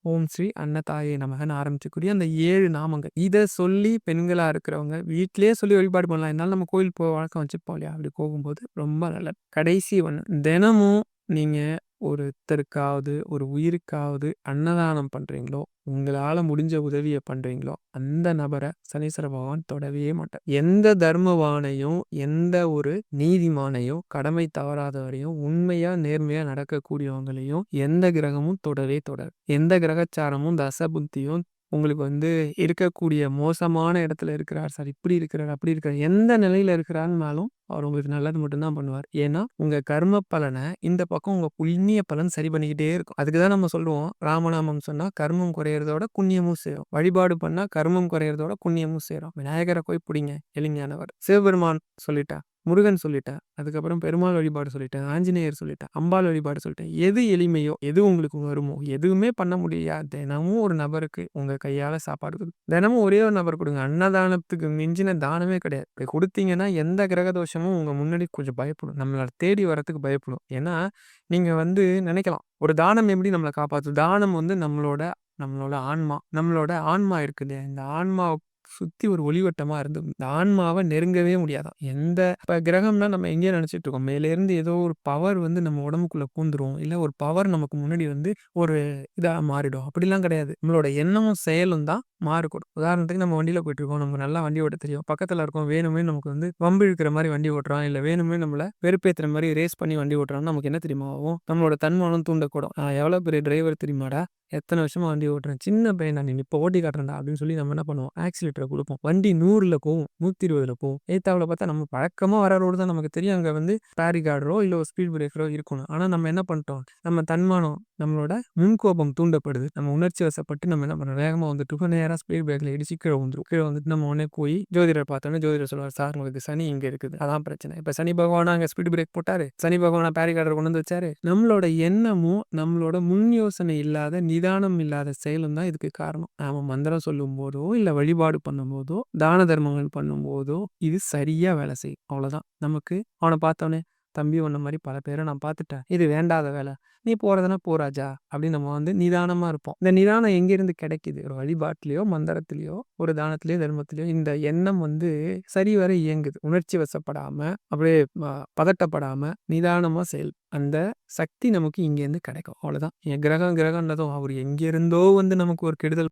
Speaker 1: ஓம் ஸ்ரீ அன்னதாயே நமகன்னு ஆரம்பிக்கக்கூடிய அந்த 7 நாமங்கள். இத சொல்லி பெண்களா இருக்கிறவங்க வீட்டிலேயே சொல்லி வழிபாடு பண்ணலாம். இருந்தாலும் நம்ம கோயில் வழக்கம் வச்சுப்போம் இல்லையா? அப்படி போகும்போது ரொம்ப நல்லது. கடைசி ஒண்ணு. தினமும் நீங்க ஒருத்தருக்காவது, ஒரு உயிருக்காவது அன்னதானம் பண்றீங்களோ, உங்களால முடிஞ்ச உதவிய பண்றீங்களோ, அந்த நபர சனீஸ்வர பகவான் தொடவே மாட்டார். எந்த தர்மவானையும், எந்த ஒரு நீதிமானையும், கடமை தவறாதவரையும், உண்மையா, நேர்மையா நடக்கக்கூடியவங்களையும் எந்த கிரகமும் தொடவே தொடாது. எந்த கிரகச்சாரமும், தசபுத்தியும் உங்களுக்கு இருக்கக்கூடிய மோசமான இடத்துல இருக்கிறார் சார், இப்படி இருக்கிறார், அப்படி இருக்கிறார், எந்த நிலையில இருக்கிறாருனாலும் அவர் உங்களுக்கு நல்லது மட்டும் தான் பண்ணுவார். ஏன்னா, உங்க கர்ம பலன இந்த பக்கம் உங்க புண்ணிய பலன் சரி பண்ணிக்கிட்டே இருக்கும். அதுக்கு தான் நம்ம சொல்லுவோம், ராமநாமம் சொன்னா கர்மம் குறையறதோட புண்ணியமும் சேரும். வழிபாடு பண்ணா கர்மம் குறையறதோட புண்ணியமும் சேரும். விநாயகரை போய் பிடிங்க, எளிமையானவர். சிவபெருமான் சொல்லிட்டா, முருகன் சொல்லிட்டேன். அதுக்கப்புறம் பெருமாள் வழிபாடு சொல்லிட்டேன். ஆஞ்சநேயர் சொல்லிட்டேன். அம்பாள் வழிபாடு சொல்லிட்டேன். எது எளிமையோ, எது உங்களுக்கு வருமோ, எதுவுமே பண்ண முடியாது. தினமும் ஒரு நபருக்கு உங்க கையால சாப்பாடு தினமும் ஒரே ஒரு நபர் கொடுங்க. அன்னதானத்துக்கு மிஞ்சின தானமே கிடையாது. இப்படி கொடுத்தீங்கன்னா எந்த கிரக தோஷமும் உங்க முன்னாடி கொஞ்சம் பயப்படும். நம்மள தேடி வரத்துக்கு பயப்படும். ஏன்னா, நீங்க நினைக்கலாம், ஒரு தானம் எப்படி நம்மள காப்பாத்தும்? தானம் நம்மளோட நம்மளோட ஆன்மா. நம்மளோட ஆன்மா இருக்கு இல்லையா? இந்த ஆன்மாவ சுத்தி ஒரு ஒளிவட்டமா இருந்து இந்த ஆன்மாவ நெருங்கவே முடியாதாம். இப்ப கிரகம்னா நம்ம எங்கேயோ நினைச்சிட்டு இருக்கோம். மேலேருந்து ஏதோ ஒரு பவர் நம்ம உடம்புக்குள்ள பூந்துரும். இல்ல ஒரு பவர் நமக்கு முன்னாடி ஒரு இதா மாறிடும். அப்படிலாம் கிடையாது. நம்மளோட எண்ணமும் செயலும் தான் மாறுபடும். உதாரணத்துக்கு நம்ம வண்டியில போயிட்டு இருக்கோம். நமக்கு நல்லா வண்டி ஓட்ட தெரியும். பக்கத்துல இருக்கோம். வேணுமே நமக்கு வம்பு இழுக்கிற மாதிரி வண்டி ஓட்டுறான். இல்ல வேணுமே நம்மள வெறுப்பேத்துற மாதிரி ரேஸ் பண்ணி வண்டி ஓட்டுறான்னு நமக்கு என்ன தெரியுமா ஆகும்? நம்மளோட தன்மானம் தூண்டக்கூடும். நான் எவ்வளவு பெரிய டிரைவர் தெரியுமாடா? எத்தனை வருஷமா வண்டி ஓட்டுறேன். சின்ன பையன் நான், நீ இப்போ ஓட்டி காட்டுறேன்டா அப்படின்னு சொல்லி நம்ம என்ன பண்ணுவோம்? ஆக்சிலேட்டரை கொடுப்போம். வண்டி 100ல போகும், 120ல போகும். எய்த்தாப்புல பார்த்தா நம்ம பழக்கமா வர ரோடு தான். நமக்கு தெரியும் அங்க பேரிகார்டரோ இல்ல ஒரு ஸ்பீட் பிரேக்கரோ இருக்கணும். ஆனா நம்ம என்ன பண்ணிட்டோம்? நம்ம தன்மானம், நம்மளோட முன்கோபம் தூண்டப்படுது. நம்ம உணர்ச்சி வசப்பட்டு நம்ம என்ன பண்றோம்? வேகமா வந்துட்டு நேரா ஸ்பீட் பிரேக்ல இடிச்சு கீழே வந்துரும். கீழே வந்துட்டு நம்ம உடனே போய் ஜோதிடர் பார்த்தோன்னே ஜோதிடர் சொல்லுவார், சார் உங்களுக்கு சனி இங்க இருக்குது, அதான் பிரச்சனை. இப்ப சனி பகவானா அங்க ஸ்பீட் பிரேக் போட்டாரு, சனி பகவானா பேரிகார்டர் கொண்டு வந்து வச்சாரு. நம்மளோட எண்ணமும் நம்மளோட முன் யோசனை இல்லாத, நிதானம் இல்லாத செயலும் தான் இதுக்கு காரணம். நாம மந்திரம் சொல்லும் போதோ இல்ல வழிபாடு பண்ணும் போதோ தான தர்மங்கள் பண்ணும் போதோ இது சரியா வேலை செய்யும். அவ்வளவுதான். நமக்கு அவனை பார்த்தோன்னே, தம்பி உன்ன மாதிரி பல பேரை நான் பார்த்துட்டேன், இது வேண்டாத வேலை, நீ போறதுனா போ ராஜா அப்படின்னு நம்ம நிதானமா இருப்போம். இந்த நிதானம் எங்கிருந்து கிடைக்குது? ஒரு வழிபாட்டிலேயோ, மந்திரத்திலேயோ, ஒரு தானத்திலேயோ, தர்மத்திலேயோ இந்த எண்ணம் சரிவர இயங்குது. உணர்ச்சி வசப்படாம, அப்படியே பதட்டப்படாம, நிதானமா செயல். அந்த சக்தி நமக்கு இங்கேருந்து கிடைக்கும். அவ்வளவுதான். என் கிரகம்ன்றதும் அவர் எங்கிருந்தோ நமக்கு ஒரு கெடுதல்